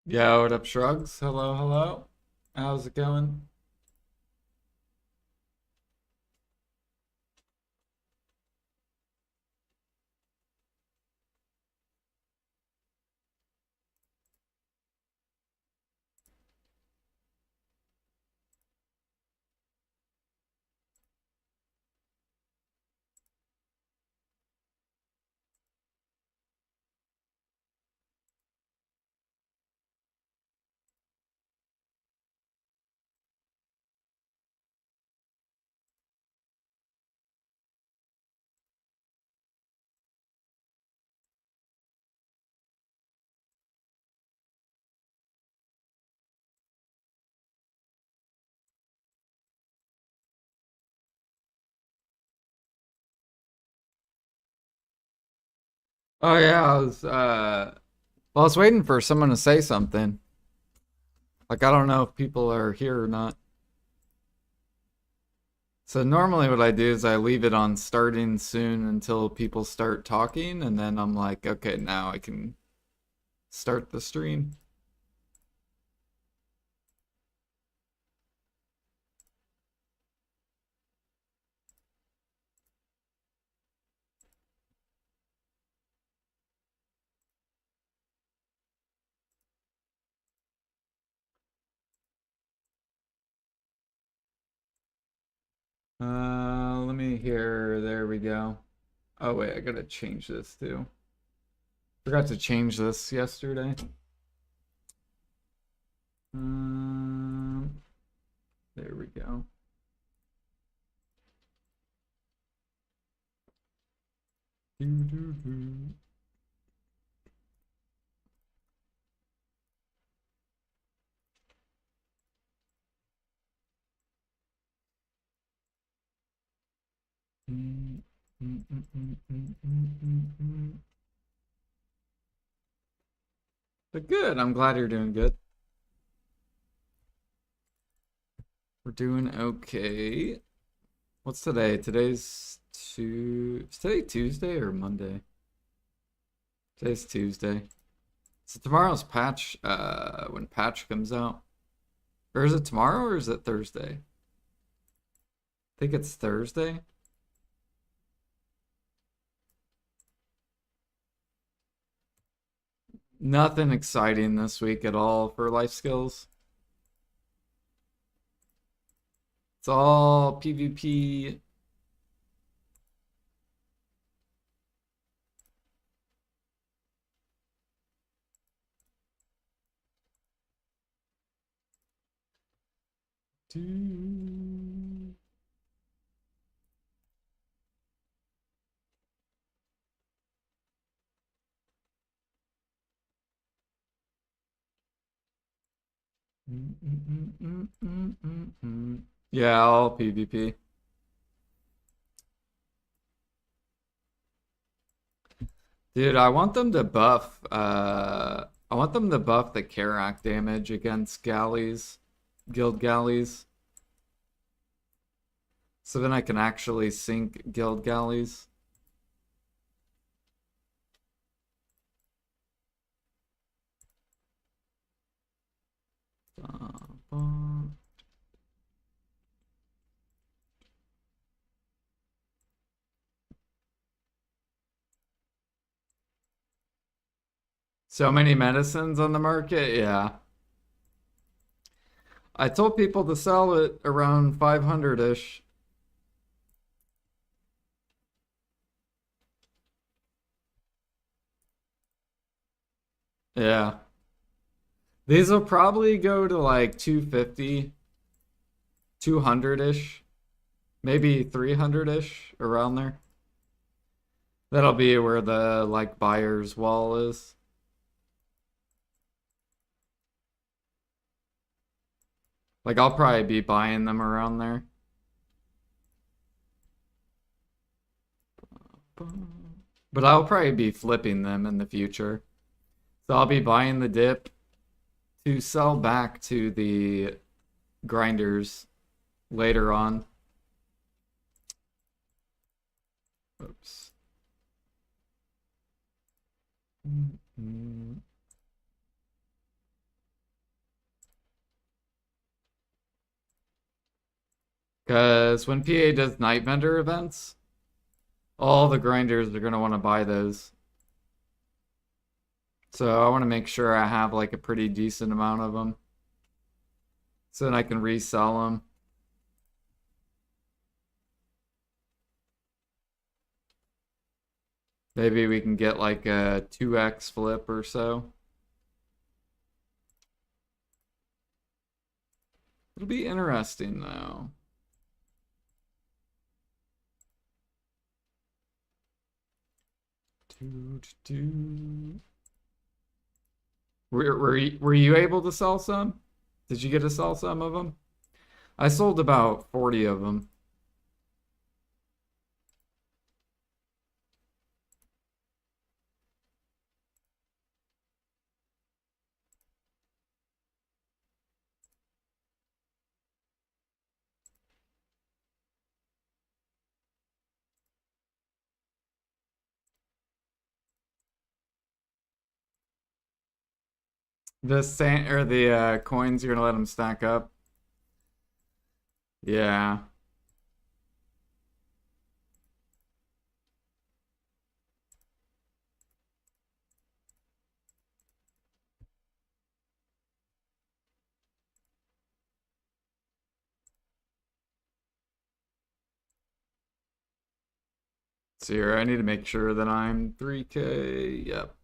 Yo, what up, Shrugs? Hello, hello. How's it going? Oh yeah, I was waiting for someone to say something. Like I don't know if people are here or not. So normally what I do is I leave it on starting soon until people start talking and then I'm like, okay, now I can start the stream. Let me hear. There we go. Oh wait, I gotta change this too. Forgot to change this yesterday. Um, there we go. Doo, doo, doo. Mm, mm, mm, mm, mm, mm, mm, mm. But good. I'm glad you're doing good. We're doing okay. What's today? Is today Tuesday or Monday? Today's Tuesday. So tomorrow's patch, when patch comes out. Or is it tomorrow or is it Thursday? I think it's Thursday. Nothing exciting this week at all for life skills. It's all PvP. Doo. Yeah, all PvP. Dude, I want them to buff the Karak damage against galleys, guild galleys. So then I can actually sink guild galleys. So many medicines on the market, yeah. I told people to sell it around 500-ish. Yeah. These will probably go to like 250, 200-ish, maybe 300-ish around there. That'll be where the like buyer's wall is. Like I'll probably be buying them around there. But I'll probably be flipping them in the future. So I'll be buying the dip to sell back to the grinders later on. Oops. Because when PA does night vendor events, all the grinders are going to want to buy those. So I want to make sure I have like a pretty decent amount of them. So then I can resell them. Maybe we can get like a 2x flip or so. It'll be interesting though. Were you able to sell some? Did you get to sell some of them? I sold about 40 of them. The sand or the coins, you're gonna let them stack up. Yeah. So here, I need to make sure that I'm 3K. Yep.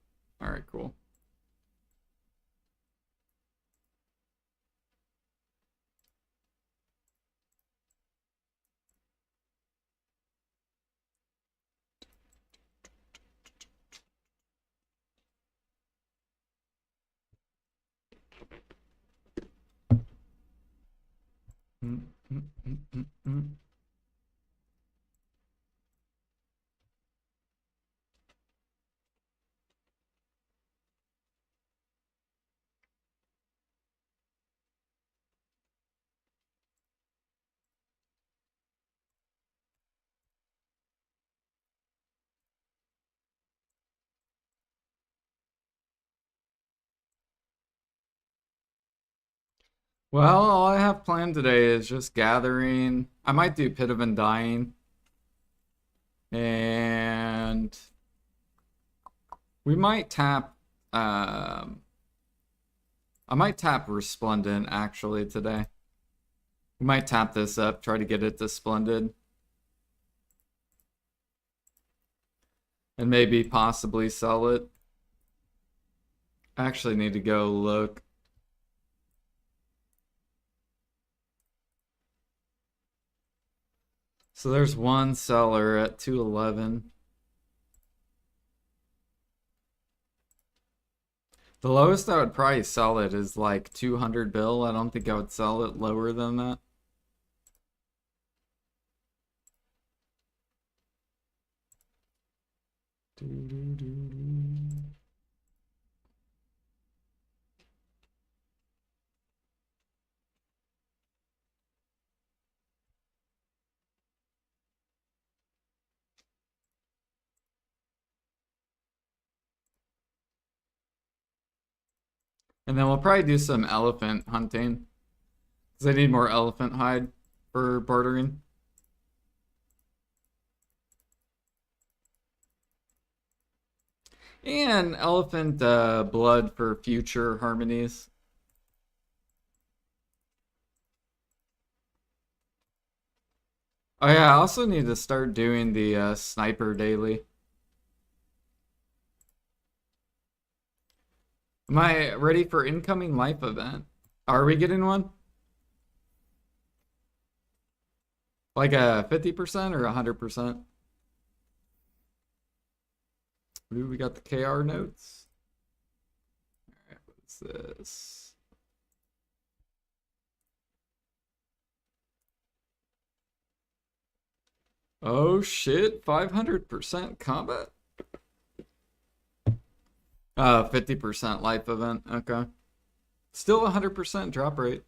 All right, cool. Mm, mm, mm, mm, mm. Well, all I have planned today is just gathering. I might do Pit of Undying. And we might tap I might tap Resplendent actually today. We might tap this up, try to get it to Splendid. And maybe possibly sell it. I actually need to go look. So there's one seller at 211. The lowest I would probably sell it is like 200 bill. I don't think I would sell it lower than that. And then we'll probably do some elephant hunting. Because I need more elephant hide for bartering. And elephant blood for future harmonies. Oh yeah, I also need to start doing the sniper daily. Am I ready for incoming life event? Are we getting one? Like a 50% or 100%? Ooh, we got the KR notes. All right, what's this? Oh shit, 500% combat? 50% life event, okay. Still 100% drop rate.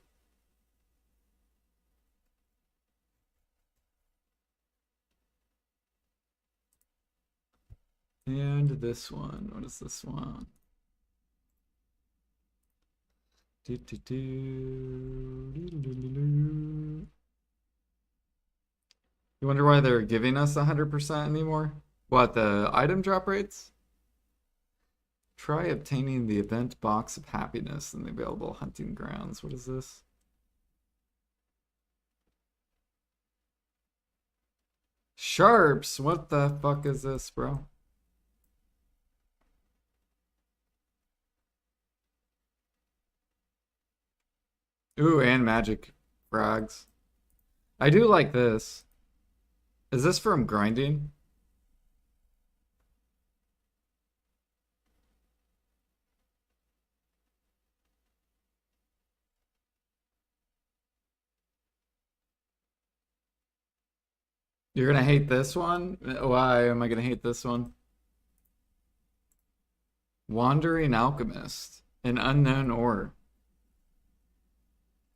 And this one, what is this one? Do, do, do, do, do, do, do. You wonder why they're giving us 100% anymore? What, the item drop rates? Try obtaining the event box of happiness in the available hunting grounds. What is this? Sharps! What the fuck is this, bro? Ooh, and magic frags. I do like this. Is this from grinding? You're gonna hate this one? Why am I gonna hate this one? Wandering Alchemist. An unknown ore.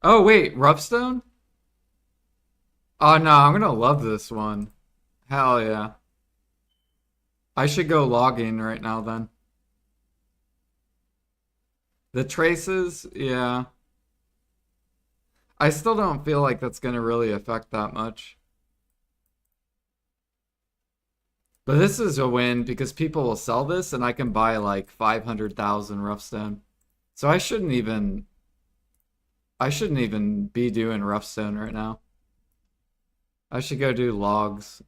Oh, wait, Roughstone? Oh, no, I'm gonna love this one. Hell yeah. I should go logging right now then. The traces, yeah. I still don't feel like that's gonna really affect that much. But this is a win because people will sell this and I can buy like 500,000 Roughstone. So I shouldn't even be doing Roughstone right now. I should go do logs.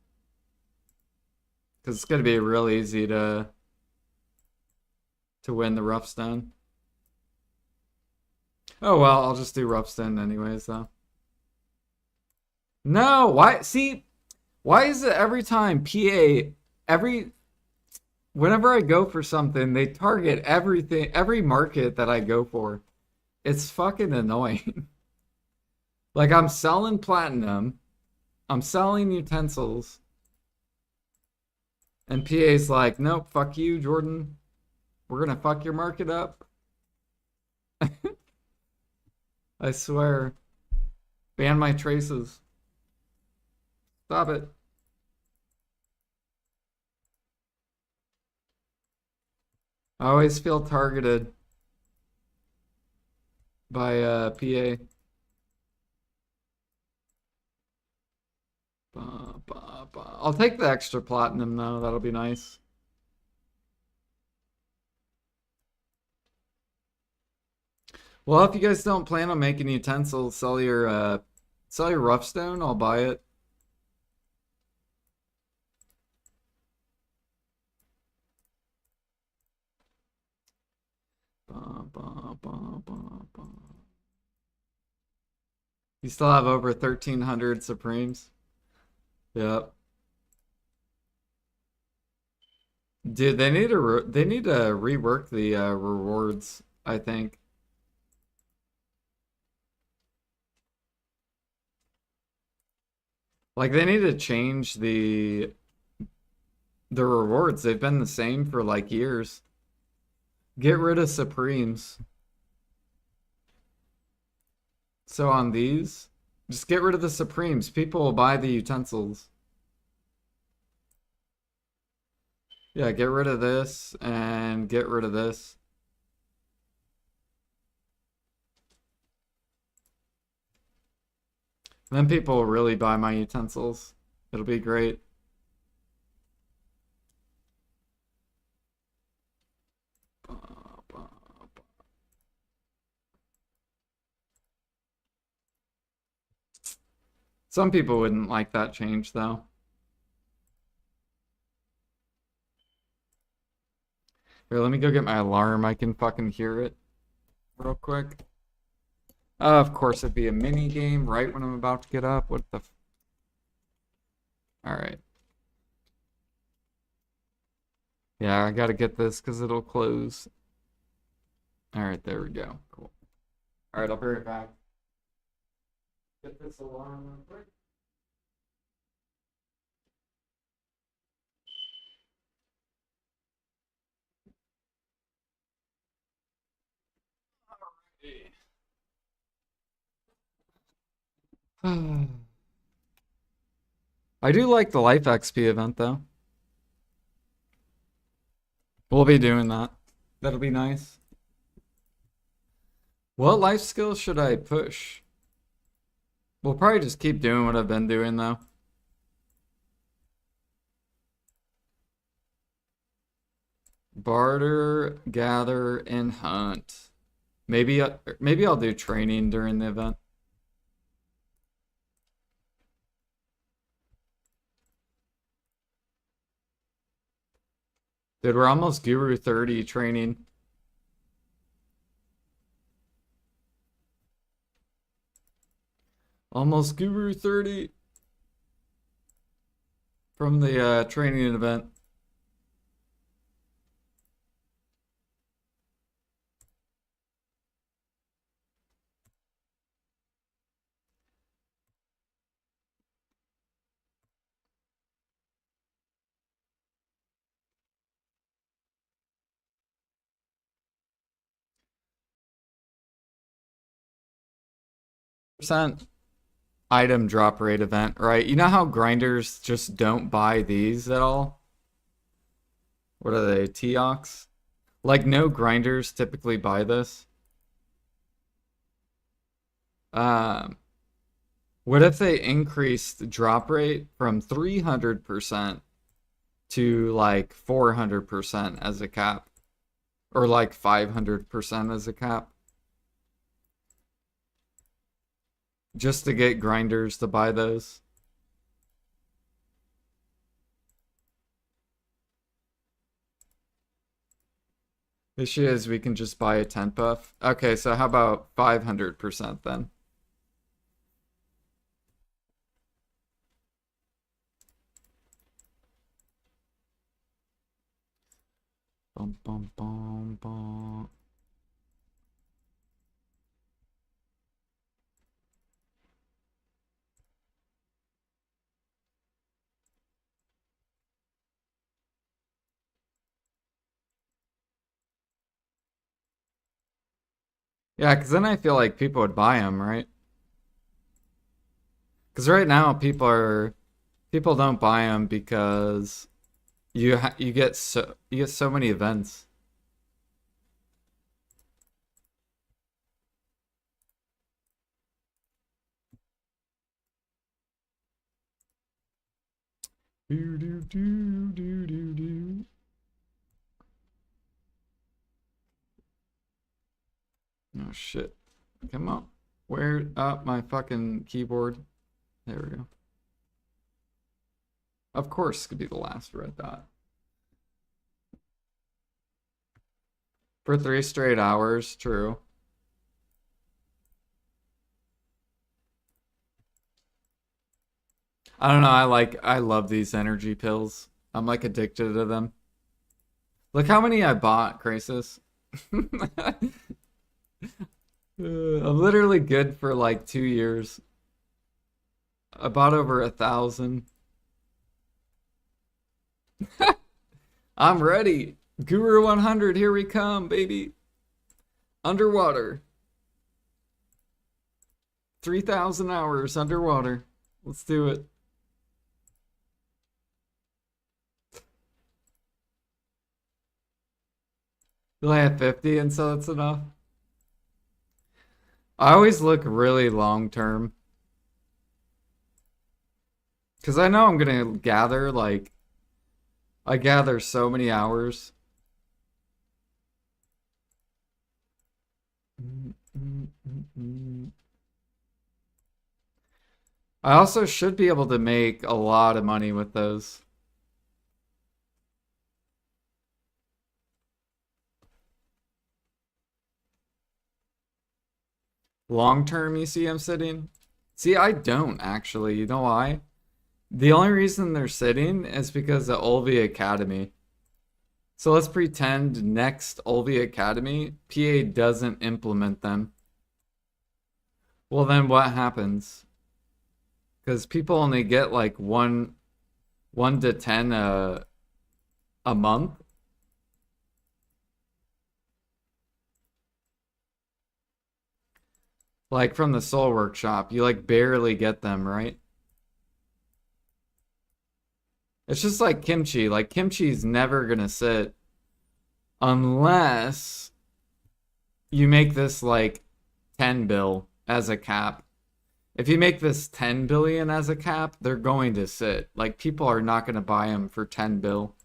Because it's gonna be real easy to win the Roughstone. Oh well, I'll just do Roughstone anyways though. No, why see why is it every time PA every whenever I go for something, they target every market that I go for. It's fucking annoying. Like I'm selling platinum, I'm selling utensils, and PA's like, nope, fuck you, Jordan. We're gonna fuck your market up. I swear. Ban my traces. Stop it. I always feel targeted by PA. I'll take the extra platinum though. That'll be nice. Well, if you guys don't plan on making utensils, sell your rough stone. I'll buy it. You still have over 1,300 Supremes. Yep. Dude, they need to rework the rewards, I think. Like they need to change the rewards. They've been the same for like years. Get rid of Supremes. So on these, just get rid of the Supremes. People will buy the utensils. Yeah, get rid of this and get rid of this. Then people will really buy my utensils. It'll be great. Some people wouldn't like that change though. Here, let me go get my alarm. I can fucking hear it real quick. Of course, it'd be a mini game right when I'm about to get up. What the? All right. Yeah, I gotta get this because it'll close. All right, there we go. Cool. All right, I'll be right back. Get this alarm real quick. I do like the Life XP event though. We'll be doing that. That'll be nice. What life skills should I push? We'll probably just keep doing what I've been doing though. Barter, gather, and hunt. Maybe I'll do training during the event. Dude, we're almost Guru 30 training. Almost Guru 30 from the training event. Percent item drop rate event, right? You know how grinders just don't buy these at all? What are they, Teox? Like no grinders typically buy this. Um, what if they increased the drop rate from 300% to like 400% as a cap? Or like 500% as a cap? Just to get grinders to buy those. The issue is we can just buy a 10 buff. Okay, so how about 500% then? Bum, bum, bum, bum. Yeah, because then I feel like people would buy them, right? Because right now people don't buy them because you get so many events. Do do do do do do. Oh shit! Come on, where up my fucking keyboard? There we go. Of course, could be the last red dot for 3 straight hours. True. I don't know. I love these energy pills. I'm like addicted to them. Look how many I bought, Crisis. I'm literally good for like 2 years. I bought over 1,000. I'm ready. Guru 100, here we come, baby. Underwater. 3,000 hours underwater. Let's do it. Do I have 50 and so that's enough? I always look really long term. Because I know I'm gonna gather, like, I gather so many hours. I also should be able to make a lot of money with those. Long term, you see I'm sitting? See, I don't actually. You know why? The only reason they're sitting is because of Olvi Academy. So let's pretend next Olvi Academy, PA doesn't implement them. Well, then what happens? Because people only get like one to 10 a month. Like from the Soul Workshop, you like barely get them, right? It's just like kimchi. Like kimchi's never gonna sit unless you make this like 10 bill as a cap. If you make this 10 billion as a cap, they're going to sit. Like people are not gonna buy them for 10 bill.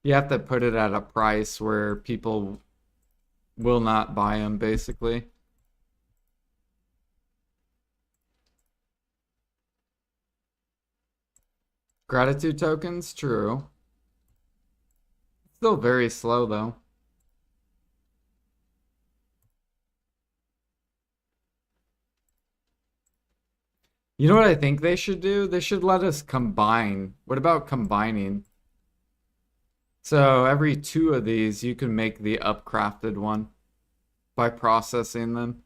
You have to put it at a price where people will not buy them, basically. Gratitude tokens, true. Still very slow though. You know what I think they should do? They should let us combine. What about combining? So every two of these, you can make the upcrafted one by processing them.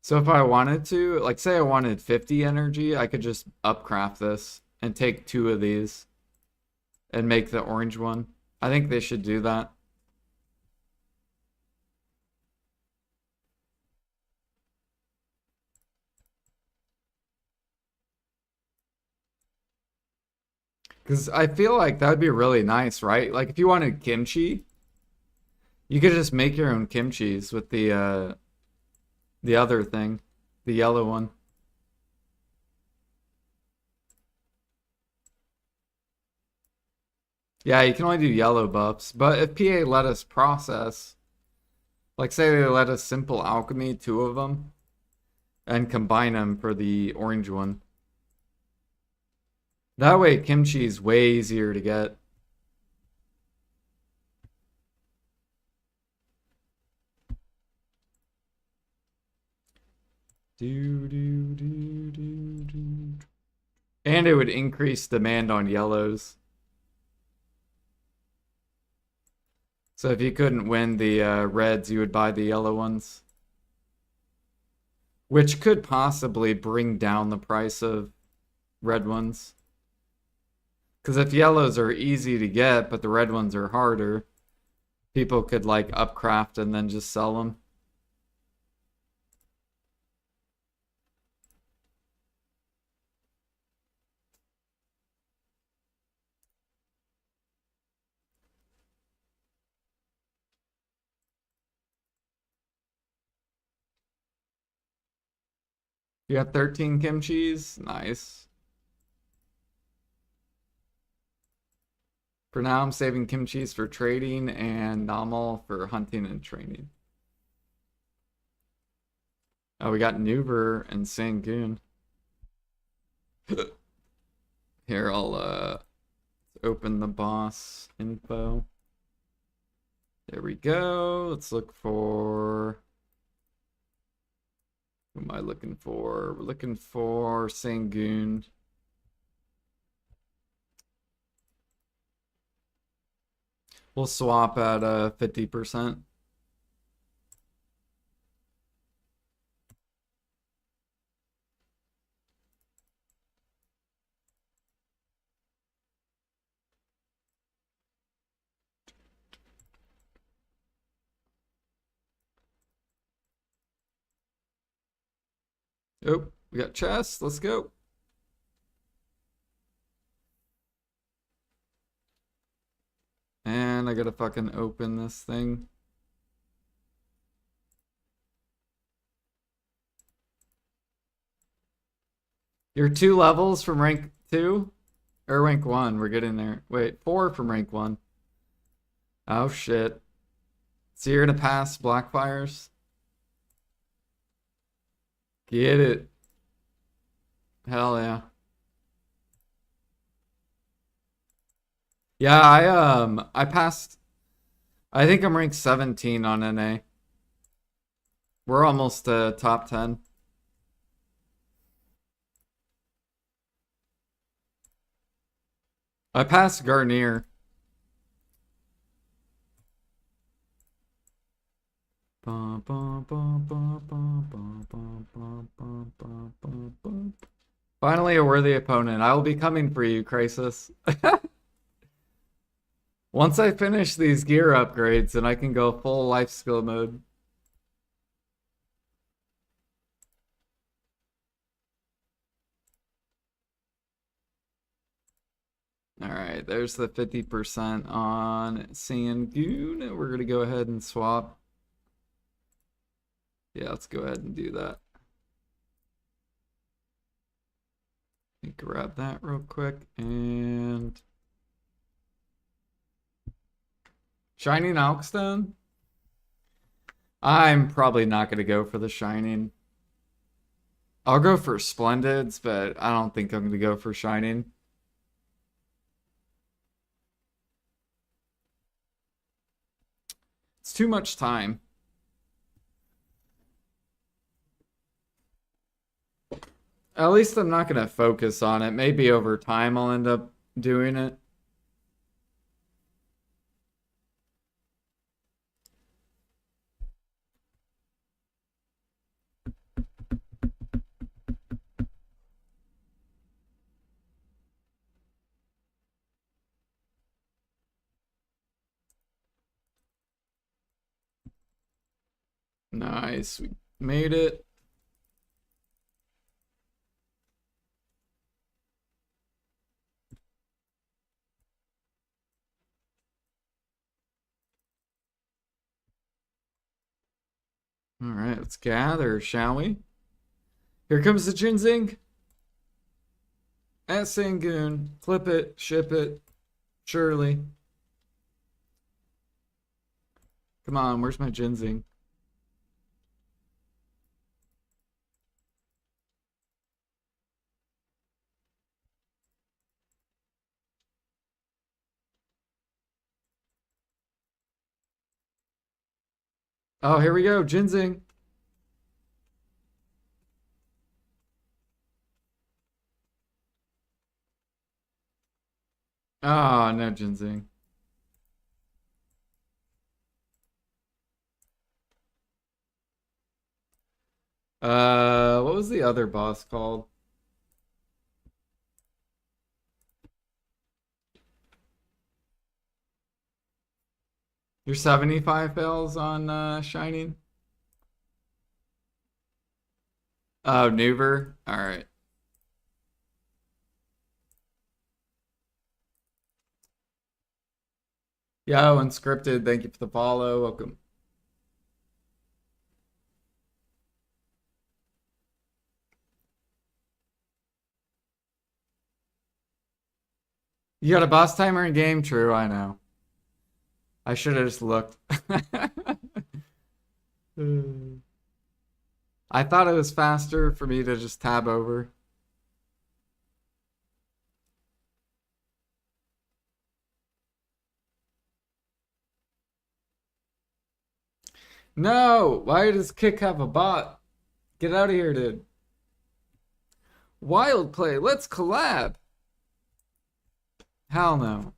So if I wanted to, like say I wanted 50 energy, I could just upcraft this and take two of these and make the orange one. I think they should do that. Because I feel like that'd be really nice, right? Like if you wanted kimchi, you could just make your own kimchis with the other thing, the yellow one. Yeah, you can only do yellow buffs, but if PA let us process, like say they let us simple alchemy, two of them, and combine them for the orange one. That way kimchi is way easier to get. Do, do, do, do, do. And it would increase demand on yellows. So if you couldn't win the reds, you would buy the yellow ones. Which could possibly bring down the price of red ones. Because if yellows are easy to get, but the red ones are harder, people could like upcraft and then just sell them. You got 13 kimchis? Nice. For now, I'm saving kimchis for trading and normal for hunting and training. Oh, we got Nuber and Sangoon. Here, I'll open the boss info. There we go. Let's look for... Who am I looking for? We're looking for Sangoon. We'll swap at 50%. Oh, we got chests. Let's go. And I gotta fucking open this thing. You're 2 levels from rank 2? Or rank 1, we're getting there. Wait, 4 from rank 1. Oh shit. So you're gonna pass Blackfires? Get it. Hell yeah. Yeah, I passed. I think I'm ranked 17 on NA. We're almost top 10. I passed Garnier. Finally a worthy opponent. I will be coming for you, Crisis. Once I finish these gear upgrades, then I can go full life skill mode. Alright, there's the 50% on Sangoon. We're gonna go ahead and swap. Yeah, let's go ahead and do that. Grab that real quick and Shining Alkstone? I'm probably not going to go for the Shining. I'll go for Splendids, but I don't think I'm going to go for Shining. It's too much time. At least I'm not going to focus on it. Maybe over time I'll end up doing it. Nice. We made it. All right, let's gather, shall we? Here comes the Ginseng. At Sangoon. Flip it, ship it. Surely. Come on, where's my Ginseng? Oh, here we go, Ginseng. Oh, no Ginseng. What was the other boss called? You're 75 bells on Shining? Oh, Nuber? Alright. Yo, Unscripted, thank you for the follow. Welcome. You got a boss timer in game? True, I know. I should have just looked. I thought it was faster for me to just tab over. No! Why does Kick have a bot? Get out of here, dude. Wild play, let's collab. Hell no.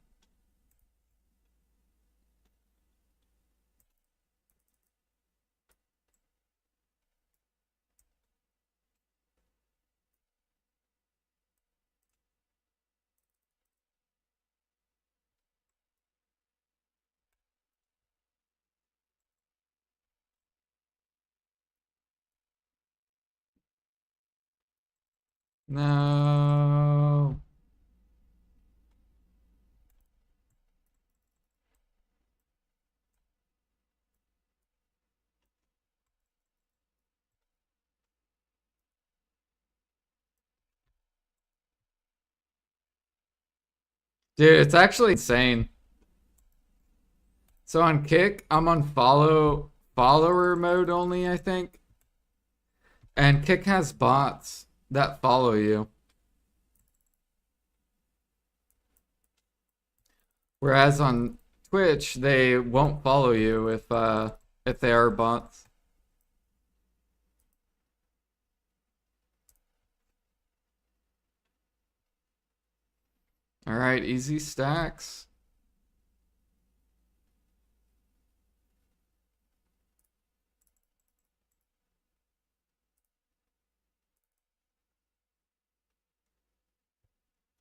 No. Dude, it's actually insane. So on Kick, I'm on follower mode only, I think. And Kick has bots that follow you. Whereas on Twitch, they won't follow you if they are bots. All right, easy stacks.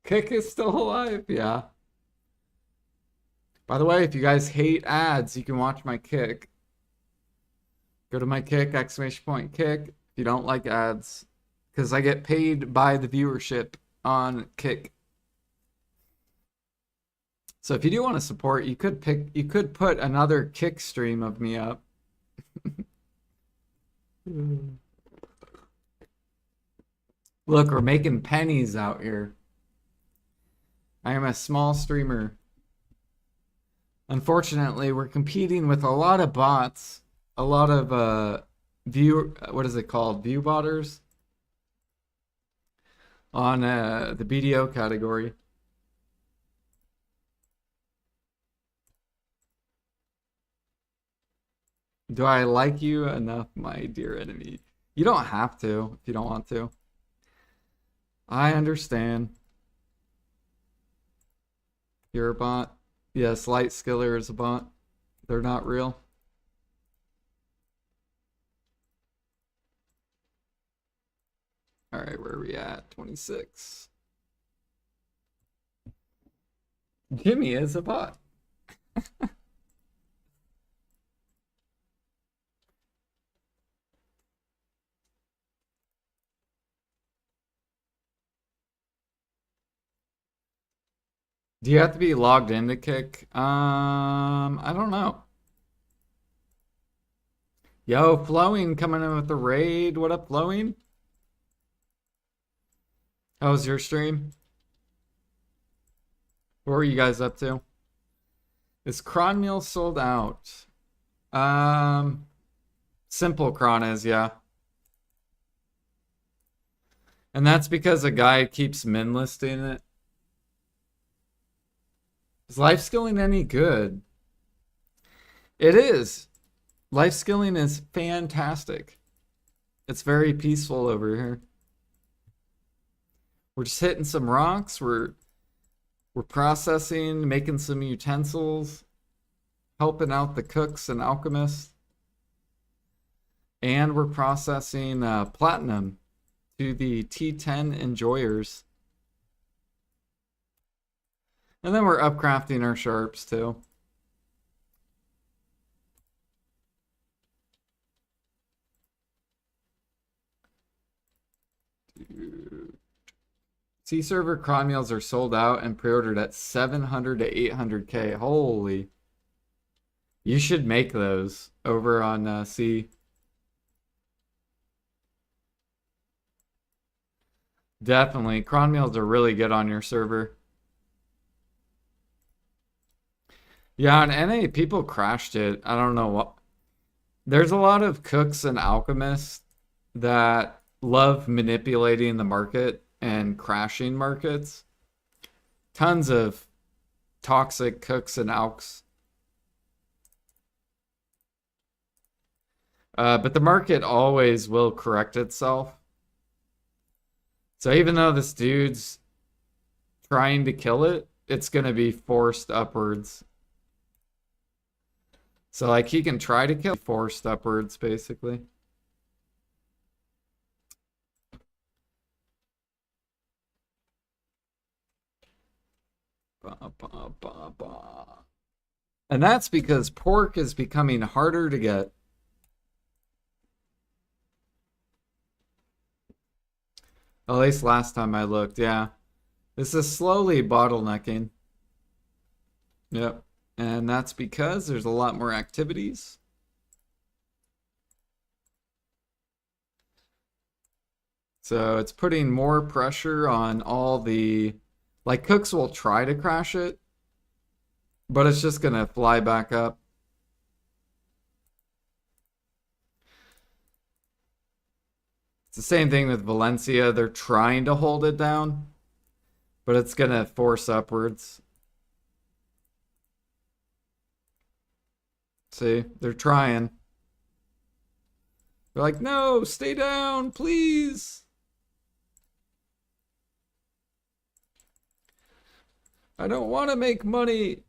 Kick is still alive, yeah. By the way, if you guys hate ads, you can watch my Kick. Go to my Kick, exclamation point Kick, if you don't like ads. Because I get paid by the viewership on Kick. So if you do want to support, you could put another Kick stream of me up. Look, we're making pennies out here. I am a small streamer. Unfortunately, we're competing with a lot of bots, a lot of what is it called? View botters on the BDO category. Do I like you enough, my dear enemy? You don't have to if you don't want to. I understand. You're a bot. Yes, Light Skiller is a bot. They're not real. All right, where are we at? 26. Jimmy is a bot. Do you have to be logged in to kick? I don't know. Yo, Flowing coming in with the raid. What up, Flowing? How was your stream? What were you guys up to? Is Cron Meal sold out? Um, Simple Cron is, yeah. And that's because a guy keeps min listing it. Is life skilling any good? It is. Life skilling is fantastic. It's very peaceful over here. We're just hitting some rocks. We're processing, making some utensils, helping out the cooks and alchemists. And we're processing platinum to the T10 enjoyers. And then we're upcrafting our sharps too. C server cron meals are sold out and pre-ordered at 700 to 800k. Holy. You should make those over on C. Definitely. Cron meals are really good on your server. Yeah, on NA, people crashed it. I don't know what. There's a lot of cooks and alchemists that love manipulating the market and crashing markets. Tons of toxic cooks and alks. But the market always will correct itself. So even though this dude's trying to kill it, it's going to be forced upwards. So like he can try to kill forced upwards basically. And that's because pork is becoming harder to get. At least last time I looked, yeah. This is slowly bottlenecking. Yep. And that's because there's a lot more activities. So it's putting more pressure on all the... Like, cooks will try to crash it, but it's just going to fly back up. It's the same thing with Valencia. They're trying to hold it down, but it's going to force upwards. See, they're trying. They're like, no, stay down, please. I don't want to make money.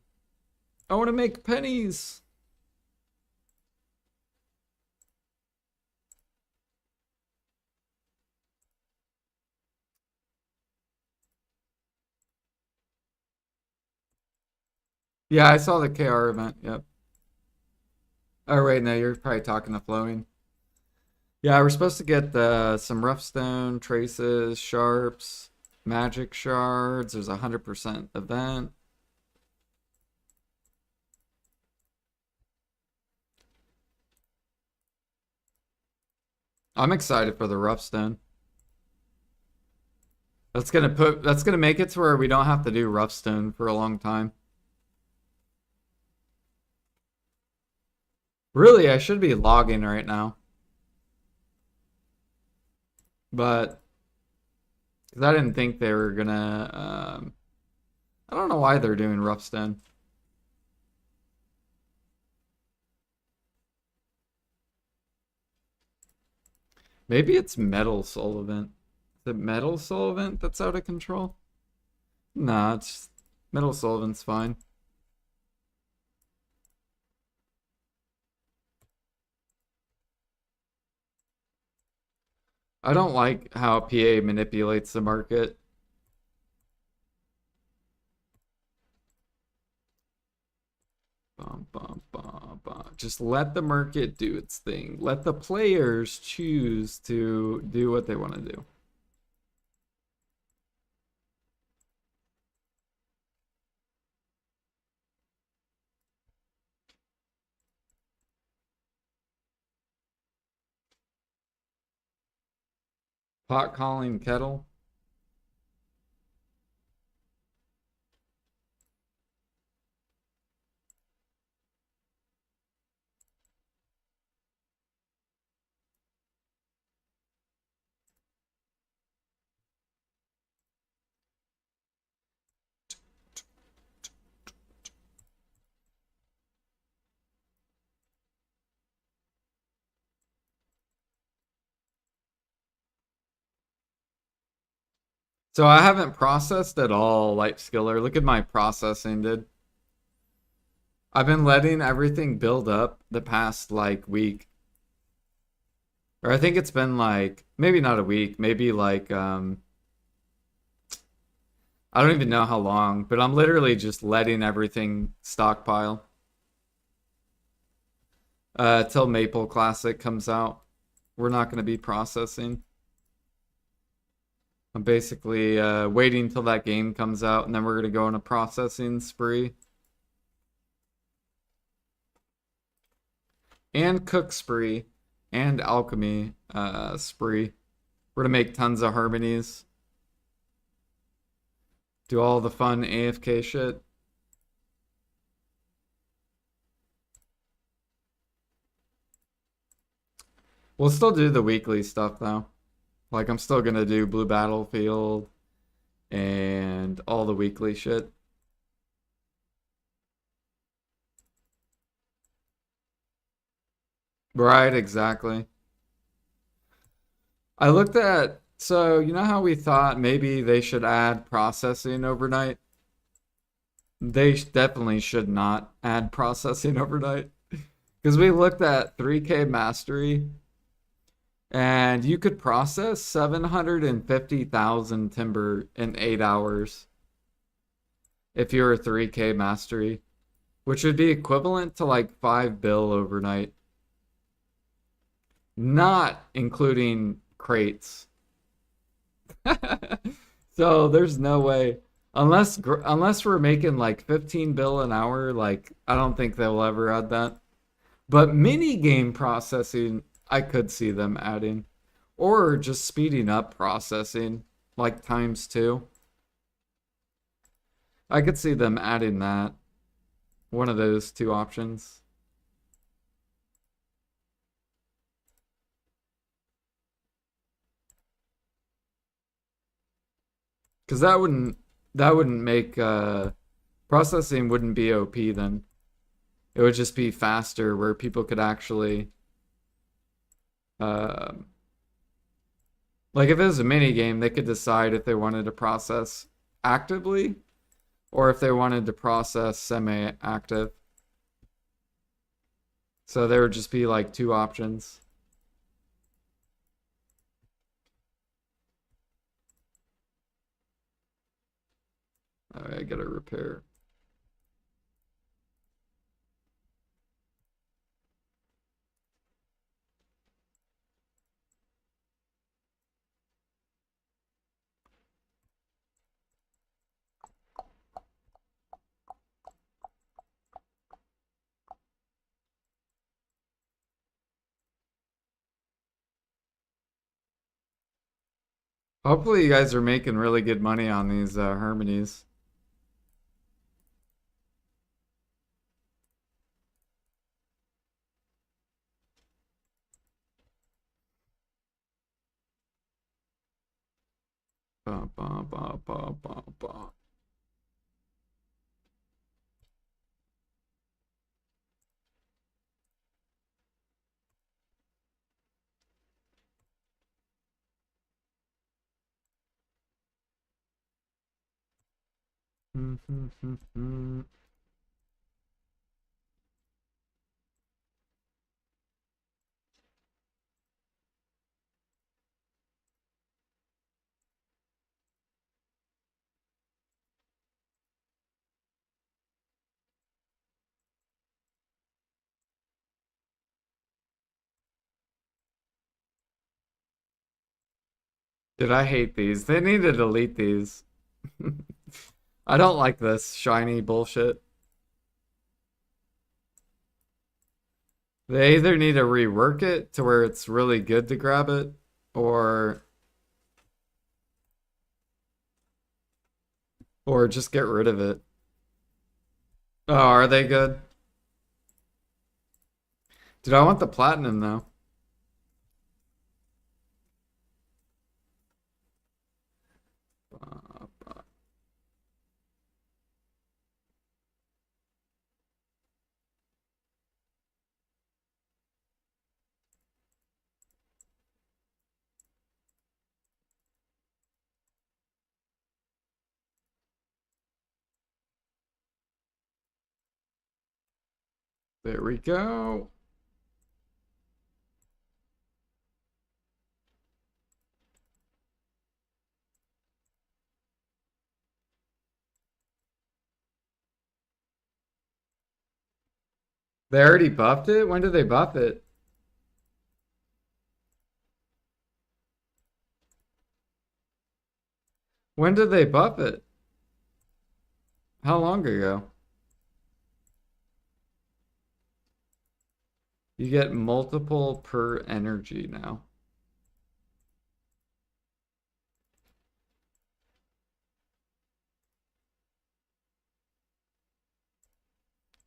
I want to make pennies. Yeah, I saw the KR event. Yep. Oh, wait, no, you're probably talking to Flowing. Yeah, we're supposed to get some rough stone, traces, sharps, magic shards. There's a 100% event. I'm excited for the rough stone. That's gonna make it to where we don't have to do rough stone for a long time. Really, I should be logging right now, but 'cause I didn't think they were gonna. I don't know why they're doing rough stone. Maybe it's Metal Soul event. Is it Metal Soul event that's out of control? Nah, it's Metal Sullivan's fine. I don't like how PA manipulates the market. Bum, bum, bum, bum. Just let the market do its thing. Let the players choose to do what they want to do. Pot calling kettle. So I haven't processed at all, Light Skiller. Look at my processing, dude. I've been letting everything build up the past like week. Or I think it's been like maybe not a week, maybe like I don't even know how long, but I'm literally just letting everything stockpile till Maple Classic comes out. We're not going to be processing. I'm basically waiting till that game comes out, and then we're going to go on a processing spree. And cook spree. And alchemy spree. We're going to make tons of harmonies. Do all the fun AFK shit. We'll still do the weekly stuff, though. Like, I'm still going to do Blue Battlefield and all the weekly shit. Right, exactly. I looked at, so you know how we thought maybe they should add processing overnight? They definitely should not add processing overnight. Because we looked at 3K mastery and you could process 750,000 timber in 8 hours if you're a 3K mastery, which would be equivalent to like 5 bill overnight, not including crates. So there's no way unless we're making like 15 bill an hour, like I don't think they'll ever add that. But mini game processing, I could see them adding, or just speeding up processing, like times two. I could see them adding that. One of those two options. Because that wouldn't make processing wouldn't be OP then. It would just be faster where people could actually uh, like if it was a mini game, they could decide if they wanted to process actively or if they wanted to process semi-active. So there would just be like two options. I gotta repair. Hopefully you guys are making really good money on these harmonies. Ba, ba, ba, ba, ba, ba. Did I hate these? They need to delete these. I don't like this shiny bullshit. They either need to rework it to where it's really good to grab it, or or just get rid of it. Oh, are they good? Dude, I want the platinum though. There we go. They already buffed it? When did they buff it? When did they buff it? How long ago? You get multiple per energy now.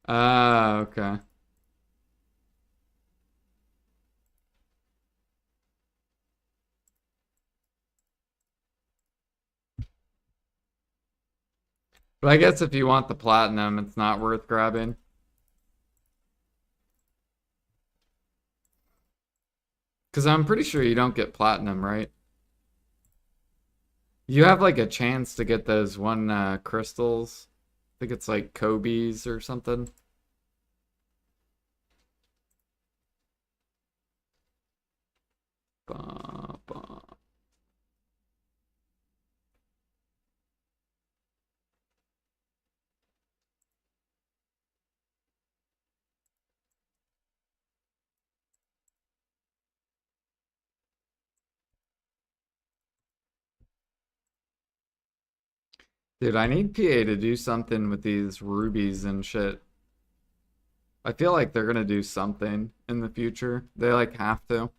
Ah, okay. But I guess if you want the platinum, it's not worth grabbing. Because I'm pretty sure you don't get platinum, right? You have like a chance to get those one crystals. I think it's like Kobe's or something. Ba, ba. Dude, I need PA to do something with these rubies and shit. I feel like they're gonna do something in the future. They like have to.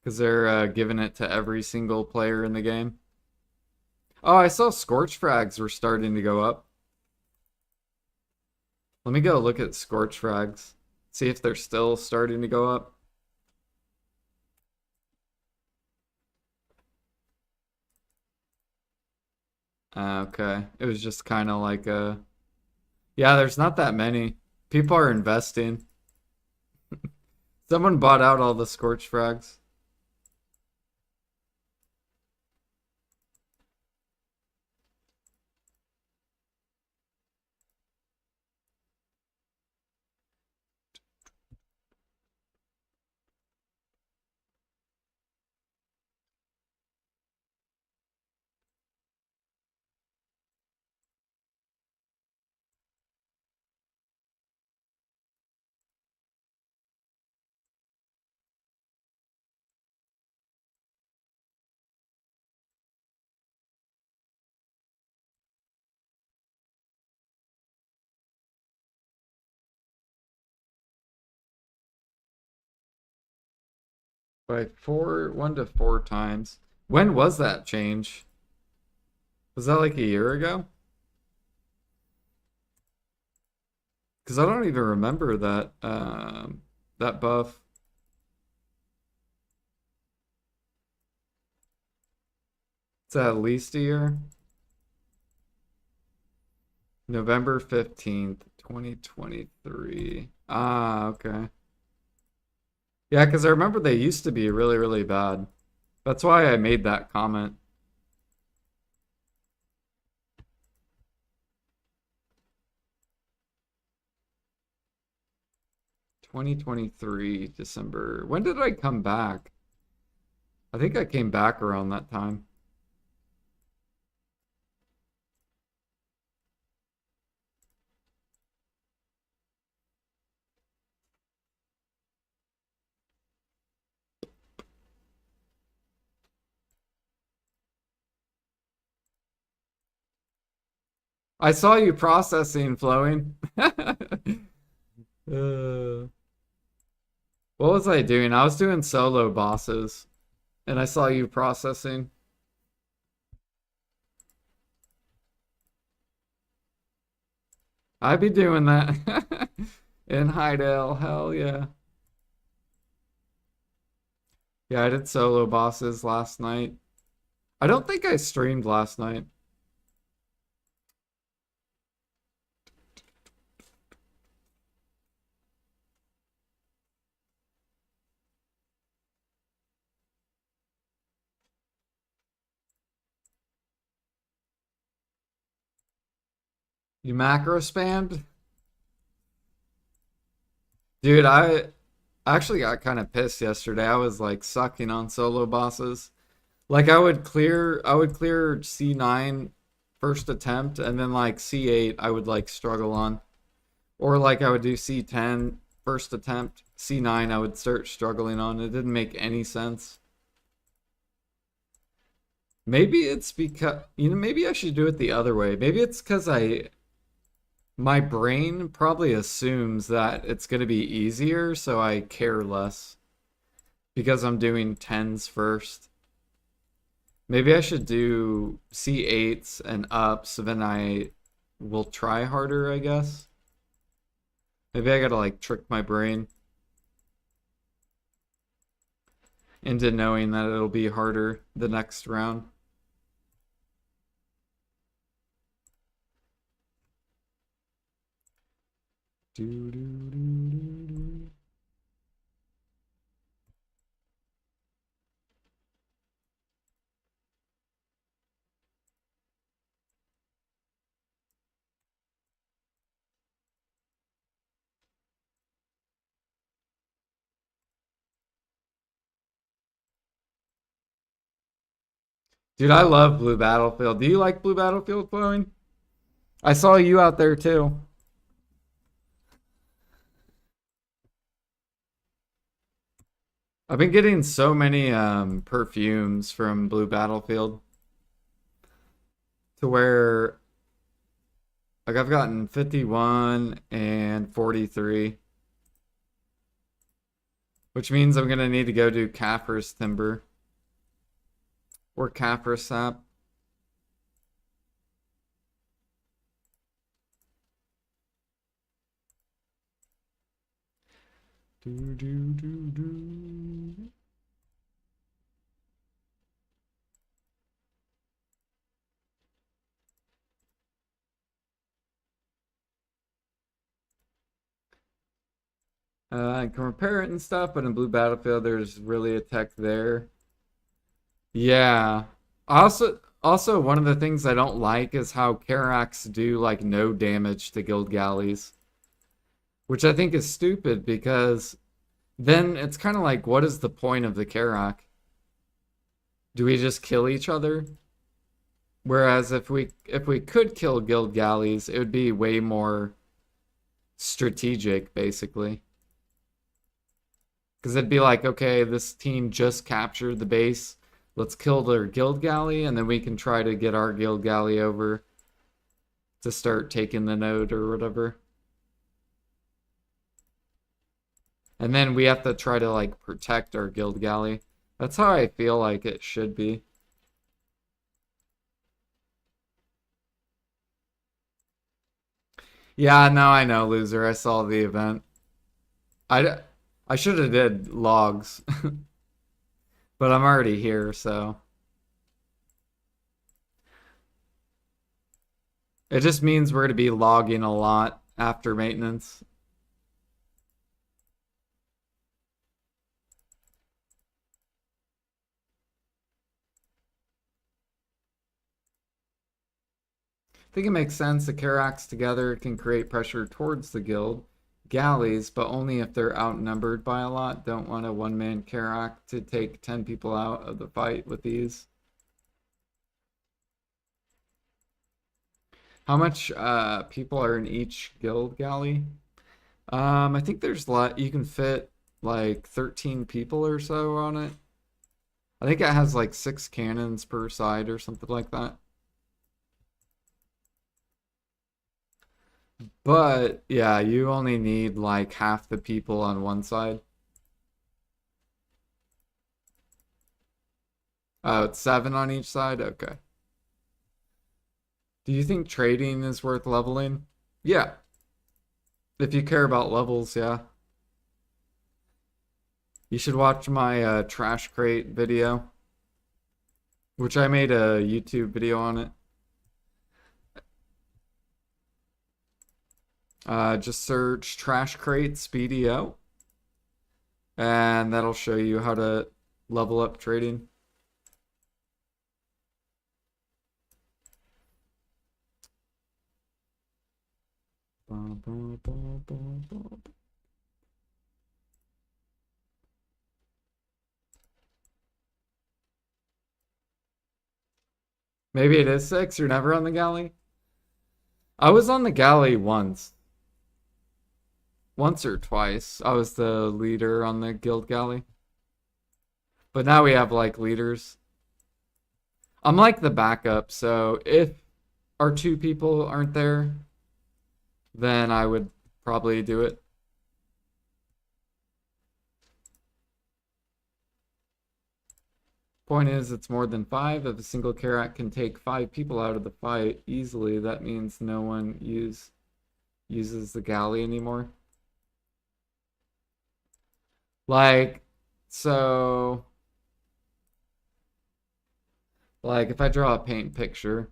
Because they're giving it to every single player in the game. Oh, I saw Scorch frags were starting to go up. Let me go look at Scorch frags. See if they're still starting to go up. Okay. It was just kind of like a... Yeah, there's not that many. People are investing. Someone bought out all the Scorch frags. By 1 to 4 times. When was that change? Was that like a year ago? Because I don't even remember that that buff. It's at least a year. November 15th, 2023. Ah, okay. Yeah, because I remember they used to be really, really bad. That's why I made that comment. 2023, December. When did I come back? I think I came back around that time. I saw you processing, flowing. Uh, what was I doing? I was doing solo bosses, and I saw you processing. I'd be doing that in Hydale. Hell yeah. Yeah, I did solo bosses last night. I don't think I streamed last night. You macro spammed? Dude, I actually got kind of pissed yesterday. I was like sucking on solo bosses. Like I would clear C9 first attempt and then like C8 I would like struggle on. Or like I would do C10 first attempt, C9 I would start struggling on. It didn't make any sense. Maybe it's because, maybe I should do it the other way. Maybe it's because my brain probably assumes that it's going to be easier, so I care less because I'm doing 10s first. Maybe I should do C8s and up, so then I will try harder, I guess. Maybe I gotta like trick my brain into knowing that it'll be harder the next round. Do, do, do, do, do. Dude, I love Blue Battlefield. Do you like Blue Battlefield, Chloe? I saw you out there too. I've been getting so many perfumes from Blue Battlefield to where like I've gotten 51 and 43, which means I'm gonna need to go do Kaffir's Timber or Kaffir Sap. Do, do, do, do. I can repair it and stuff, but in Blue Battlefield, there's really a tech there. Yeah. Also one of the things I don't like is how Karax do like no damage to guild galleys, which I think is stupid because then it's kind of like, what is the point of the Karak? Do we just kill each other? Whereas if we could kill guild galleys, it would be way more strategic, basically. Because it'd be like, okay, this team just captured the base. Let's kill their guild galley, and then we can try to get our guild galley over to start taking the node or whatever. And then we have to try to like protect our guild galley. That's how I feel like it should be. Yeah, no, I know, loser. I saw the event. I, I should have did logs, but I'm already here, so. It just means we're going to be logging a lot after maintenance. I think it makes sense the Carracks together can create pressure towards the guild. Galleys, but only if they're outnumbered by a lot. Don't want a one-man Carrack to take 10 people out of the fight with these. How much people are in each guild galley? I think there's you can fit like 13 people or so on it. I think it has like 6 cannons per side or something like that. But yeah, you only need like half the people on one side. Oh, it's 7 on each side? Okay. Do you think trading is worth leveling? Yeah. If you care about levels, yeah. You should watch my trash crate video, which I made a YouTube video on it. Just search trash crate speedio, and that'll show you how to level up trading. Maybe it is 6. You're never on the galley? I was on the galley once. Once or twice. I was the leader on the guild galley. But now we have like leaders. I'm like the backup, so if our 2 people aren't there, then I would probably do it. Point is, it's more than 5. If a single Karak can take 5 people out of the fight easily, that means no one uses the galley anymore. Like, so, like if I draw a paint picture,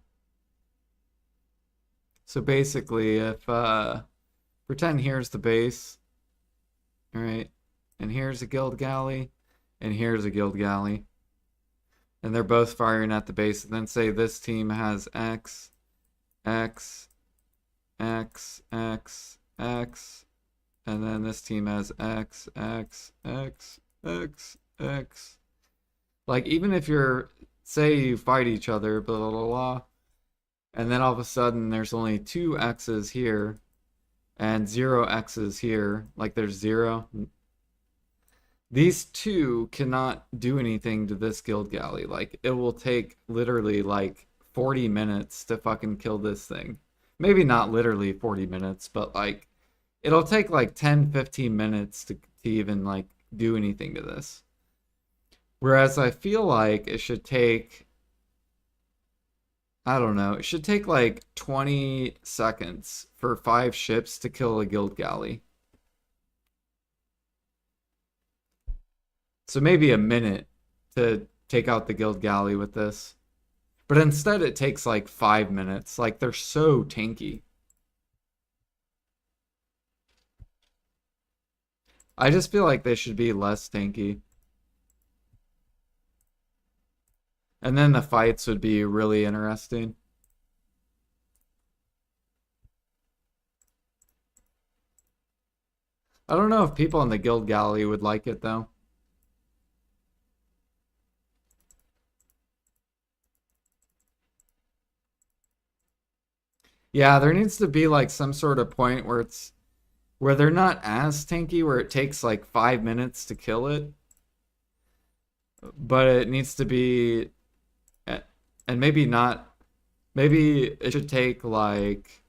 so basically if, pretend here's the base, all right, and here's a guild galley, and here's a guild galley, and they're both firing at the base, and then say this team has X, X, X, X, X, and then this team has X, X, X, X, X. Like, even if you're, say you fight each other, blah, blah, blah, and then all of a sudden there's only 2 X's here and 0 X's here, like there's 0. These 2 cannot do anything to this guild galley. Like, it will take literally like 40 minutes to fucking kill this thing. Maybe not literally 40 minutes, but like, it'll take like 10, 15 minutes to even like do anything to this. Whereas I feel like it should take, I don't know, it should take like 20 seconds for 5 ships to kill a guild galley. So maybe a minute to take out the guild galley with this. But instead it takes like 5 minutes. Like, they're so tanky. I just feel like they should be less tanky. And then the fights would be really interesting. I don't know if people in the guild galley would like it though. Yeah, there needs to be like some sort of point where it's where they're not as tanky, where it takes like 5 minutes to kill it, but it needs to be, and maybe not, maybe it should take like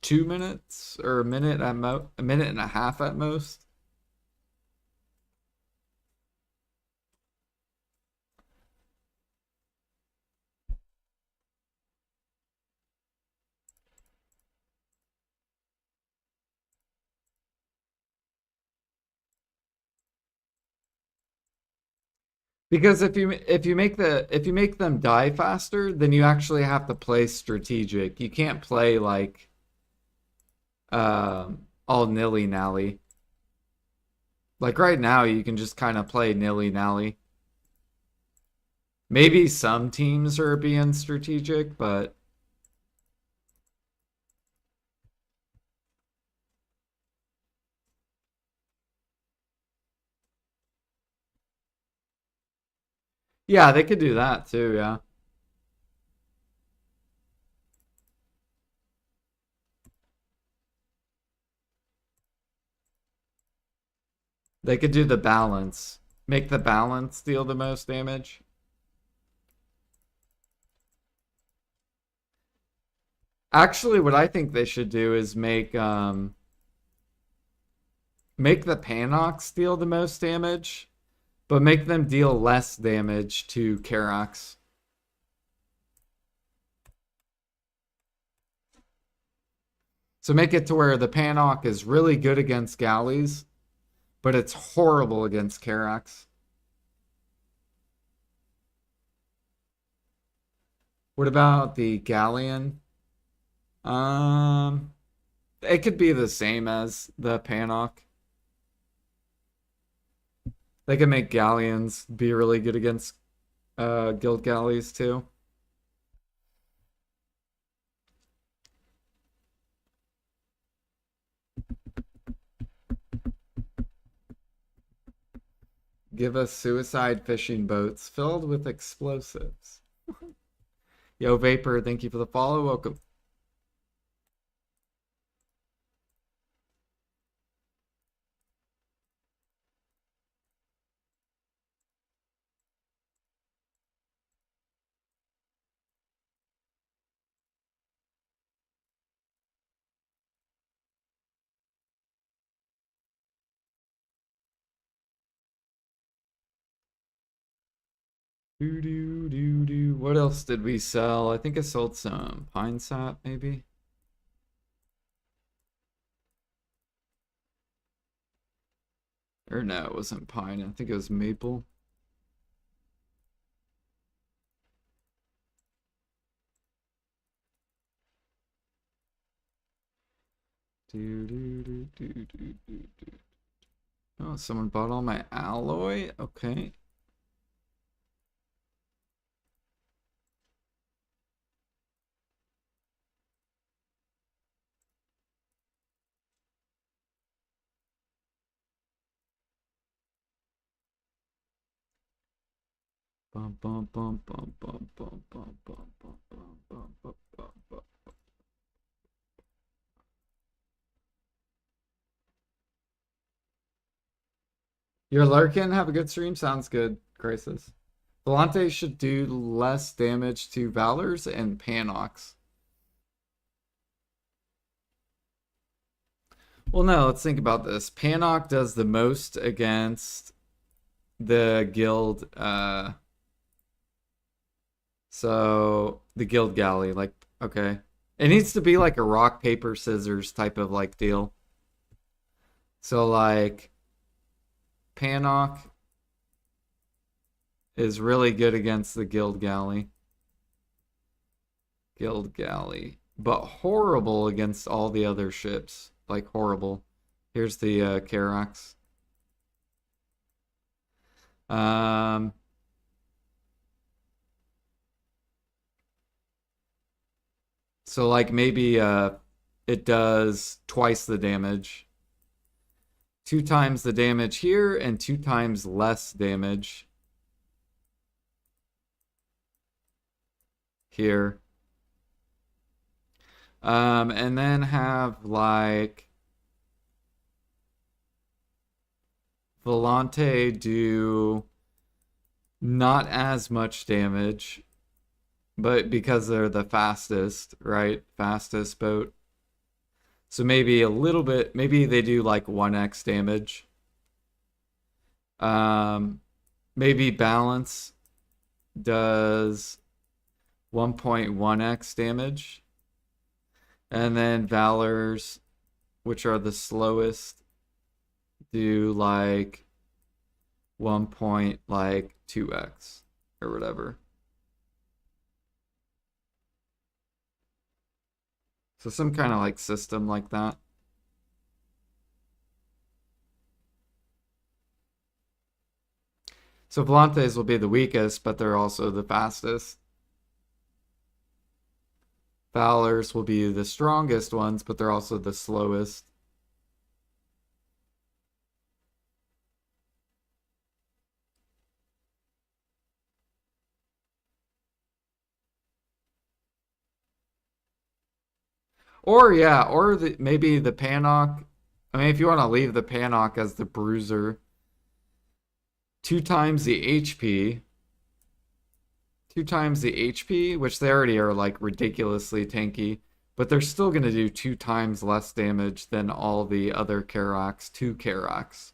2 minutes or a minute at a minute and a half at most. Because if you make them die faster, then you actually have to play strategic. You can't play like all nilly-nally. Like right now, you can just kind of play nilly-nally. Maybe some teams are being strategic, but yeah, they could do that too, yeah. They could do the balance. Make the balance deal the most damage. Actually, what I think they should do is make the Panox deal the most damage, but make them deal less damage to Karax. So make it to where the Panoc is really good against galleys, but it's horrible against Karax. What about the Galleon? Um, it could be the same as the Panoc. They can make Galleons be really good against guild galleys too. Give us suicide fishing boats filled with explosives. Yo, Vapor, thank you for the follow. Welcome. Do do do do. What else did we sell? I think I sold some pine sap, maybe. Or no, it wasn't pine. I think it was maple. Do do do do do do do. Oh, someone bought all my alloy. Okay. Bum bum bum bum bum bum bum bum bum bum bum bum bum bum. Your Larkin, have a good stream. Sounds good, Crisis. Volante should do less damage to Valors and Panox. Well, no, let's think about this. Panoc does the most against the guild, so the guild galley, like, okay. It needs to be like a rock, paper, scissors type of like deal. So like Panoc is really good against the guild galley. Guild galley. But horrible against all the other ships. Like horrible. Here's the Karax. Um So like maybe it does twice the damage. 2 times the damage here and 2 times less damage here. And then have like Volante do not as much damage, but because they're the fastest, right? Fastest boat. So maybe a little bit, maybe they do like 1x damage. Maybe balance does 1.1x damage. And then Valors, which are the slowest, do like 1 point like 2x or whatever. So some kind of like system like that. So Volantes will be the weakest, but they're also the fastest. Fowlers will be the strongest ones, but they're also the slowest. Or yeah, or maybe the Panok. I mean, if you want to leave the Panok as the bruiser, 2 times the HP, 2 times the HP, which they already are like ridiculously tanky, but they're still going to do 2 times less damage than all the other Karaks, 2 Karaks,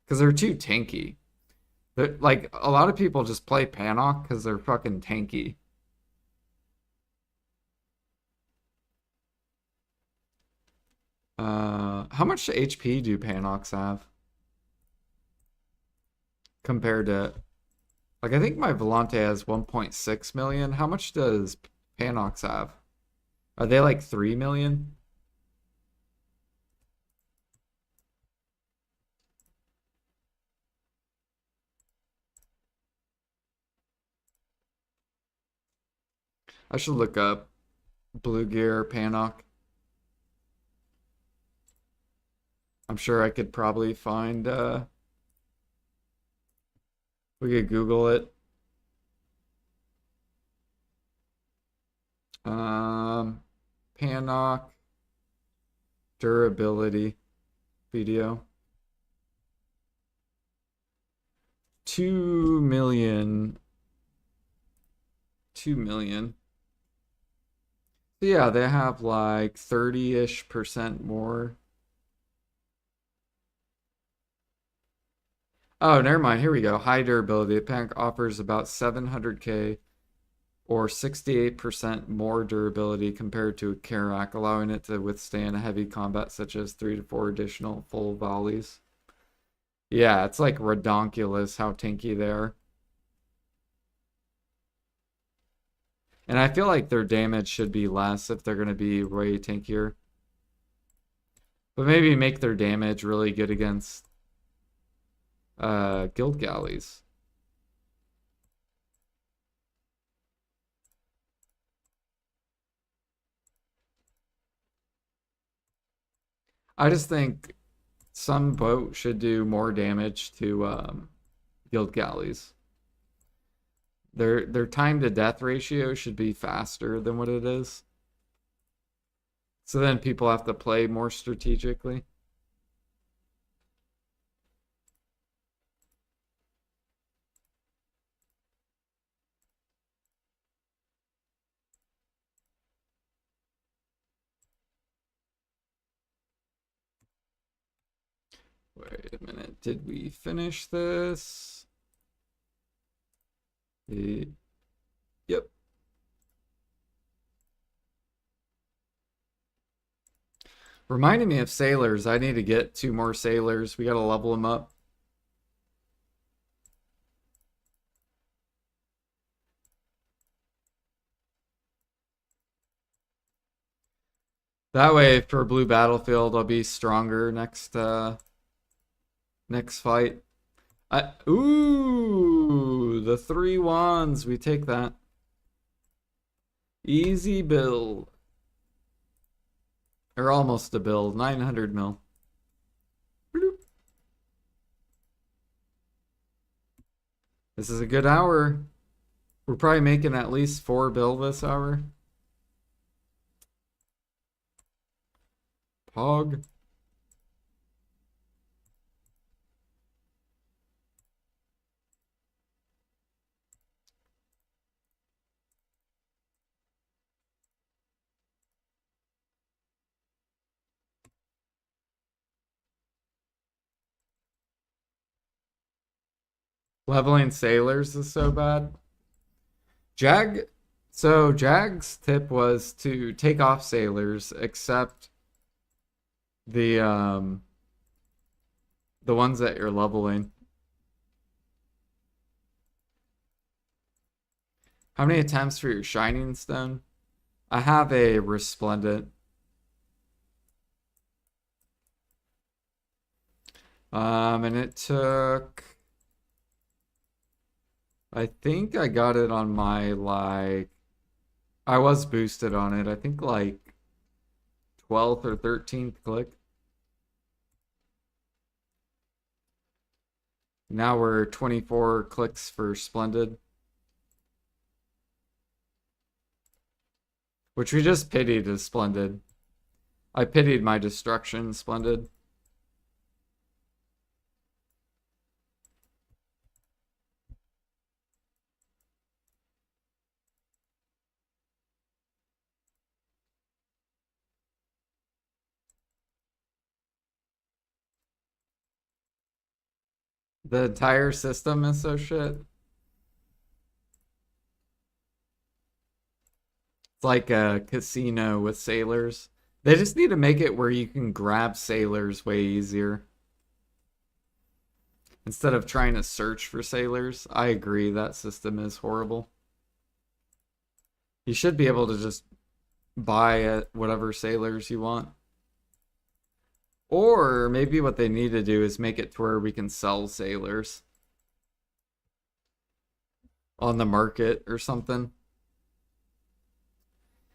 because they're too tanky. Like a lot of people just play Panok because they're fucking tanky. How much HP do Panoks have compared to like I think my Volante has 1.6 million. How much does Panox have? Are they like 3 million? I should look up Blue Gear Panok. I'm sure I could probably find we could Google it. Um Panok durability video. 2 million. 2 million. So yeah, they have like 30-ish% more. Oh, never mind. Here we go. High durability. The pack offers about 700k or 68% more durability compared to a Karak, allowing it to withstand heavy combat such as 3 to 4 additional full volleys. Yeah, it's like redonkulous how tanky they are. And I feel like their damage should be less if they're going to be way tankier. But maybe make their damage really good against guild galleys. I just think some boat should do more damage to guild galleys. Their time to death ratio should be faster than what it is. So then people have to play more strategically. Wait a minute. Did we finish this? Yep. Reminding me of sailors. I need to get 2 more sailors. We got to level them up. That way, for Blue Battlefield, I'll be stronger next fight. Ooh, the 3 wands. We take that. Easy build. Or almost a build. 900 mil. Bloop. This is a good hour. We're probably making at least 4 bill this hour. Pog. Leveling sailors is so bad. Jag's tip was to take off sailors except the ones that you're leveling. How many attempts for your Shining Stone? I have a Resplendent. And it took, I think I got it on my, like, I was boosted on it. I think like 12th or 13th click. Now we're 24 clicks for Splendid. Which we just pitied as Splendid. I pitied my destruction, Splendid. The entire system is so shit. It's like a casino with sailors. They just need to make it where you can grab sailors way easier. Instead of trying to search for sailors. I agree, that system is horrible. You should be able to just buy whatever sailors you want. Or maybe what they need to do is make it to where we can sell sailors on the market or something.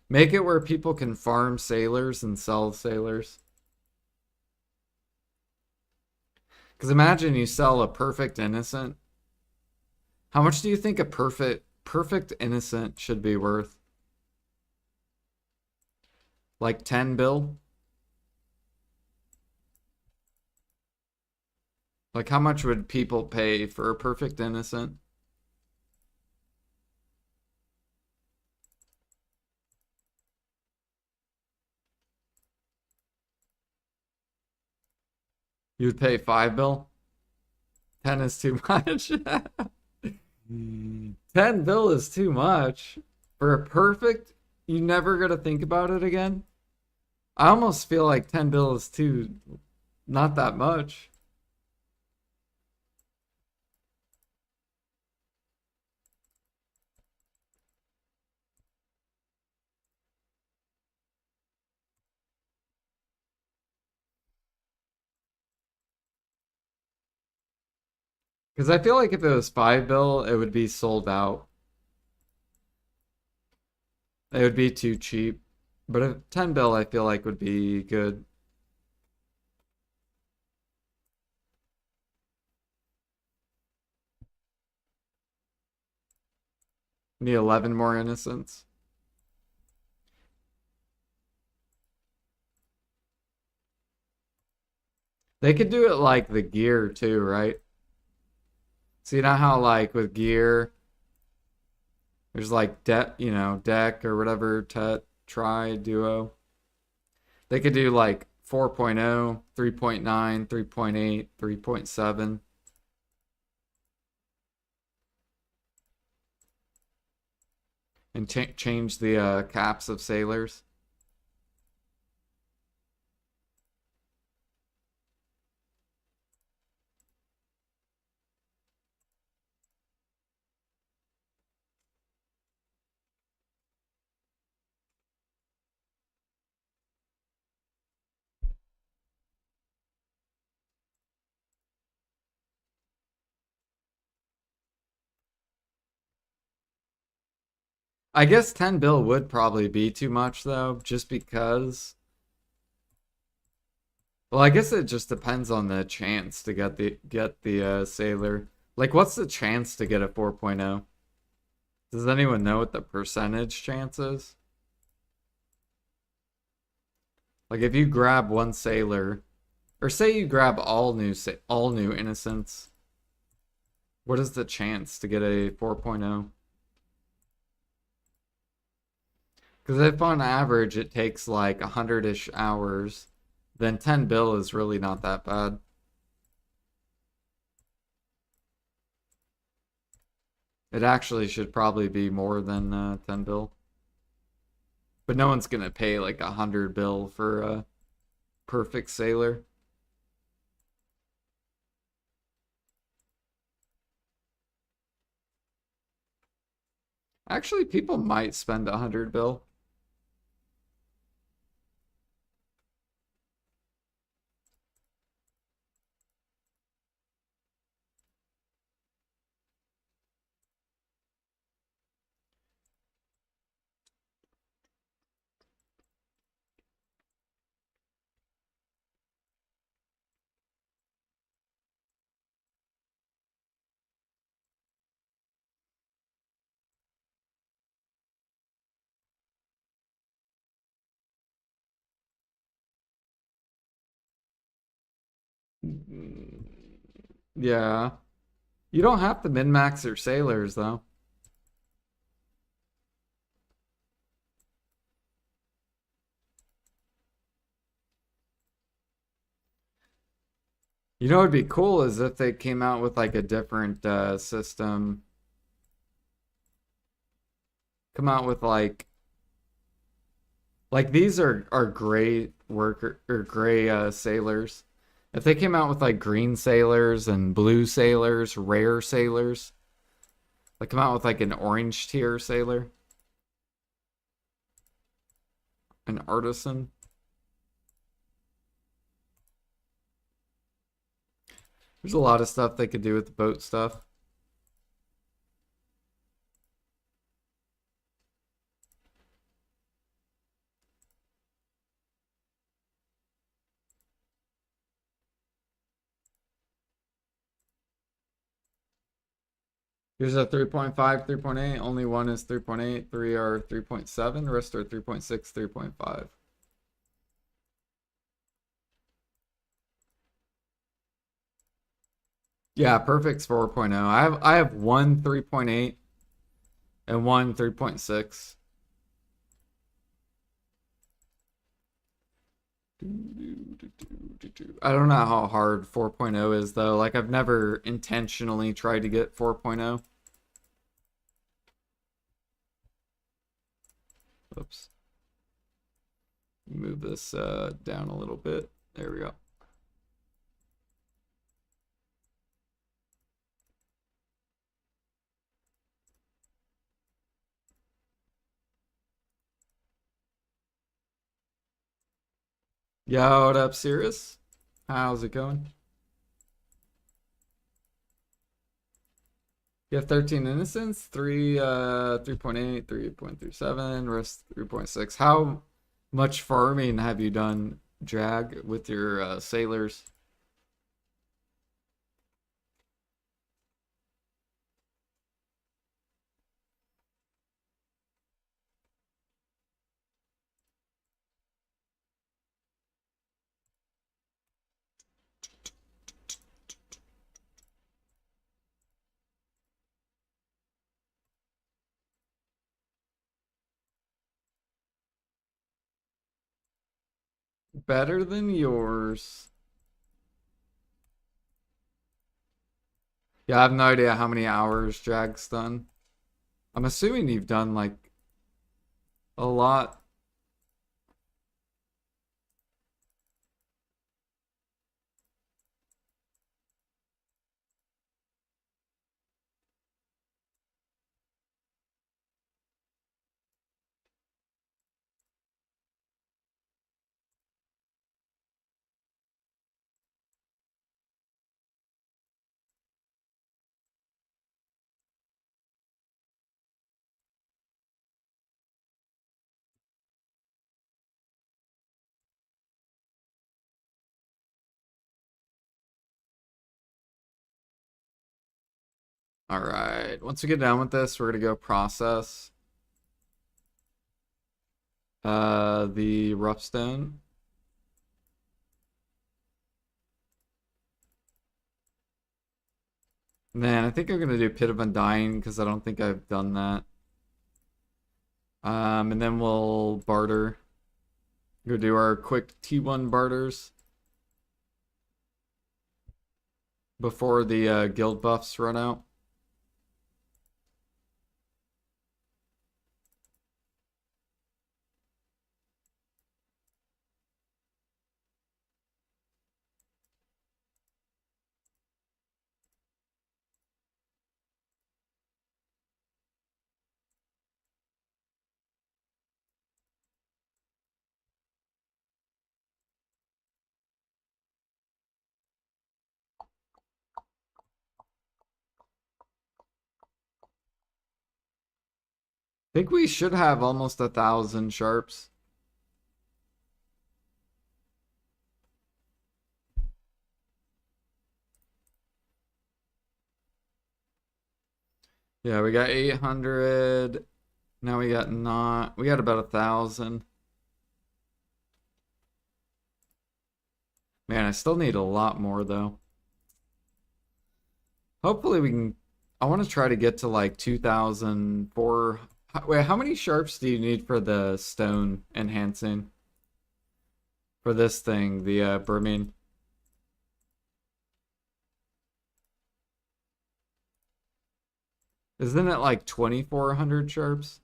Make it where people can farm sailors and sell sailors. Because imagine you sell a perfect innocent. How much do you think a perfect innocent should be worth? Like 10 bill? Like how much would people pay for a perfect innocent? You would pay 5 bill? 10 is too much. 10 bill is too much. For a perfect, you never gotta think about it again? I almost feel like 10 bill is too, not that much. Because I feel like if it was 5 bill, it would be sold out. It would be too cheap. But if 10 bill, I feel like would be good. Need 11 more innocents. They could do it like the gear too, right? So you know how like with gear, there's like deck or whatever, try, duo. They could do like 4.0, 3.9, 3.8, 3.7. And change the caps of sailors. I guess 10 bill would probably be too much though, just because. Well, I guess it just depends on the chance to get the sailor. Like, what's the chance to get a 4.0? Does anyone know what the percentage chance is? Like, if you grab one sailor, or say you grab all new innocents, what is the chance to get a 4.0? Because if on average it takes like 100-ish hours, then 10 bill is really not that bad. It actually should probably be more than 10 bill. But no one's gonna pay like 100 bill for a perfect sailor. Actually, people might spend 100 bill. Yeah. You don't have to min-max your sailors, though. You know what'd be cool is if they came out with like a different system. Come out with like these are gray worker or gray sailors. If they came out with like green sailors and blue sailors, rare sailors, like come out with like an orange tier sailor, an artisan. There's a lot of stuff they could do with the boat stuff. Here's a 3.5, 3.8. Only one is 3.8. Three are 3.7. The rest are 3.6, 3.5. Yeah, perfect's 4.0. I have one 3.8 and one 3.6. I don't know how hard 4.0 is though. Like I've never intentionally tried to get 4.0. Oops. Move this down a little bit. There we go. Yo, what up, Cirrus? How's it going? You have 13 innocents, 3.8, 3.37, rest 3.6. How much farming have you done, Jag, with your sailors? Better than yours. Yeah, I have no idea how many hours Jag's done. I'm assuming you've done like a lot. All right. Once we get done with this, we're gonna go process the rough stone. Man, I think I'm gonna do Pit of Undying because I don't think I've done that. And then we'll barter. Go do our quick T1 barters before the guild buffs run out. Think we should have almost 1,000 sharps. Yeah, we got 800. Now we got not. We got about 1,000. Man, I still need a lot more though. Hopefully we can. I want to try to get to like 2,004. Wait, how many sharps do you need for the stone enhancing? For this thing, the bromine. Isn't it like 2,400 sharps?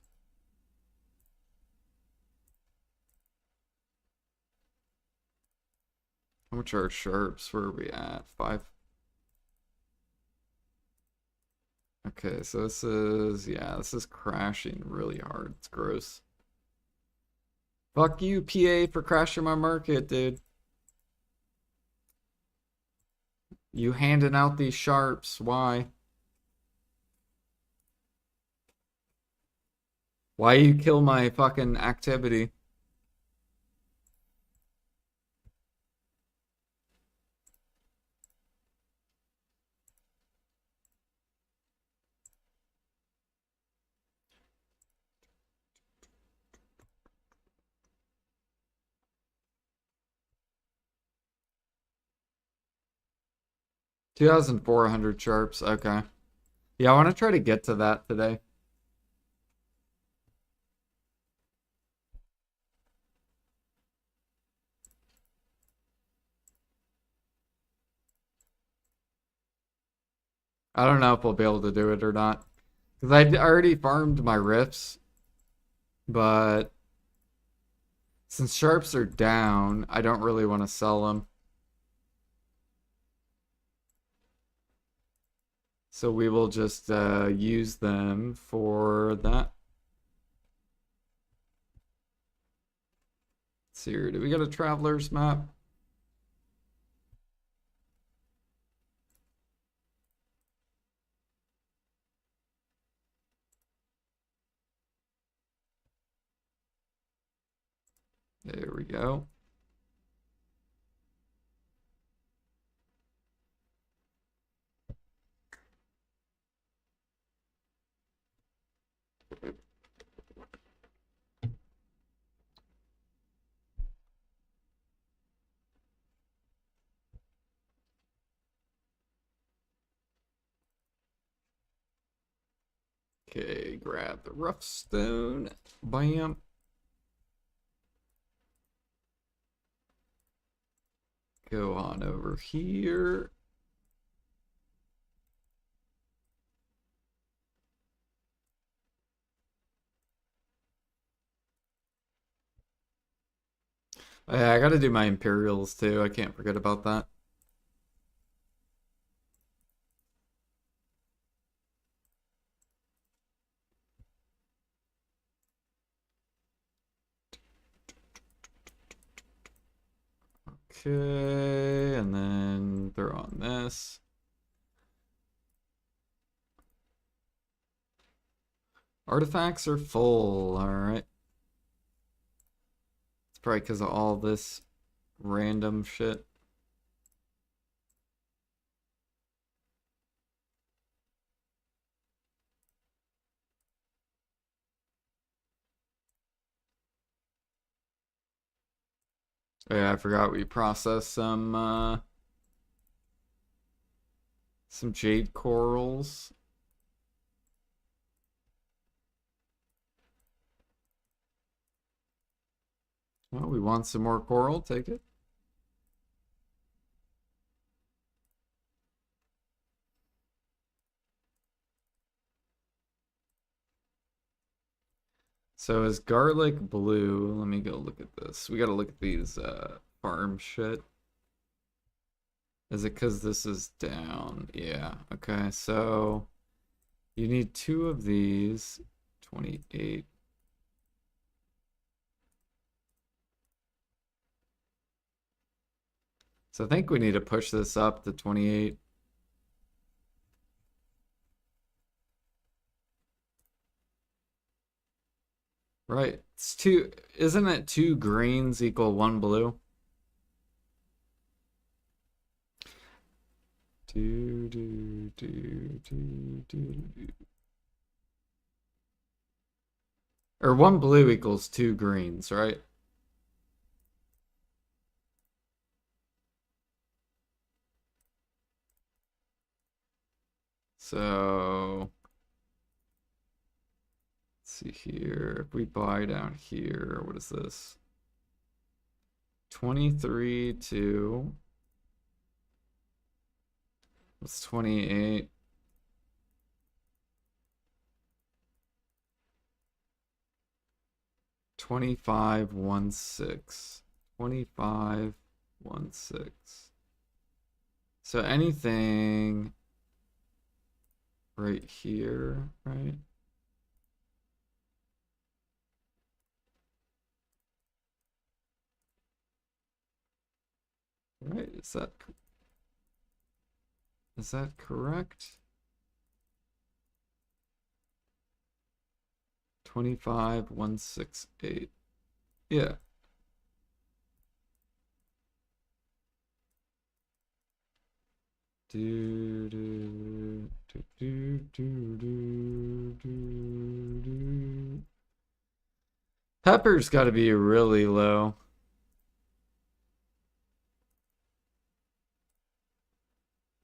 How much are sharps? Where are we at? 5. Okay, so this is, yeah, this is crashing really hard. It's gross. Fuck you, PA, for crashing my market, dude. You handing out these sharps. Why? Why you kill my fucking activity? $2,400 sharps. Okay. Yeah, I want to try to get to that today. I don't know if we'll be able to do it or not. Because I already farmed my rifts, but since sharps are down, I don't really want to sell them. So we will just use them for that. Let's see here. Do we get a traveler's map? There we go. Okay, grab the rough stone. Bam. Go on over here. Oh, yeah, I gotta do my Imperials too. I can't forget about that. Okay, and then they're on this. Artifacts are full, alright. It's probably because of all this random shit. Oh, yeah, I forgot we processed some jade corals. Well, we want some more coral, take it. So is garlic blue? Let me go look at this. We gotta look at these farm shit. Is it because this is down? Yeah. Okay, so you need 2 of these. 28. So I think we need to push this up to 28. Right. It's two, isn't it two greens equal one blue? Do, do, do, do, do. Or one blue equals two greens, right? So let's see here. If we buy down here, what is this? 23 to what's 28? 2516. 2516. So anything right here, right? Right, is that correct? 25168. Yeah. Do do do do do do do do. Pepper's got to be really low.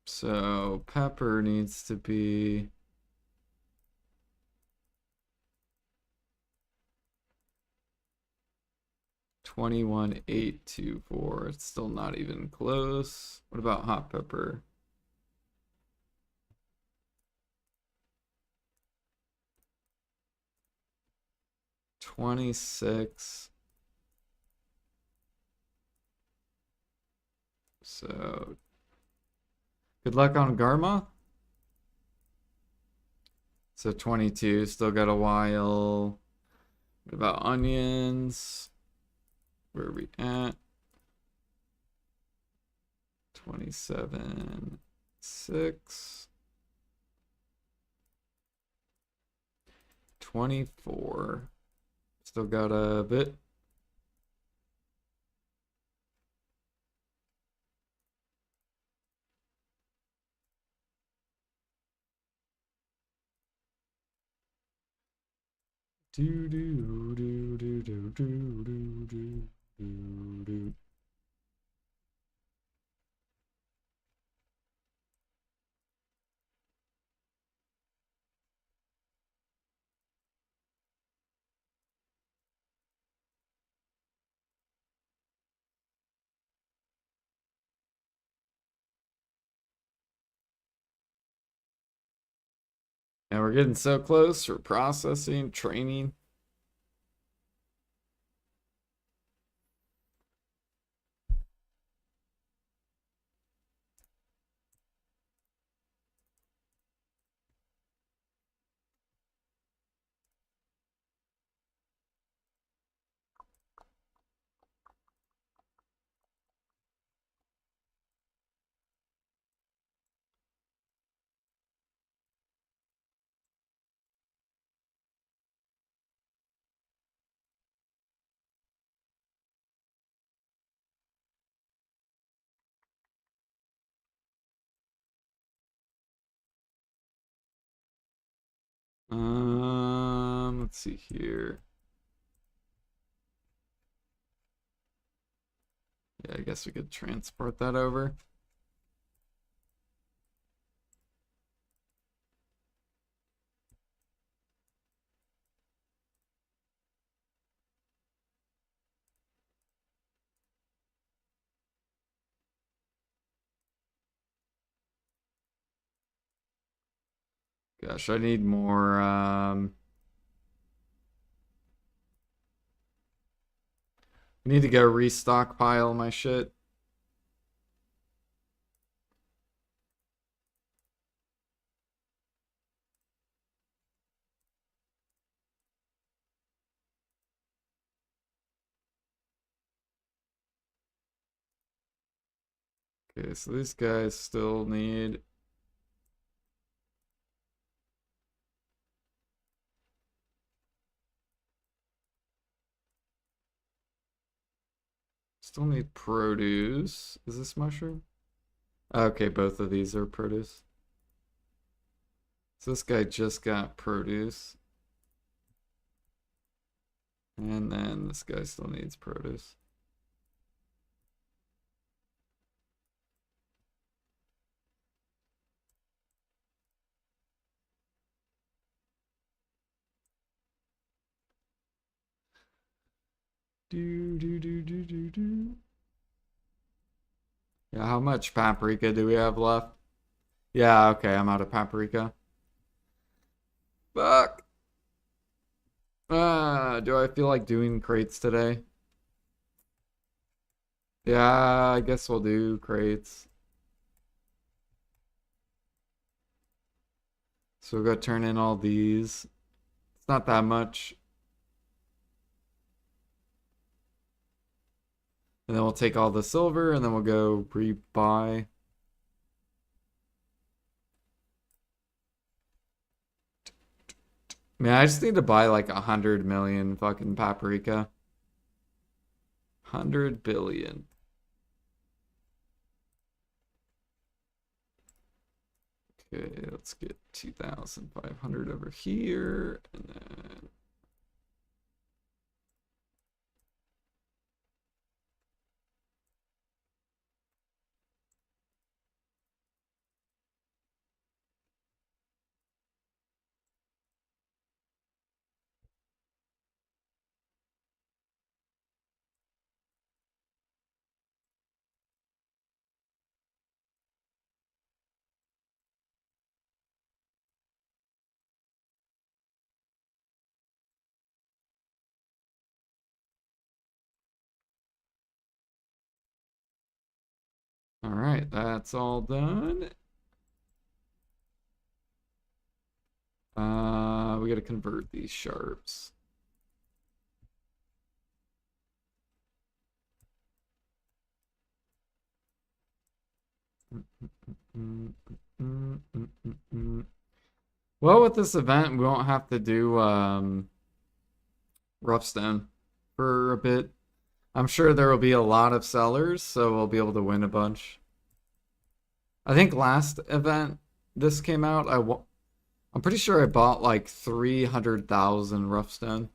So pepper needs to be 21824. It's still not even close. What about hot pepper? 26. So good luck on Garma. So 22, still got a while. What about onions? Where are we at? 27, 6. 24. Still got a bit. Do do do do do do do do do do. And we're getting so close for processing, training. Let's see here. Yeah, I guess we could transport that over. Gosh, I need more, I need to go restockpile my shit. Okay, so these guys still need. Still need produce. Is this mushroom? Okay, both of these are produce. So this guy just got produce. And then this guy still needs produce. Do, do, do, do, do, do. Yeah, how much paprika do we have left? Yeah, okay, I'm out of paprika. Fuck. Do I feel like doing crates today? Yeah, I guess we'll do crates. So we'll go turn in all these. It's not that much. And then we'll take all the silver and then we'll go rebuy. Man, I just need to buy like 100 million fucking paprika. 100 billion. Okay, let's get 2,500 over here. And then all right, that's all done. We gotta convert these sharps. Well, with this event, we won't have to do rough stone for a bit. I'm sure there will be a lot of sellers, so we'll be able to win a bunch. I think last event this came out, I'm pretty sure I bought like 300,000 rough stone.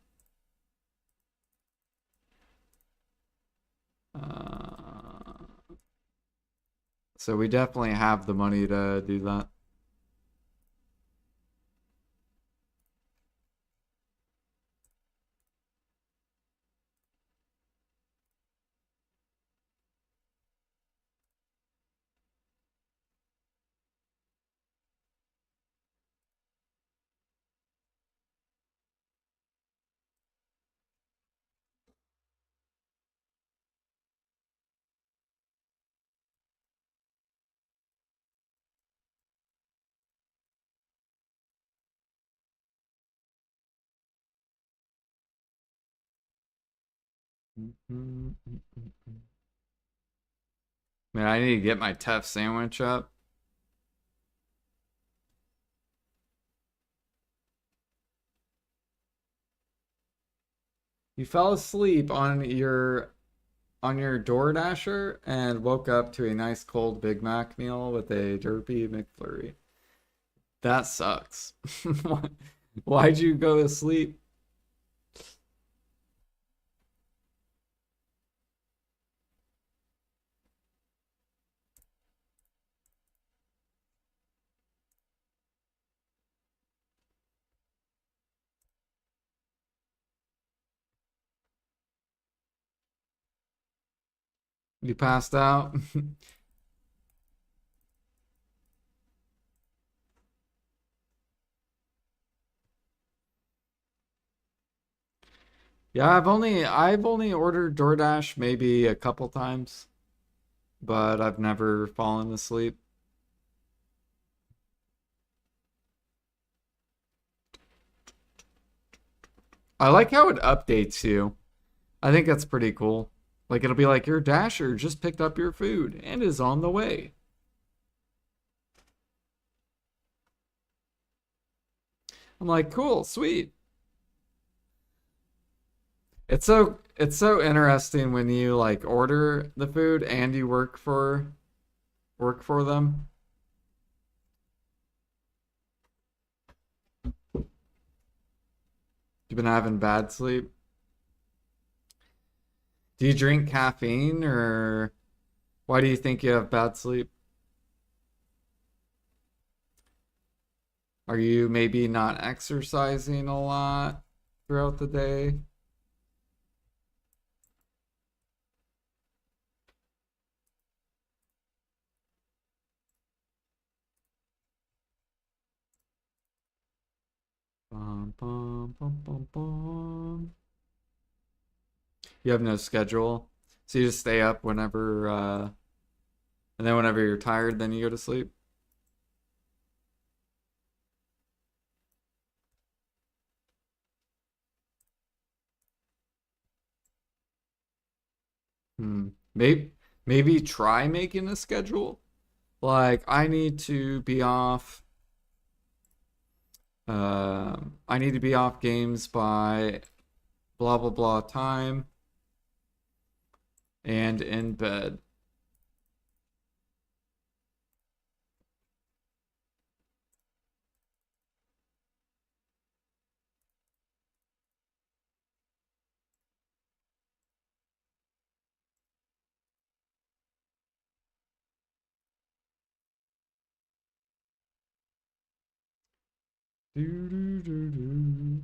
So we definitely have the money to do that. Man, I need to get my tough sandwich up. You fell asleep on your DoorDasher and woke up to a nice cold Big Mac meal with a derpy McFlurry. That sucks. Why'd you go to sleep? You passed out? Yeah, I've only ordered DoorDash maybe a couple times, but I've never fallen asleep. I like how it updates you. I think that's pretty cool. Like it'll be like your Dasher just picked up your food and is on the way. I'm like, cool, sweet. It's so interesting when you like order the food and you work for them. You've been having bad sleep. Do you drink caffeine or why do you think you have bad sleep? Are you maybe not exercising a lot throughout the day? Bum, bum, bum, bum, bum. You have no schedule, so you just stay up whenever, and then whenever you're tired, then you go to sleep. Hmm. Maybe try making a schedule. Like I need to be off. I need to be off games by blah blah blah time and in bed. Do, do, do, do.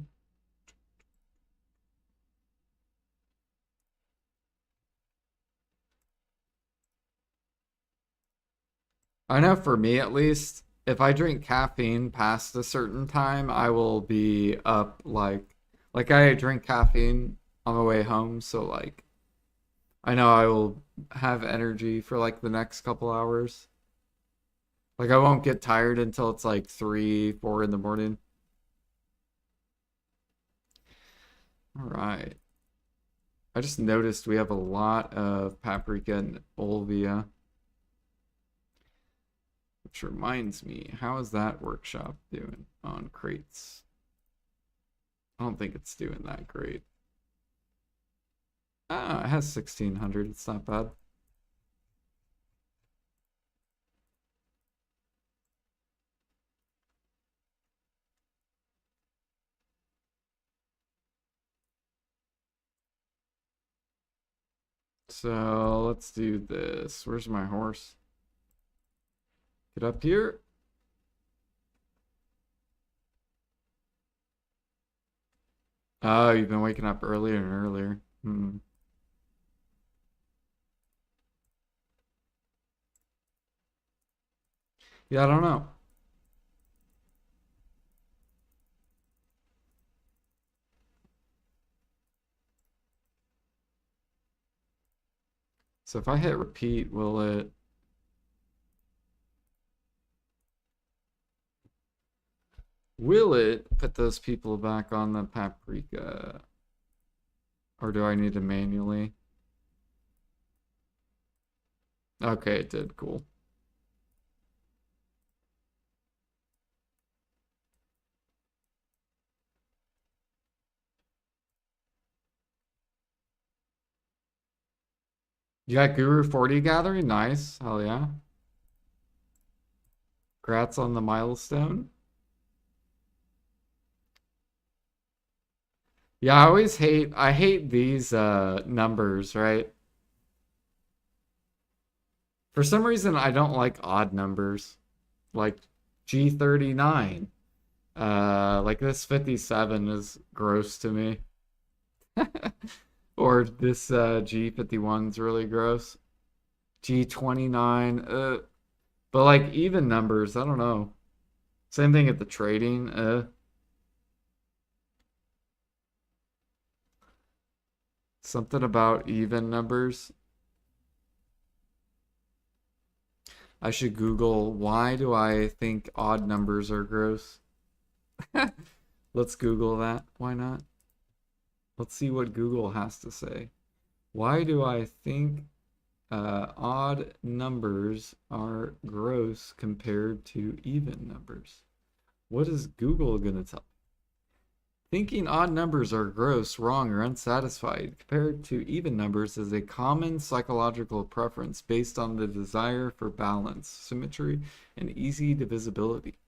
I know for me at least, if I drink caffeine past a certain time, I will be up like I drink caffeine on my way home, so like I know I will have energy for like the next couple hours. Like I won't get tired until it's like 3, 4 in the morning. All right. I just noticed we have a lot of paprika and olvia, which reminds me, how is that workshop doing on crates? I don't think it's doing that great. Ah, it has 1600. It's not bad. So let's do this. Where's my horse? Get up here. Oh, you've been waking up earlier and earlier. Hmm. Yeah, I don't know. So if I hit repeat, will it put those people back on the paprika? Or do I need to manually? Okay, it did. Cool. You got Guru 40 gathering? Nice. Hell yeah. Congrats on the milestone. Yeah, I hate these numbers, right? For some reason I don't like odd numbers. Like G39. Like this 57 is gross to me. Or this G51's really gross. G29, but like even numbers, I don't know. Same thing at the trading, something about even numbers. I should Google why do I think odd numbers are gross? Let's Google that. Why not? Let's see what Google has to say. Why do I think odd numbers are gross compared to even numbers? What is Google gonna tell? Thinking odd numbers are gross, wrong, or unsatisfied compared to even numbers is a common psychological preference based on the desire for balance, symmetry, and easy divisibility.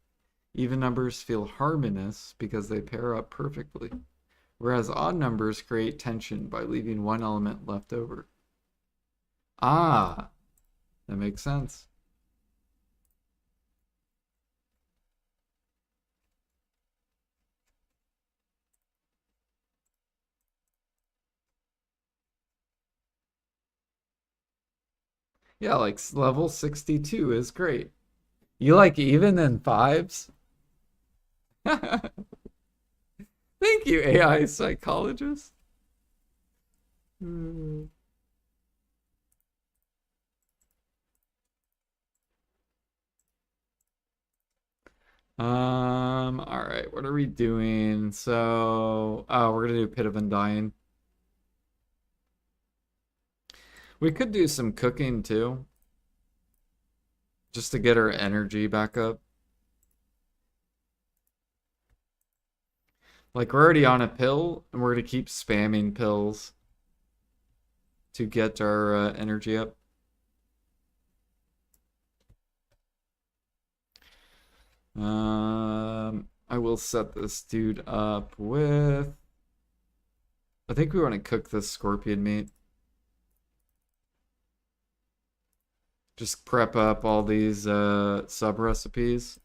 Even numbers feel harmonious because they pair up perfectly, whereas odd numbers create tension by leaving one element left over. Ah, that makes sense. Yeah, like level 62 is great. You like even and fives? Thank you, AI psychologist. Hmm. All right, what are we doing? So, oh, we're gonna do Pit of Undying. We could do some cooking too, just to get our energy back up. Like, we're already on a pill, and we're gonna keep spamming pills to get our energy up. I will set this dude up with. I think we want to cook this scorpion meat. Just prep up all these sub recipes.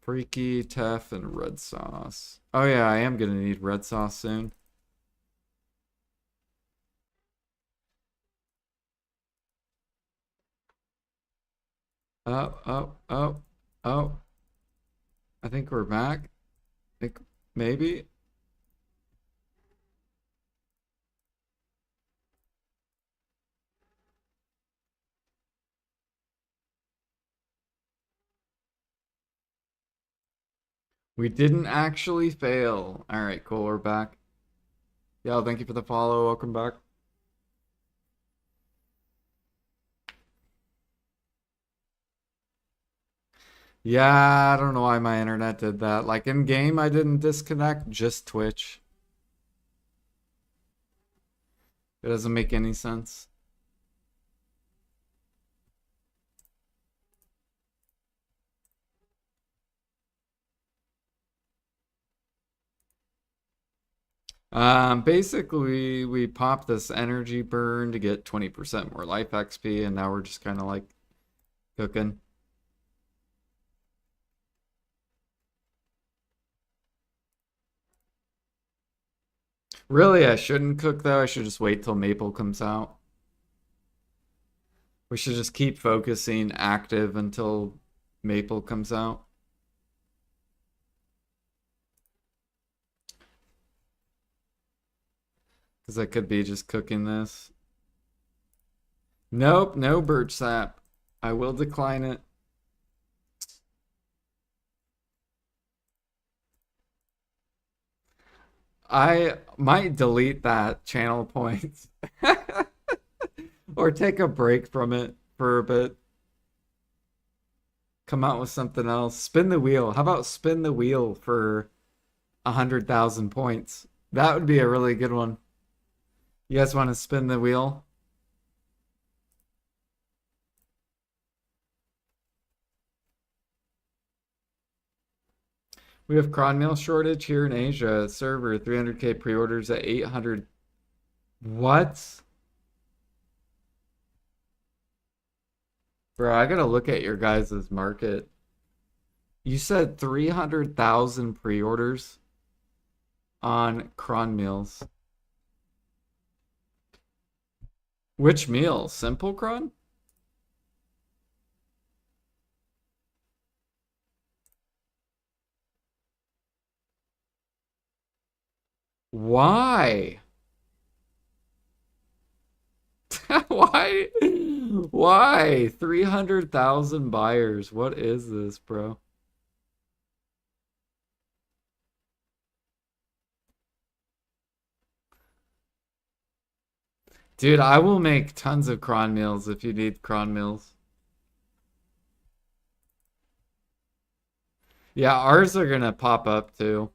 Freaky, Teff, and red sauce. Oh yeah, I am gonna need red sauce soon. Oh, oh, oh, oh. I think we're back. I think maybe. We didn't actually fail. All right, cool. We're back. Yeah, thank you for the follow. Welcome back. Yeah, I don't know why my internet did that. Like in game, I didn't disconnect, just Twitch. It doesn't make any sense. Basically, we pop this energy burn to get 20% more life XP, and now we're just kind of like cooking. Really, I shouldn't cook though. I should just wait till Maple comes out. We should just keep focusing active until Maple comes out. Because I could be just cooking this. Nope, no birch sap. I will decline it. I might delete that channel points or take a break from it for a bit. Come out with something else. Spin the wheel. How about spin the wheel for 100,000 points? That would be a really good one. You guys want to spin the wheel? We have cron meal shortage here in Asia. Server 300k pre-orders at 800. What? Bro, I gotta look at your guys' market. You said 300,000 pre-orders on cron meals. Which meal? Simple cron? Why? Why? Why? 300,000 buyers. What is this, bro? Dude, I will make tons of cron meals if you need cron meals. Yeah, ours are gonna pop up too.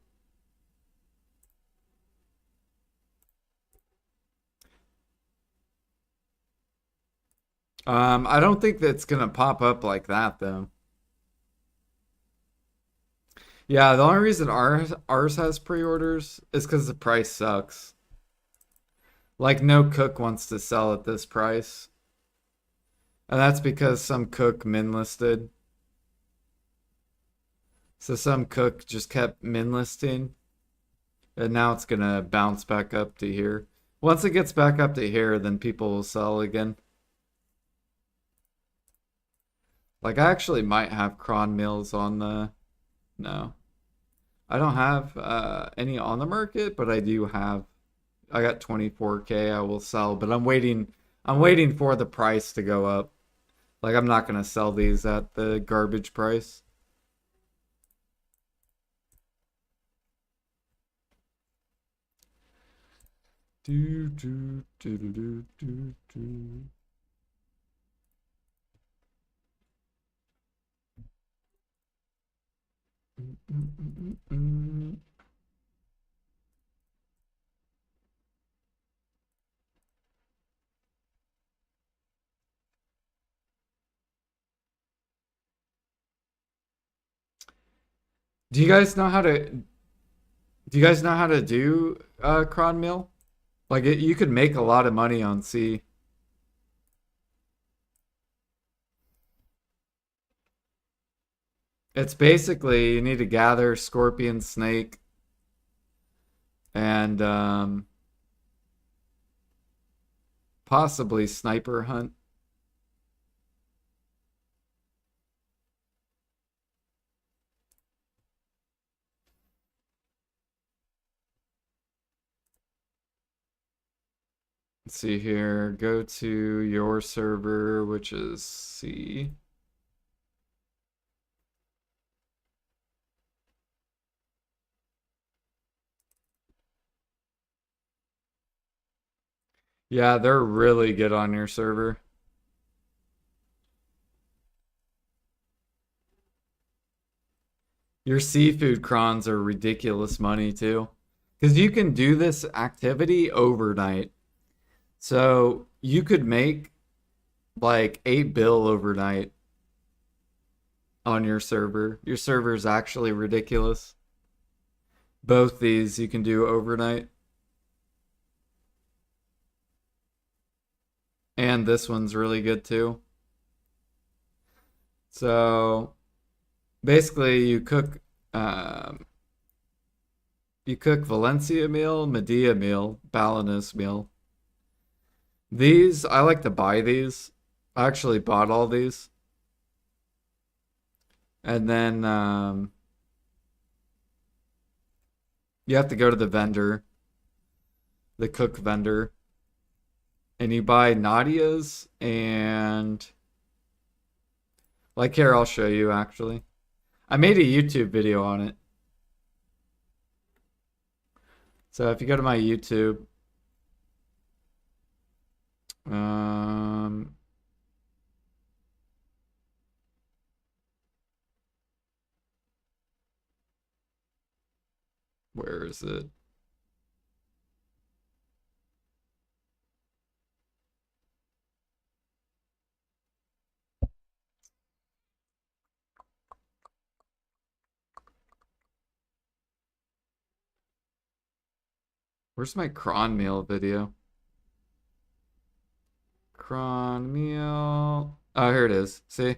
I don't think that's gonna pop up like that though. Yeah, the only reason ours has pre-orders is because the price sucks. Like no cook wants to sell at this price. And that's because some cook min listed. So some cook just kept min listing. And now it's gonna bounce back up to here. Once it gets back up to here, then people will sell again. Like I actually might have cron mills on the no. I don't have any on the market, but I got 24K I will sell, but I'm waiting for the price to go up. Like I'm not gonna sell these at the garbage price. Do do do do do do do. Mm, mm, mm, mm, mm. Do you guys know how to do you guys know how to do cron mill? Like you could make a lot of money on C. It's basically you need to gather scorpion, snake, and possibly sniper hunt. Let's see here. Go to your server, which is C. Yeah, they're really good on your server. Your seafood crons are ridiculous money too. Because you can do this activity overnight. So you could make like 8 bill overnight on your server. Your server is actually ridiculous. Both these you can do overnight. And this one's really good too. So basically um, you cook Valencia meal, Medea meal, Balinese meal. These I like to buy these. I actually bought all these. And then you have to go to the vendor, the cook vendor, and you buy Nadia's and like here I'll show you actually. I made a YouTube video on it. So if you go to my YouTube, um, where is it? Where's my cron meal video? Cron meal. Oh, here it is. See?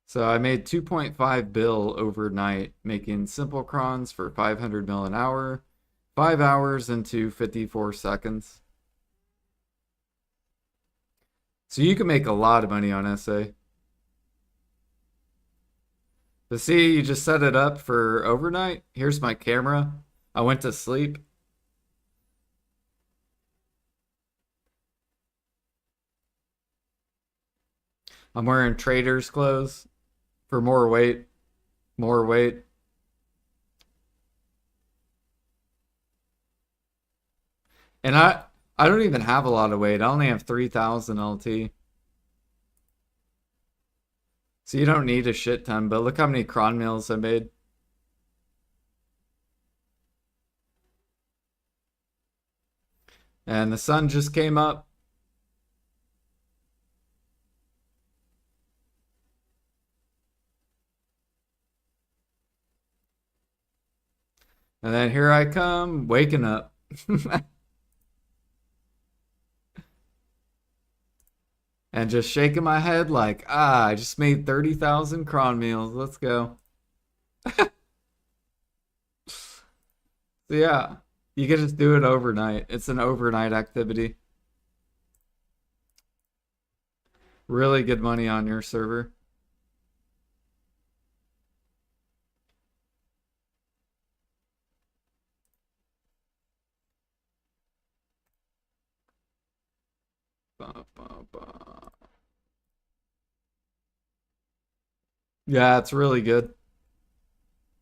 So I made 2.5 bill overnight, making simple crons for 500 mil an hour, 5 hours into 54 seconds. So you can make a lot of money on SA. But see, you just set it up for overnight. Here's my camera. I went to sleep. I'm wearing trader's clothes for more weight, more weight. And I don't even have a lot of weight. I only have 3,000 LT. So you don't need a shit ton, but look how many cron meals I made. And the sun just came up. And then here I come, waking up. And just shaking my head like, I just made 30,000 cron meals. Let's go. So yeah, you can just do it overnight. It's an overnight activity. Really good money on your server. Ba, ba, ba. Yeah, it's really good.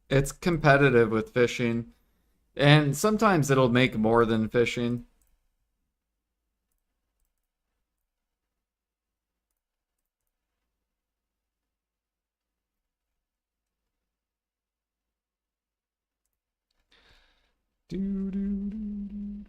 It's competitive with fishing, and sometimes it'll make more than fishing. Do, do, do, do.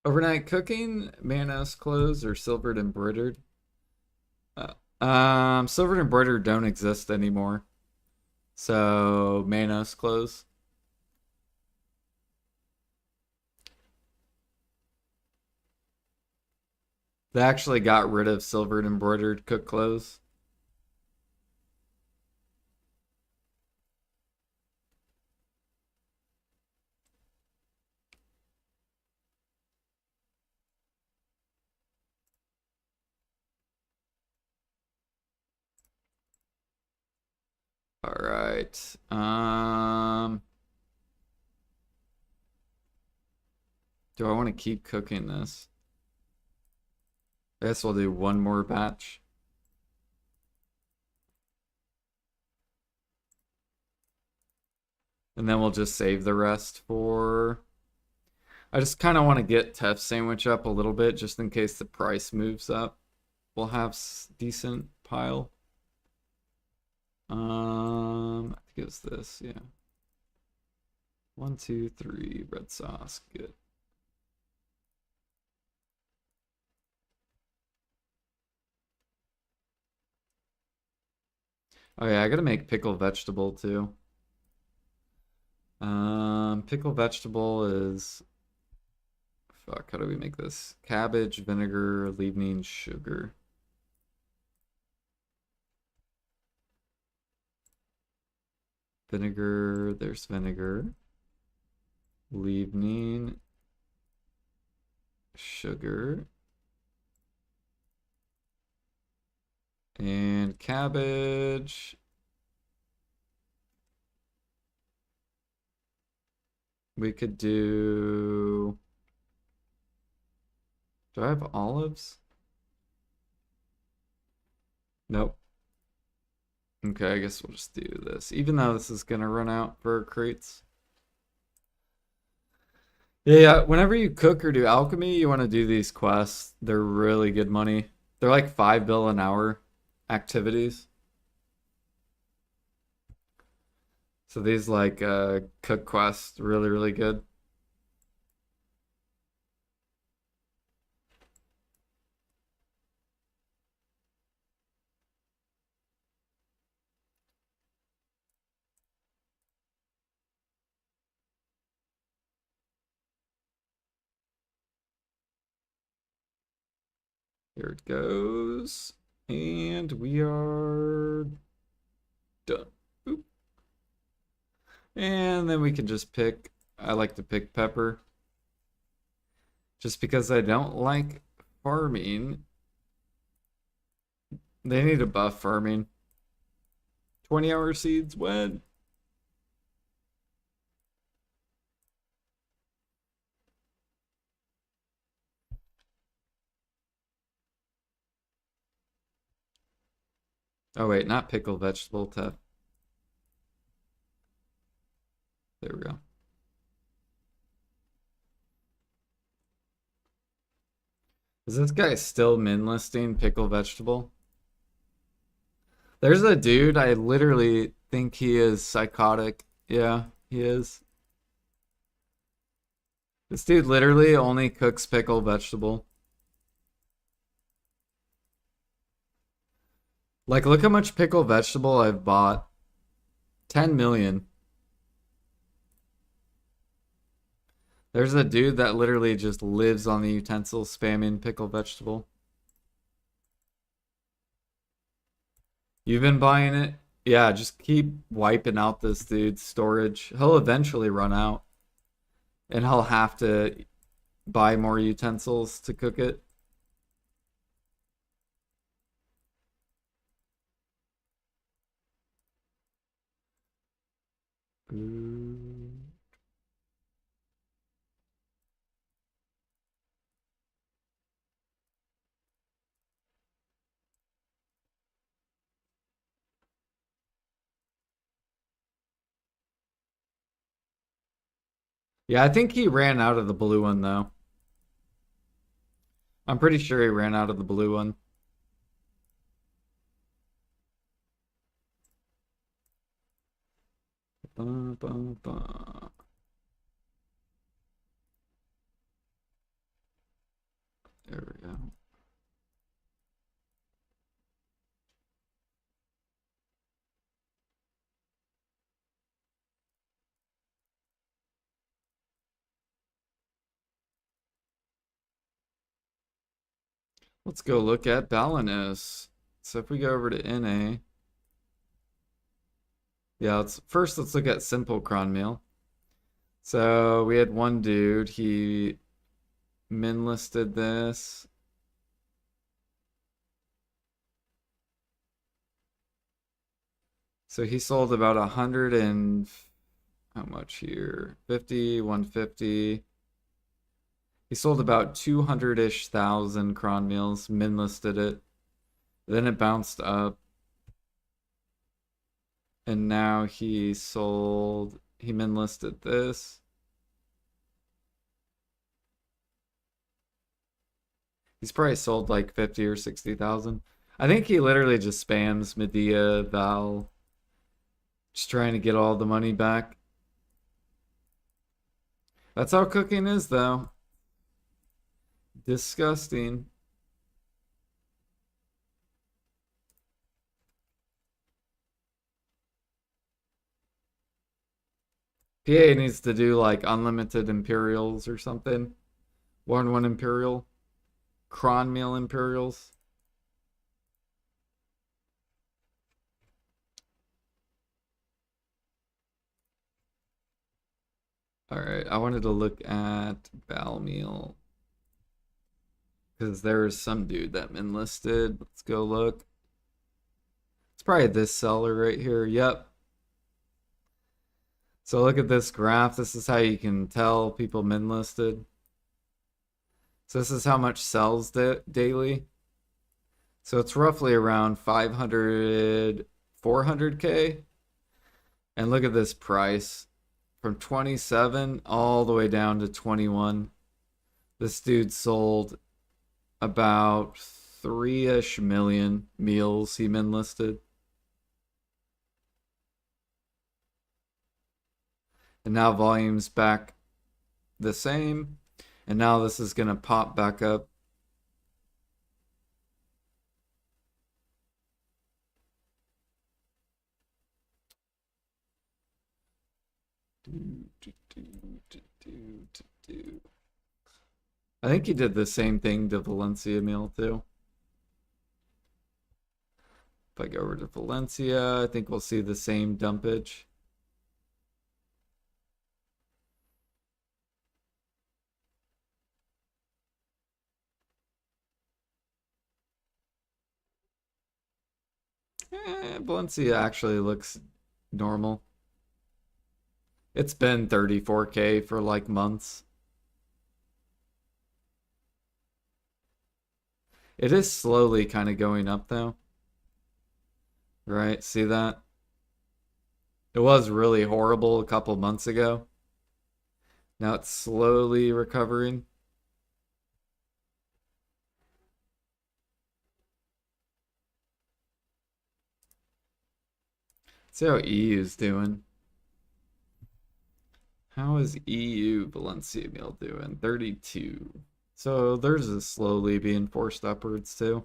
Overnight cooking, Manos clothes, or silvered embroidered. Silvered embroidered don't exist anymore. So Manos clothes. They actually got rid of silvered embroidered cook clothes. All right. Do I want to keep cooking this? I guess we'll do one more batch. And then we'll just save the rest for... I just kind of want to get Tef sandwich up a little bit just in case the price moves up. We'll have decent pile. I think it was this, yeah. 1, 2, 3, red sauce, good. Oh yeah, I gotta make pickled vegetable too. Pickled vegetable is... Fuck, how do we make this? Cabbage, vinegar, leavening, sugar. Vinegar, there's vinegar. Leavening, sugar. And cabbage. We could do... Do I have olives? Nope. Okay, I guess we'll just do this. Even though this is gonna run out for crates. Yeah, whenever you cook or do alchemy, you want to do these quests. They're really good money. They're like 5 bill an hour activities. So these like cook quests, really, really good. Here it goes. And we are done. Oop. And then we can just pick, I like to pick pepper. Just because I don't like farming. They need to buff farming. 20-hour seeds, when? Oh wait, not pickle vegetable, Tef. There we go. Is this guy still min listing pickle vegetable? There's a dude, I literally think he is psychotic. Yeah, he is. This dude literally only cooks pickle vegetable. Like, look how much pickle vegetable I've bought. 10 million. There's a dude that literally just lives on the utensil spamming pickle vegetable. You've been buying it? Yeah, just keep wiping out this dude's storage. He'll eventually run out. And he'll have to buy more utensils to cook it. Yeah, I think he ran out of the blue one though. I'm pretty sure he ran out of the blue one. Ba, ba, ba. There we go. Let's go look at Balanos. So if we go over to NA, yeah, let's look at simple cron meal. So we had one dude, he min listed this. So he sold about 100 and how much here? 50, 150. He sold about 200-ish thousand cron meals, min listed it. Then it bounced up. And now he min listed this. He's probably sold like 50 or 60,000. I think he literally just spams Medea, Val, just trying to get all the money back. That's how cooking is, though. Disgusting. PA needs to do like unlimited Imperials or something. 1-1 Imperial. Cron meal Imperials. Alright, I wanted to look at Bal meal. Because there's some dude that min listed. Let's go look. It's probably this seller right here. Yep. So look at this graph. This is how you can tell people min listed. So this is how much sells daily. So it's roughly around 500, 400K. And look at this price. From 27 all the way down to 21. This dude sold about 3-ish million meals he min listed. And now volume's back the same. And now this is going to pop back up. I think he did the same thing to Valencia meal too. If I go over to Valencia, I think we'll see the same dumpage. Valencia actually looks normal. It's been 34K for like months. It is slowly kind of going up though. Right? See that? It was really horrible a couple months ago. Now it's slowly recovering. See how EU's doing. How is EU Valencia meal doing? 32. So theirs is slowly being forced upwards too.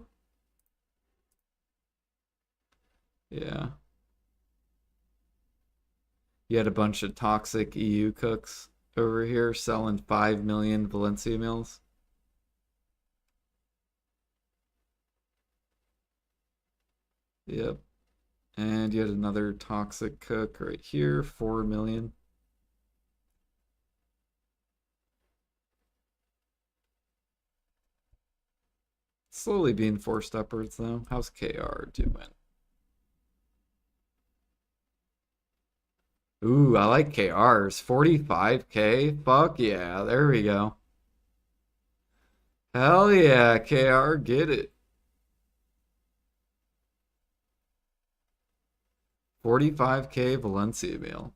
Yeah. You had a bunch of toxic EU cooks over here selling 5 million Valencia meals. Yep. And you had another toxic cook right here, 4 million. Slowly being forced upwards though. How's KR doing? Ooh, I like KR's. 45K? Fuck yeah, there we go. Hell yeah, KR, get it. 45K Valencia meal.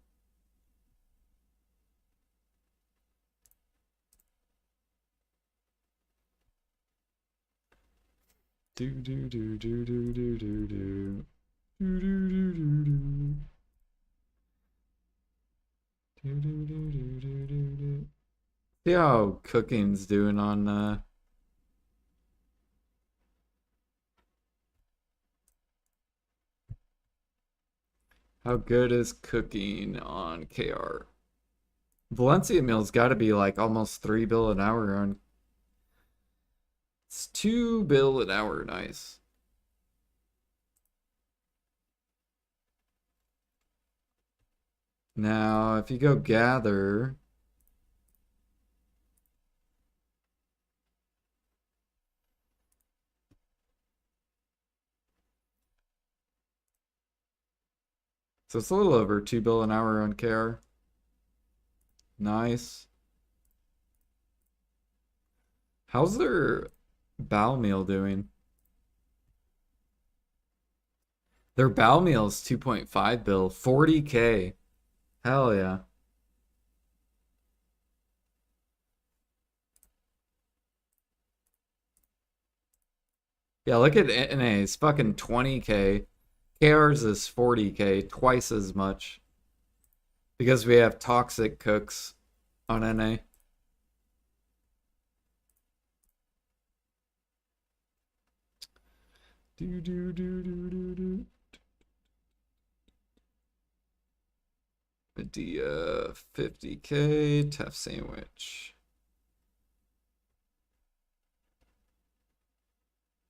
Do do do do do do do do. Do do do do do. Do do do do do do do. See how cooking's doing on how good is cooking on KR? Valencia meal's got to be like almost 3 bill an hour on. It's 2 bill an hour, nice. Now, if you go gather, so it's a little over 2 bill an hour on KR. Nice. How's their bow meal doing? Their bow meal's 2.5 bill, 40K. Hell yeah. Yeah, look at NA's fucking 20K. KR's is 40K, twice as much. Because we have toxic cooks on NA. Do do do do do do. Medea 50K, tough sandwich.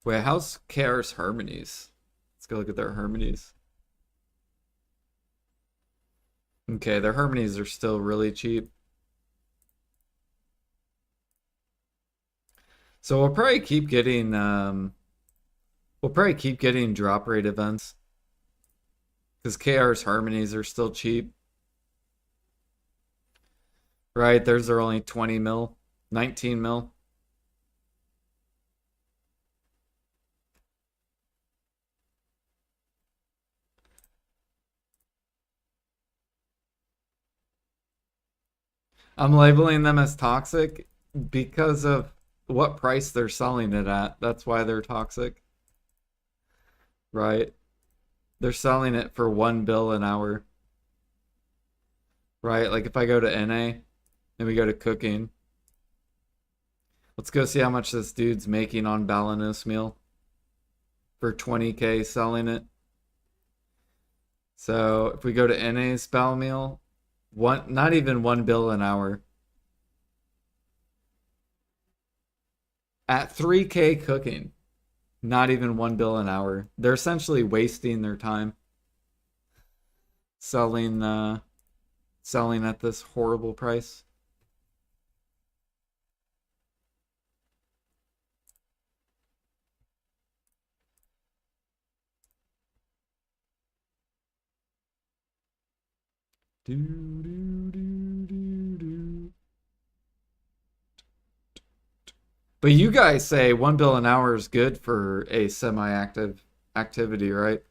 Wait, how's KR's Harmonies? Let's go look at their Harmonies. Okay, their Harmonies are still really cheap. So we'll probably keep getting drop rate events. Because KR's Harmonies are still cheap. Right, theirs are only 20 mil, 19 mil. I'm labeling them as toxic because of what price they're selling it at. That's why they're toxic. Right? They're selling it for 1 bill an hour. Right? Like if I go to NA and we go to cooking, let's go see how much this dude's making on Balanos meal for 20K selling it. So if we go to NA's Bal meal, not even 1 bill an hour. At 3K cooking, not even 1 bill an hour. They're essentially wasting their time selling selling at this horrible price. Do do do do do. But you guys say 1 bill an hour is good for a semi-active activity, right?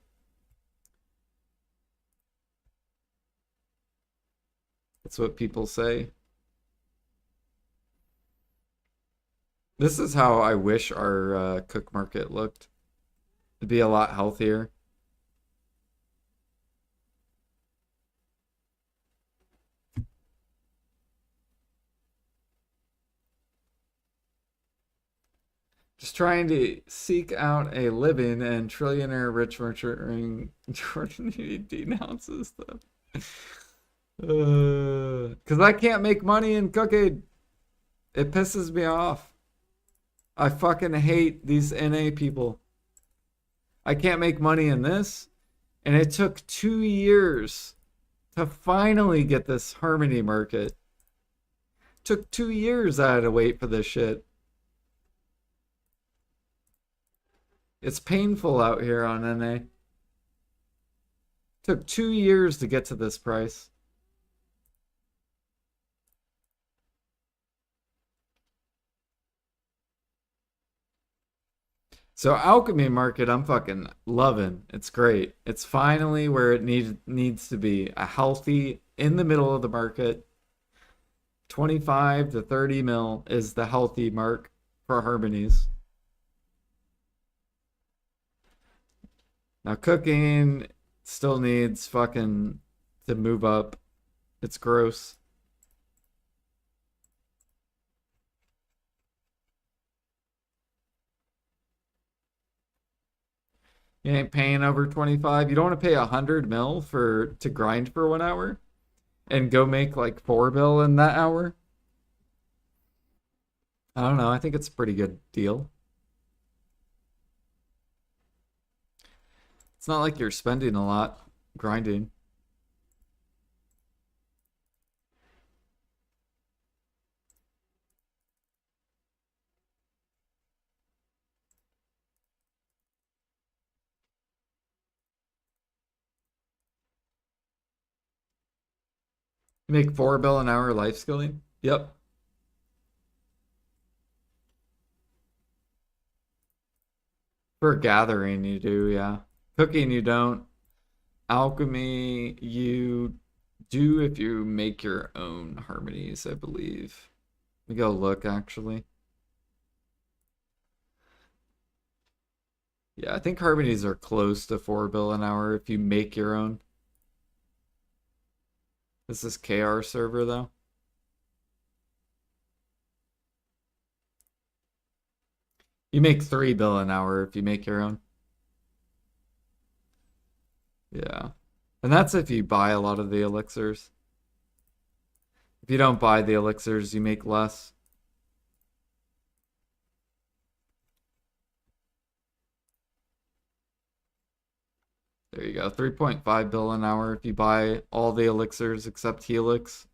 That's what people say. This is how I wish our cook market looked. It'd be a lot healthier. Just trying to seek out a living and trillionaire rich merchant Jordan denounces them. Because I can't make money in cooking. It pisses me off. I fucking hate these NA people. I can't make money in this. And it took 2 years to finally get this Harmony market. Took 2 years I had to wait for this shit. It's painful out here on NA. Took 2 years to get to this price. So alchemy market, I'm fucking loving. It's great. It's finally where it needs to be. A healthy in the middle of the market. 25 to 30 mil is the healthy mark for harmonies. Now cooking still needs fucking to move up. It's gross. You ain't paying over 25. You don't want to pay 100 mil to grind for 1 hour and go make like 4 bill in that hour. I don't know. I think it's a pretty good deal. It's not like you're spending a lot grinding. You make 4 bill an hour life skilling? Yep. For gathering, you do, yeah. Cooking, you don't. Alchemy, you do if you make your own harmonies, I believe. Let me go look, actually. Yeah, I think harmonies are close to 4 bill an hour if you make your own. This is KR server, though. You make 3 bill an hour if you make your own. Yeah. And that's if you buy a lot of the elixirs. If you don't buy the elixirs, you make less. There you go. 3.5 bill an hour if you buy all the elixirs except Helix.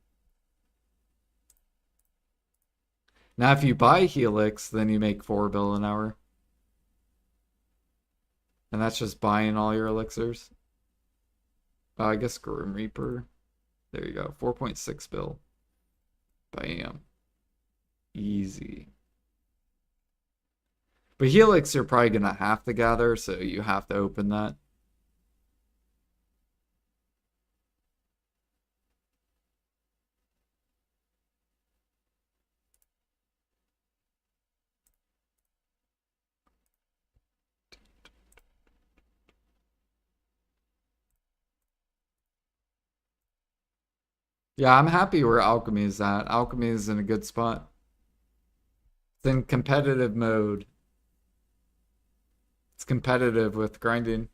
Now, if you buy Helix, then you make 4 bill an hour. And that's just buying all your elixirs. I guess Grim Reaper. There you go. 4.6 bill. Bam. Easy. But Helix, you're probably going to have to gather, so you have to open that. Yeah, I'm happy where Alchemy is at. Alchemy is in a good spot. It's in competitive mode. It's competitive with grinding.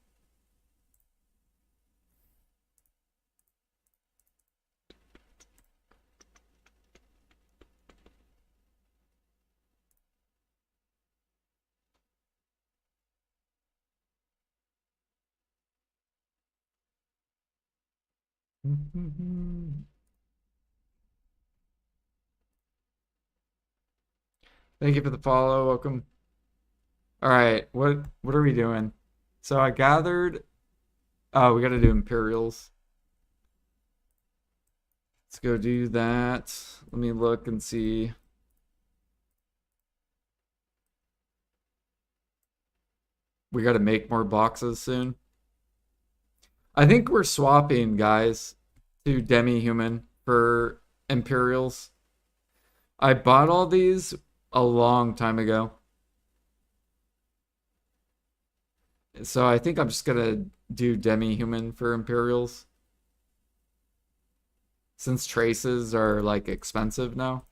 Thank you for the follow. Welcome. All right, what are we doing? So I gathered. Oh, we got to do Imperials. Let's go do that. Let me look and see. We got to make more boxes soon. I think we're swapping, guys, to demi-human for Imperials. I bought all these a long time ago. So I think I'm just gonna do demi-human for Imperials. Since traces are like expensive now.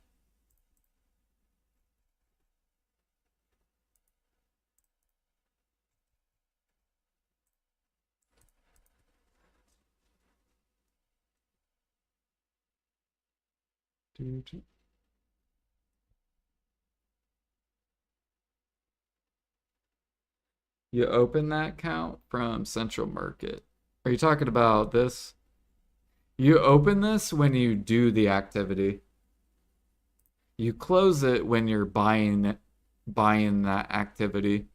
You open that account from Central Market. Are you talking about this? You open this when you do the activity. You close it when you're buying that activity.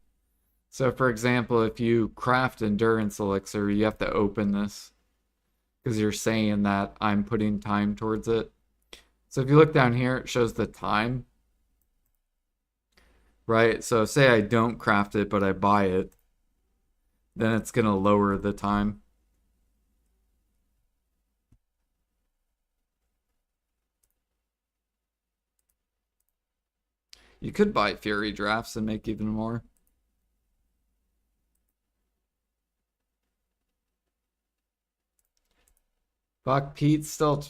So for example, if you craft endurance elixir, you have to open this because you're saying that I'm putting time towards it. So if you look down here, it shows the time, right? So say I don't craft it, but I buy it, then it's going to lower the time. You could buy Fury Drafts and make even more. Buck Pete's still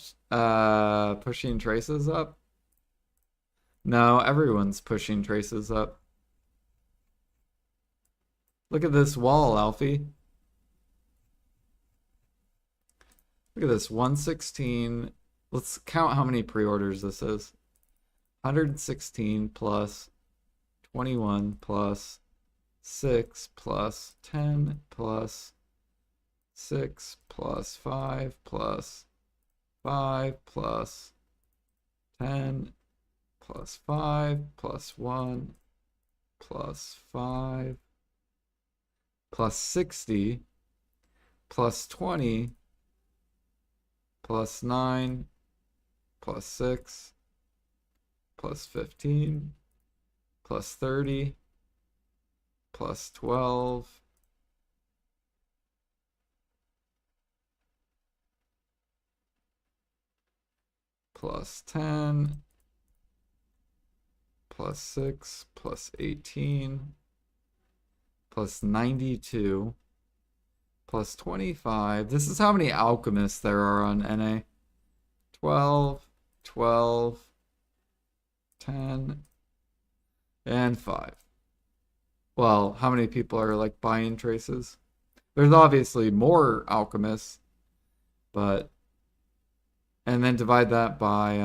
pushing traces up? No, everyone's pushing traces up. Look at this wall, Alfie. Look at this, 116. Let's count how many pre-orders this is. 116 plus 21 plus 6 plus 10 plus 6 plus 5 plus 5 plus 10 plus 5 plus 1 plus 5 plus 60 plus 20 plus 9 plus 6 plus 15 plus 30 plus 12 plus 10 plus 6 plus 18 plus 92 plus 25. This is how many alchemists there are on NA. 12, 12, 10, and 5. Well, how many people are like buying traces? There's obviously more alchemists, but and then divide that by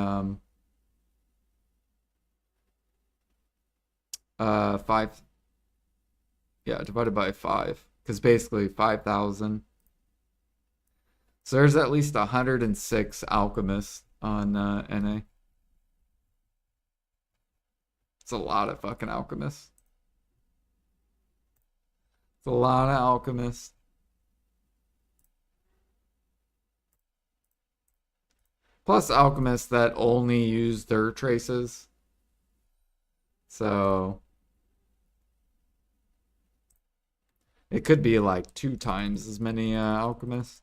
5. Yeah, divided by 5, because basically 5,000. So there's at least 106 alchemists on NA. It's a lot of fucking alchemists. It's a lot of alchemists. Plus alchemists that only use their traces. So it could be like 2 times as many alchemists.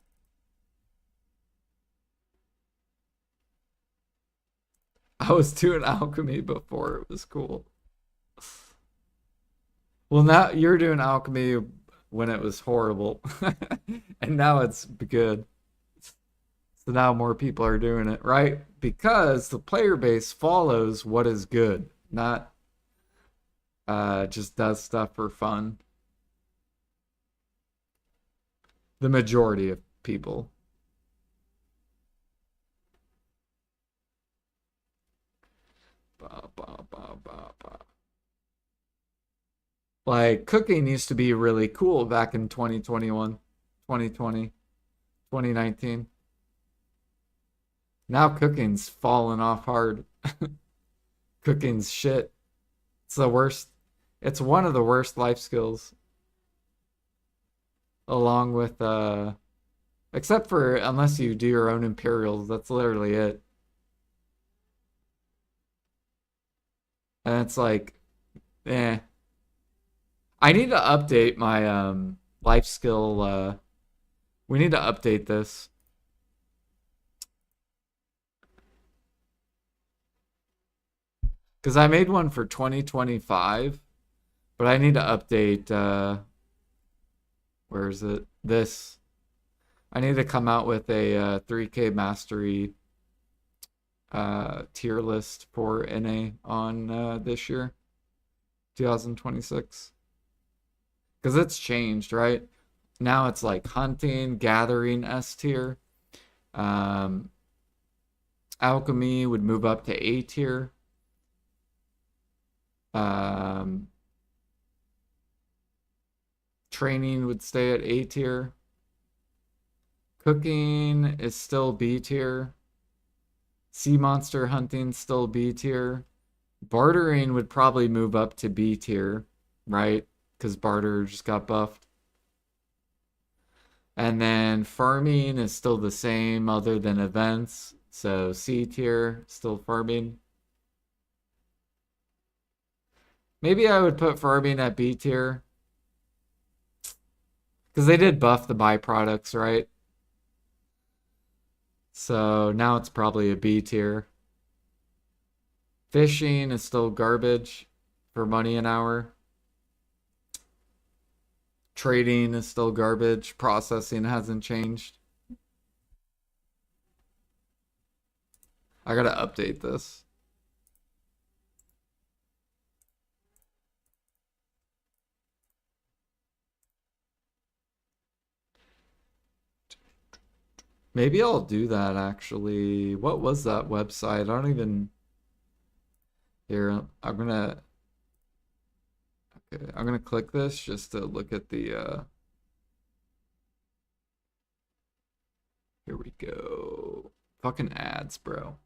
I was doing alchemy before it was cool. Well, now you're doing alchemy when it was horrible. And now it's good. So now more people are doing it, right? Because the player base follows what is good, not just does stuff for fun. The majority of people. Ba, ba, ba, ba, ba. Like cooking used to be really cool back in 2021, 2020, 2019. Now cooking's fallen off hard. Cooking's shit. It's the worst. It's one of the worst life skills. Along with except for unless you do your own Imperials, that's literally it. And it's like, eh. I need to update my life skill we need to update this. Because I made one for 2025, but I need to update, where is it? This. I need to come out with a 3K mastery tier list for NA on this year, 2026. Because it's changed, right? Now it's like hunting, gathering S tier. Um, alchemy would move up to A tier. Um, training would stay at A tier. Cooking is still B tier. Sea monster hunting still B tier. Bartering would probably move up to B tier, right? Because barter just got buffed. And then farming is still the same other than events. So C tier, still farming. Maybe I would put farming at B tier. Because they did buff the byproducts, right? So now it's probably a B tier. Fishing is still garbage for money an hour. Trading is still garbage. Processing hasn't changed. I gotta update this. Maybe I'll do that actually. What was that website? I don't even. Here, I'm gonna click this just to look at the here we go. Fucking ads, bro.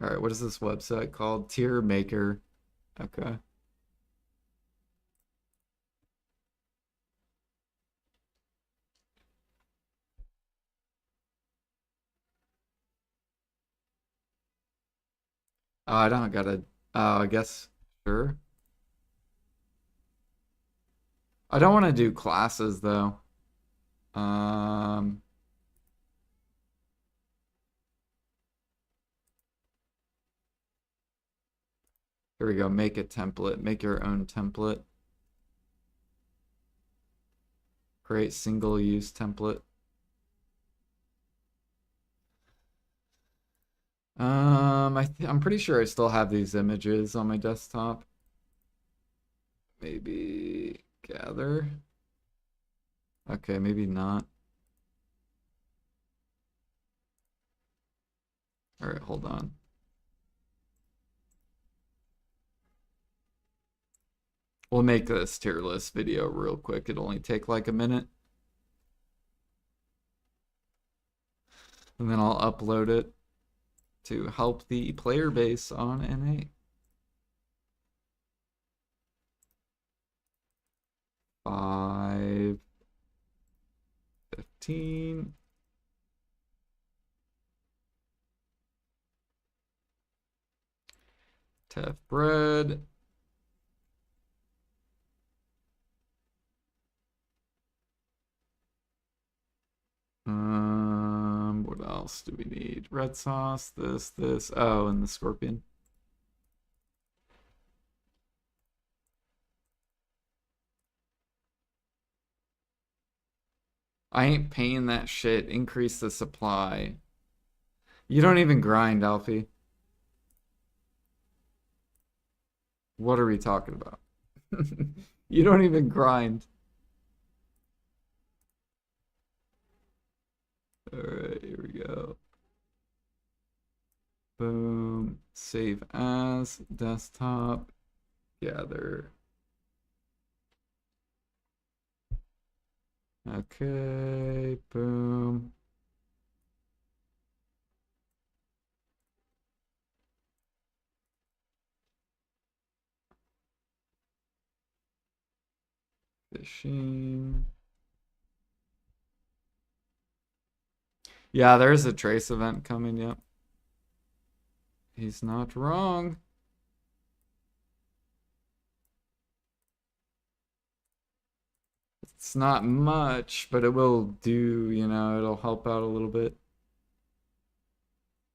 All right, what is this website called? Tier Maker. Okay. Oh, I don't gotta. Oh, I guess. Sure. I don't want to do classes though. Um, here we go. Make a template. Make your own template. Create single use template. I'm pretty sure I still have these images on my desktop. Maybe gather. Okay, maybe not. All right, hold on. We'll make this tier list video real quick. It'll only take like a minute. And then I'll upload it to help the player base on NA. 5, 15. Tef bread. What else do we need? Red sauce, this. Oh, and the scorpion. I ain't paying that shit. Increase the supply. You don't even grind, Alfie. What are we talking about? You don't even grind. All right, here we go. Boom. Save as desktop. Gather. Okay, boom. Fishing. Yeah, there's a trace event coming, yep. He's not wrong. It's not much, but it will do, it'll help out a little bit.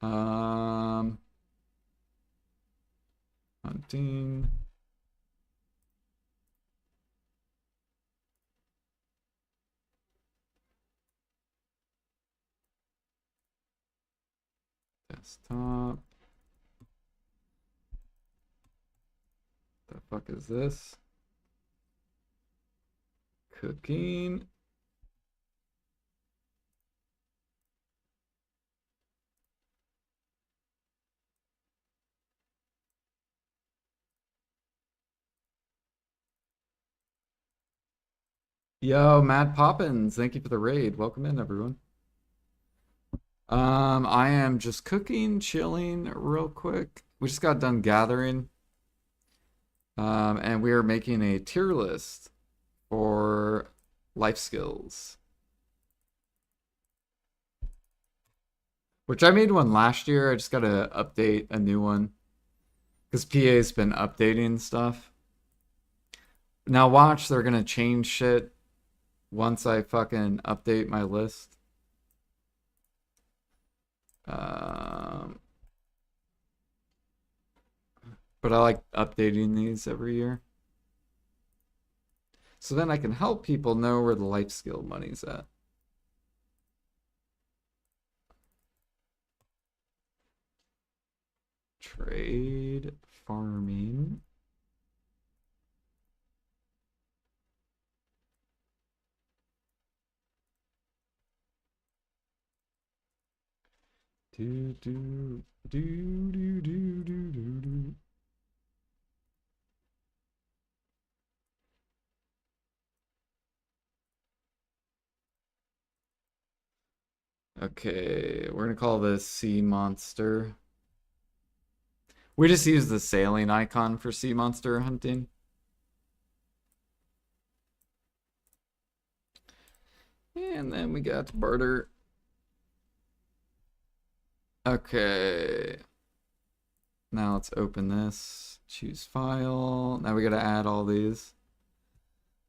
Um, hunting. Desktop. The fuck is this? Cooking. Yo, Matt Poppins, thank you for the raid. Welcome in, everyone. I am just cooking, chilling real quick. We just got done gathering. And we are making a tier list for life skills. Which I made one last year. I just gotta update a new one. Because PA's been updating stuff. Now watch, they're gonna change shit once I fucking update my list. But I like updating these every year. So then I can help people know where the life skill money's at. Trade, farming. Do do do do do do do do. Okay, we're gonna call this sea monster. We just use the sailing icon for sea monster hunting. And then we got barter. Okay. Now let's open this. Choose file. Now we gotta add all these.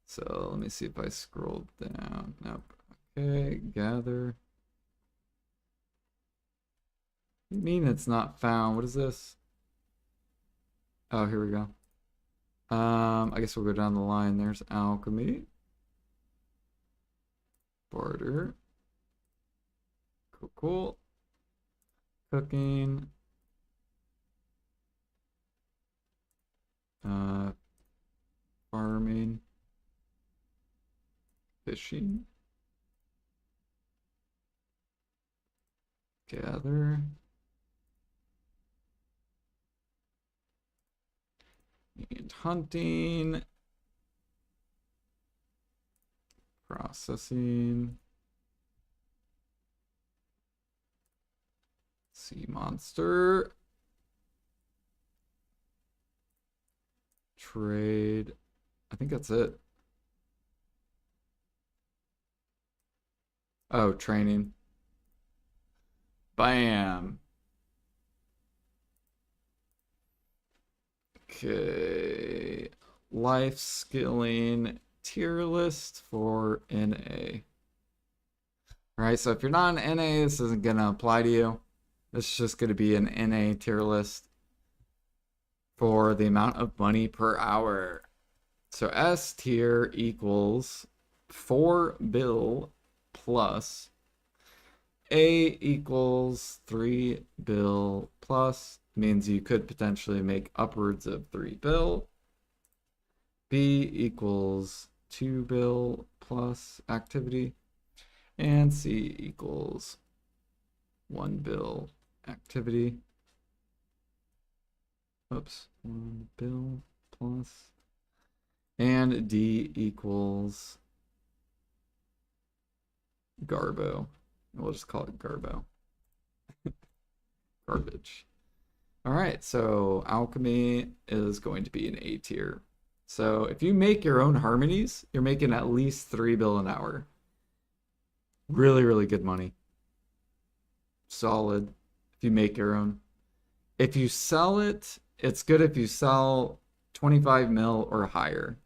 So let me see if I scroll down. Nope. Okay, gather. You mean it's not found? What is this? Oh, here we go. I guess we'll go down the line. There's alchemy. Barter. Cool, cool. Cooking. Farming. Fishing. Gather. And hunting. Processing. Sea monster. Trade. I think that's it. Oh, training. Bam. Okay. Life skilling tier list for NA. All right, so if you're not an NA, this isn't going to apply to you. This is just going to be an NA tier list for the amount of money per hour. So S tier equals 4 bill plus A equals 3 bill plus means you could potentially make upwards of 3 bill. B equals 2 bill plus activity. And C equals 1 bill activity. Oops, 1 bill plus. And D equals Garbo. We'll just call it Garbo. Garbage. All right, so alchemy is going to be an A tier. So if you make your own harmonies, you're making at least 3 bill an hour. Really, really good money. Solid if you make your own. If you sell it, it's good if you sell 25 mil or higher.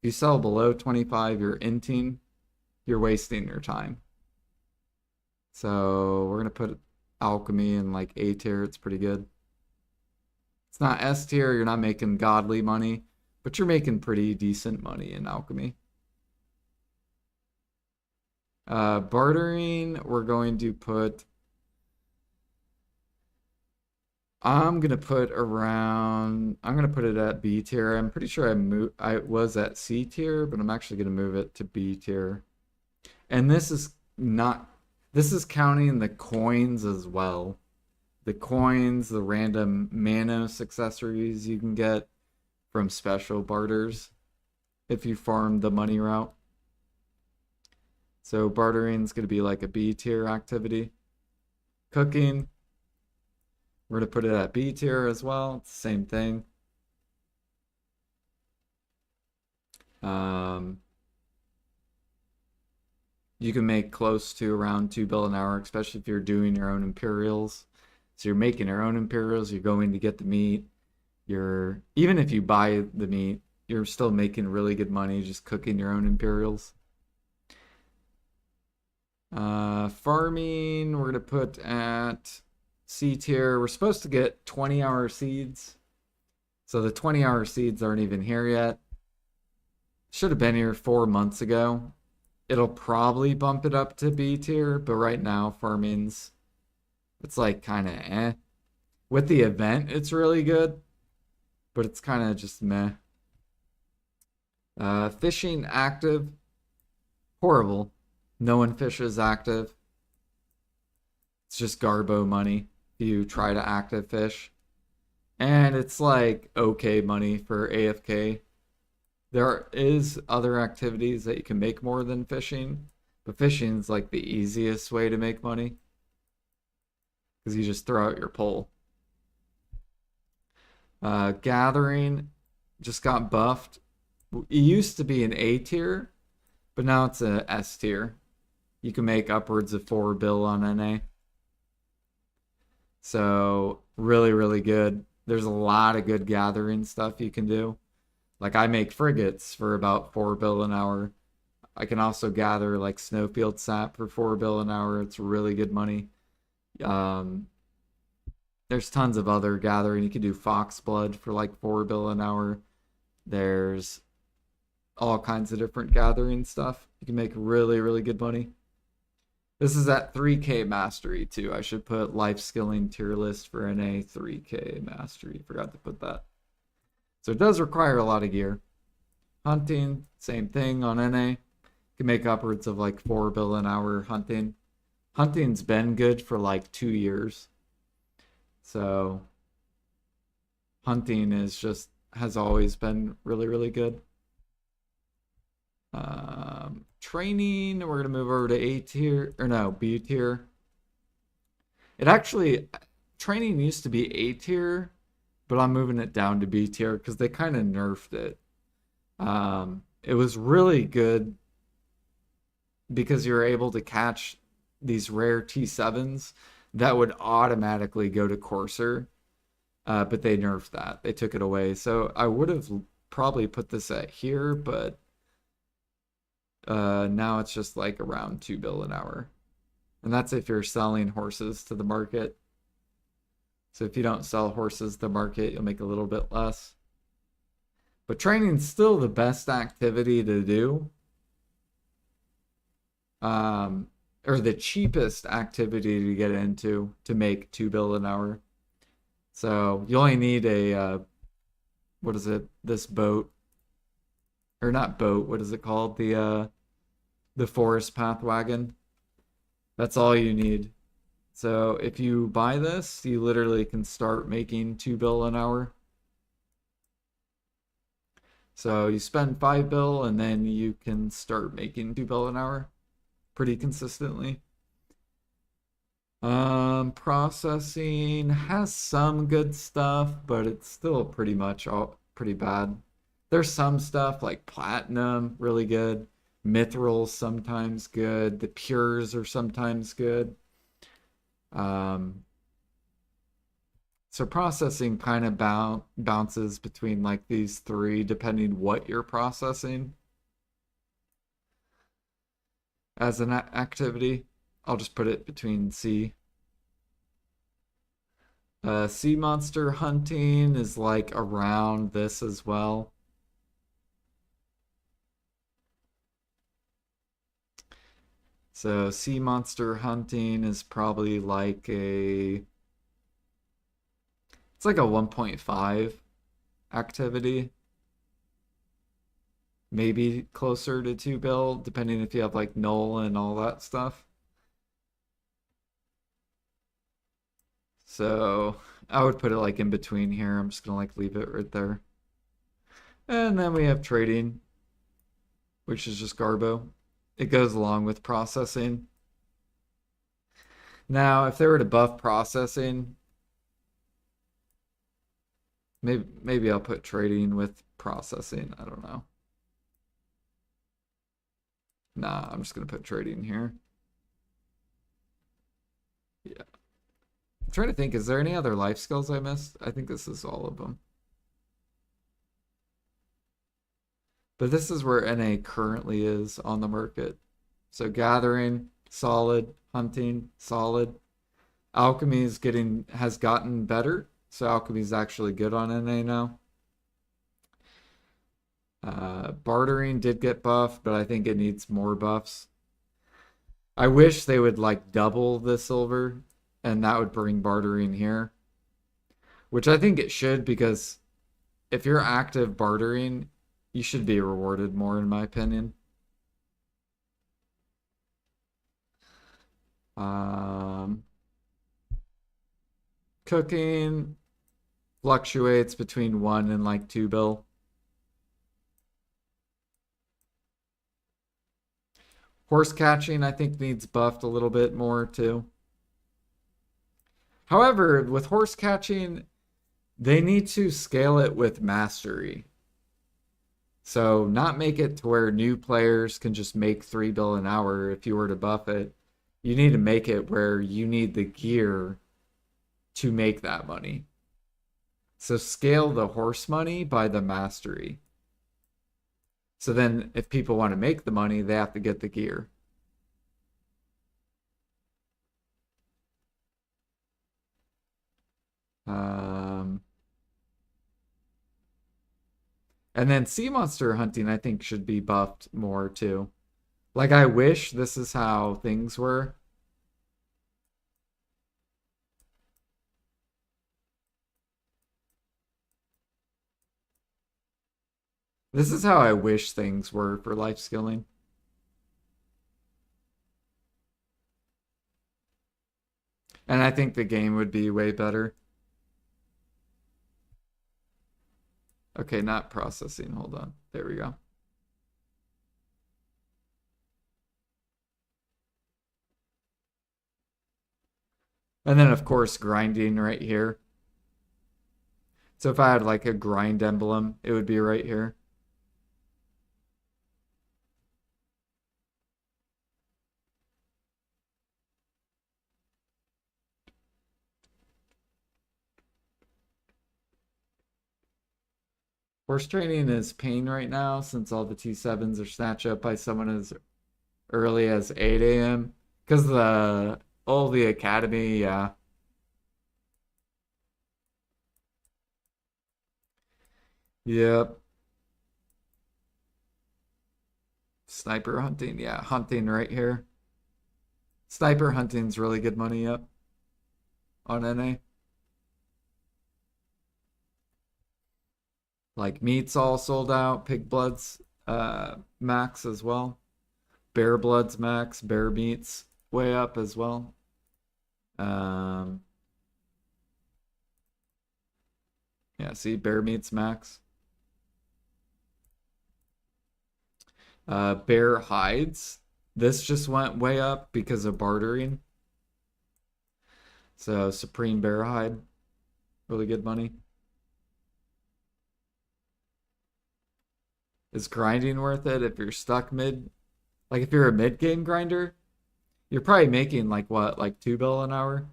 If you sell below 25, you're inting, you're wasting your time. So we're gonna put alchemy and like A tier, it's pretty good. It's not S tier, you're not making godly money, but you're making pretty decent money in alchemy. Bartering, we're going to put. I'm gonna put around. I'm gonna put it at B tier. I'm pretty sure I was at C tier, but I'm actually gonna move it to B tier. And this is not. This is counting the coins as well. The coins, the random Manos accessories you can get from special barters if you farm the money route. So bartering is going to be like a B tier activity. Cooking, we're going to put it at B tier as well. It's the same thing. You can make close to around 2 bill an hour, especially if you're doing your own Imperials. So you're making your own Imperials, you're going to get the meat. Even if you buy the meat, you're still making really good money just cooking your own Imperials. Farming, we're gonna put at C tier. We're supposed to get 20-hour seeds. So the 20-hour seeds aren't even here yet. Should have been here 4 months ago. It'll probably bump it up to B tier, but right now farming's it's like kind of eh. With the event, it's really good, but it's kind of just meh. Fishing active, horrible. No one fishes active. It's just Garbo money if you try to active fish. And it's like okay money for AFK. There is other activities that you can make more than fishing, but fishing's like the easiest way to make money because you just throw out your pole. Gathering just got buffed. It used to be an A tier, but now it's a S tier. You can make upwards of 4 bill on NA. So really, really good. There's a lot of good gathering stuff you can do. Like I make frigates for about 4 bill an hour. I can also gather like snowfield sap for 4 bill an hour. It's really good money. There's tons of other gathering. You can do fox blood for like 4 bill an hour. There's all kinds of different gathering stuff. You can make really, really good money. This is at 3K mastery too. I should put life skilling tier list for NA 3K mastery. Forgot to put that. So it does require a lot of gear. Hunting, same thing on NA. You can make upwards of like 4 bill an hour hunting. Hunting's been good for like 2 years. So hunting has always been really, really good. Training, we're gonna move over to A tier, or no, B tier. Training used to be A tier, but I'm moving it down to B tier because they kind of nerfed it. It was really good because you're able to catch these rare T7s that would automatically go to Courser, but they nerfed that. They took it away. So I would have probably put this at here, but now it's just like around 2 bill an hour. And that's if you're selling horses to the market. So if you don't sell horses to the market, you'll make a little bit less. But training's still the best activity to do. Or the cheapest activity to get into to make 2 bill an hour. So you only need a, what is it? This boat. Or not boat, what is it called? The forest path wagon. That's all you need. So if you buy this, you literally can start making 2 bill an hour. So you spend 5 bill and then you can start making 2 bill an hour pretty consistently. Processing has some good stuff, but it's still pretty much all pretty bad. There's some stuff like platinum, really good. Mithril sometimes good. The pures are sometimes good. So processing kind of bounces between like these three depending what you're processing as an activity. I'll just put it between C. Sea monster hunting is like around this as well. So sea monster hunting is probably like it's like a 1.5 activity. Maybe closer to 2 bill, depending if you have like null and all that stuff. So I would put it like in between here. I'm just gonna like leave it right there. And then we have trading, which is just Garbo. It goes along with processing. Now, if they were to buff processing, maybe I'll put trading with processing. I don't know. Nah, I'm just gonna put trading here. Yeah. I'm trying to think, is there any other life skills I missed? I think this is all of them. But this is where NA currently is on the market. So gathering, solid, hunting, solid. Alchemy is has gotten better. So alchemy is actually good on NA now. Bartering did get buffed, but I think it needs more buffs. I wish they would like double the silver, and that would bring bartering here. Which I think it should, because if you're active bartering, you should be rewarded more, in my opinion. Um, Cooking fluctuates between 1 and like 2 bill. Horse catching, I think, needs buffed a little bit more too. However, with horse catching, they need to scale it with mastery. So not make it to where new players can just make 3 bill an hour if you were to buff it. You need to make it where you need the gear to make that money. So scale the horse money by the mastery. So then if people want to make the money, they have to get the gear. Um, and then sea monster hunting, I think, should be buffed more too. Like, I wish this is how things were. This is how I wish things were for life skilling. And I think the game would be way better. Okay, not processing. Hold on. There we go. And then, of course, grinding right here. So if I had like a grind emblem, it would be right here. Horse training is pain right now since all the T7s are snatched up by someone as early as 8 a.m. Because the academy, yeah. Yep. Sniper hunting, yeah, hunting right here. Sniper hunting's really good money up on NA. Like meat's all sold out, pig blood's max as well. Bear blood's max, bear meat's way up as well. Um yeah, see, bear meat's max. Bear hides. This just went way up because of bartering. So Supreme Bear Hide, really good money. Is grinding worth it if you're stuck mid? Like if you're a mid game grinder, you're probably making like what, like 2 bill an hour?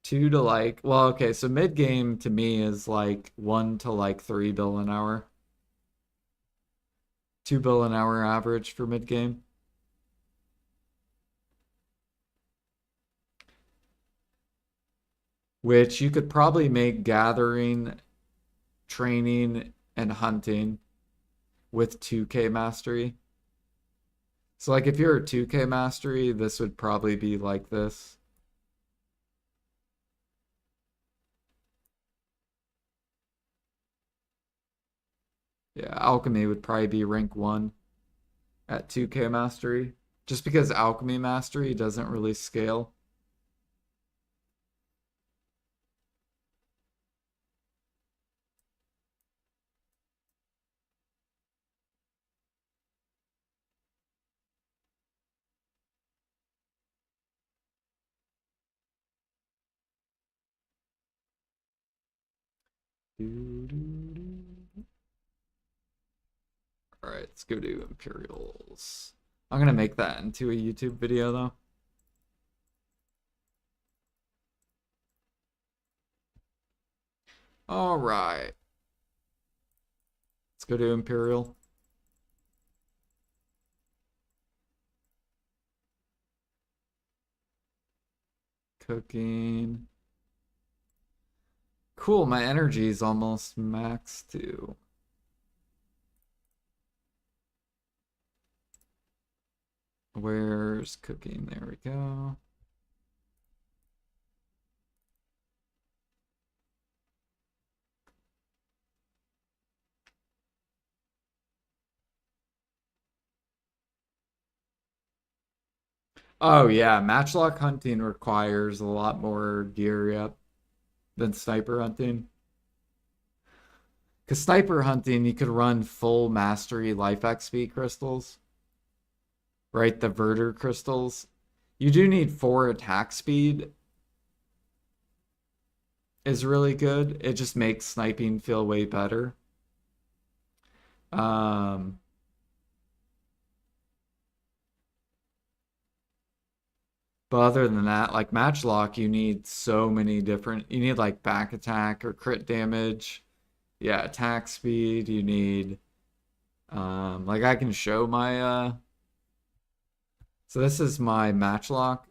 Two to like, well, okay, so mid game to me is like 1 to like 3 bill an hour. 2 bill an hour average for mid game. which you could probably make gathering, training, and hunting with 2K mastery. So like if you're a 2K mastery, this would probably be like this. Yeah, alchemy would probably be rank 1 at 2K mastery. Just because alchemy mastery doesn't really scale. All right, let's go to Imperials. I'm gonna make that into a YouTube video though. All right, let's go to Imperial. Cooking. Cool, my energy is almost max too. Where's cooking? There we go. Oh yeah, matchlock hunting requires a lot more gear, yep, than sniper hunting. Because sniper hunting, you could run full mastery life XP crystals, right? The Verter crystals. You do need 4 attack speed is really good. It just makes sniping feel way better. Um, but other than that, like matchlock, you need so many different. You need like back attack or crit damage. Yeah, attack speed. You need like I can show my so this is my matchlock.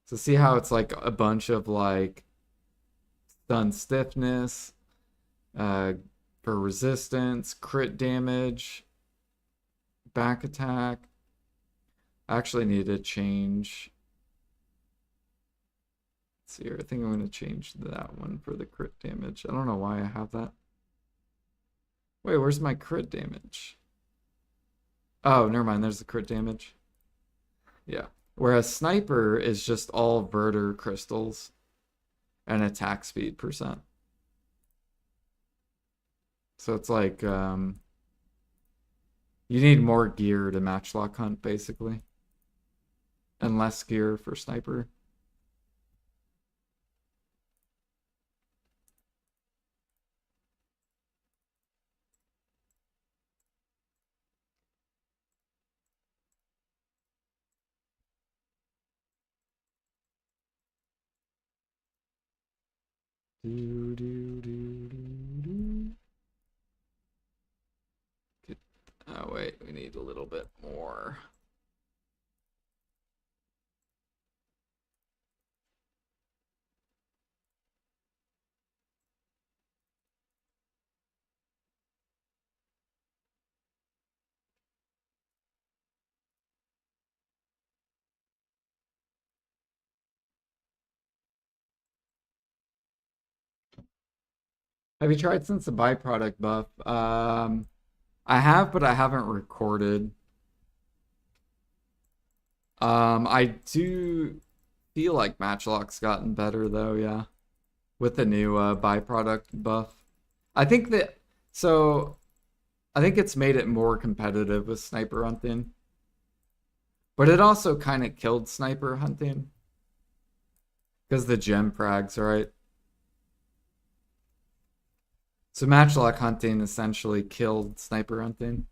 So see how it's like a bunch of like stun stiffness, uh, for resistance, crit damage, back attack. I actually need to change. Let's see here. I think I'm going to change that one for the crit damage. I don't know why I have that. Wait, where's my crit damage? Oh, never mind. There's the crit damage. Yeah. Whereas sniper is just all Verter crystals and attack speed percent. So it's like you need more gear to matchlock hunt basically, and less gear for sniper. Do, do, do, do, do. Oh wait, we need a little bit more. Have you tried since the byproduct buff? I have, but I haven't recorded. I do feel like Matchlock's gotten better though, yeah, with the new byproduct buff. I think that so I think it's made it more competitive with sniper hunting, but it also kind of killed sniper hunting because the gem frags, right? So matchlock hunting essentially killed sniper hunting.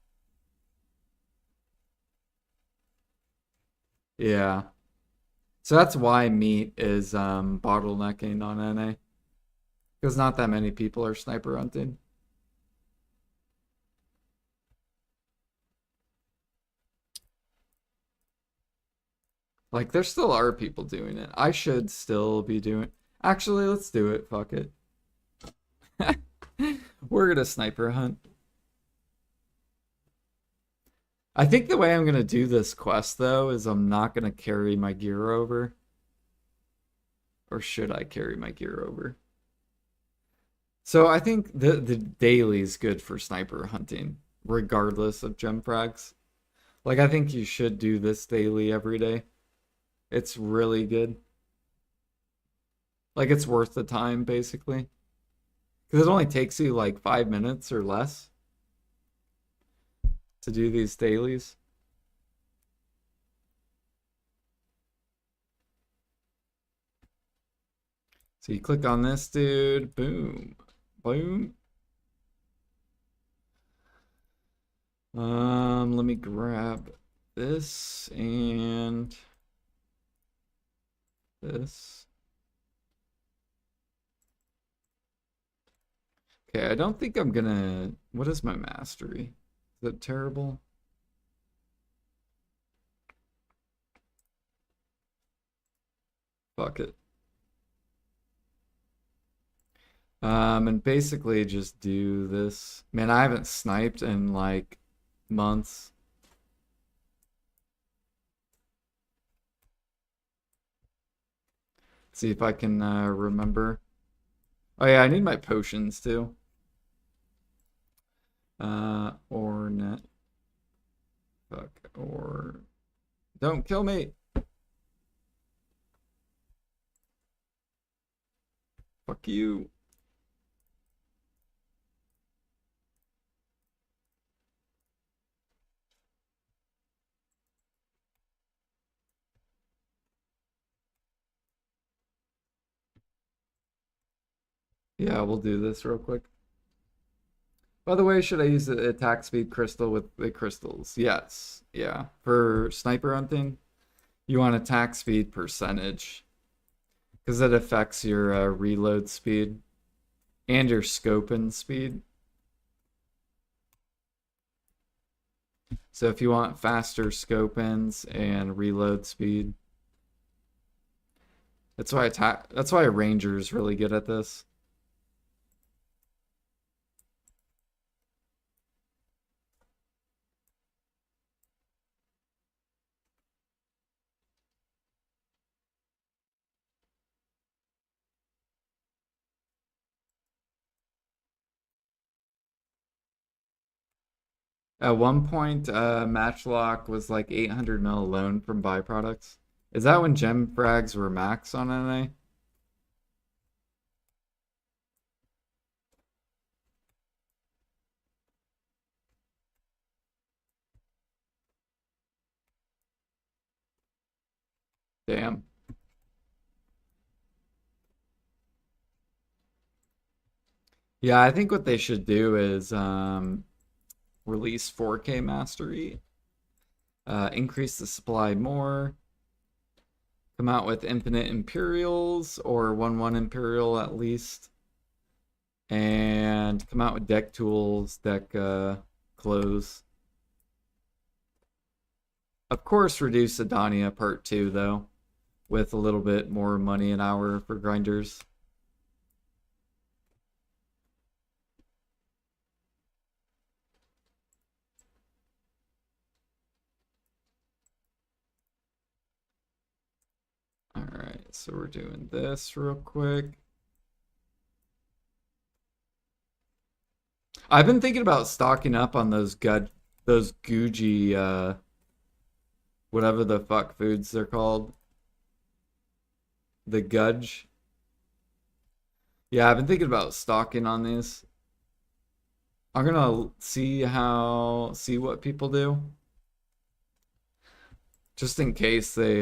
Yeah. So that's why meat is bottlenecking on NA. Because not that many people are sniper hunting. Like, there still are people doing it. I should still be doing. Actually, let's do it. Fuck it. We're gonna sniper hunt. I think the way I'm gonna do this quest though is I'm not gonna carry my gear over. Or should I carry my gear over? So I think the daily is good for sniper hunting, regardless of gem frags. Like I think you should do this daily every day. It's really good. Like it's worth the time basically. Because it only takes you like 5 minutes or less to do these dailies. So you click on this dude, boom, boom. Let me grab this and this. Okay, I don't think I'm gonna. What is my mastery? Is it terrible? Fuck it. And basically just do this. Man, I haven't sniped in like months. See if I can remember. Oh yeah, I need my potions too. Or net. Fuck. Or don't kill me. Fuck you. Yeah, we'll do this real quick. By the way, should I use the attack speed crystal with the crystals? Yes. Yeah. For sniper hunting, you want attack speed percentage because it affects your reload speed and your scoping speed. So if you want faster scopings and reload speed, that's why Ranger's really good at this. At one point, Matchlock was like 800 mil alone from byproducts. Is that when gem frags were max on NA? Damn. Yeah, I think what they should do is release 4K mastery, increase the supply more, come out with infinite Imperials or 1/1 Imperial at least, and come out with deck tools, deck clothes. Of course, reduce Adania Part 2 though, with a little bit more money an hour for grinders. All right, so we're doing this real quick. I've been thinking about stocking up on those Gucci whatever the fuck foods they're called. The Gudge. Yeah, I've been thinking about stocking on these. I'm gonna see what people do. Just in case they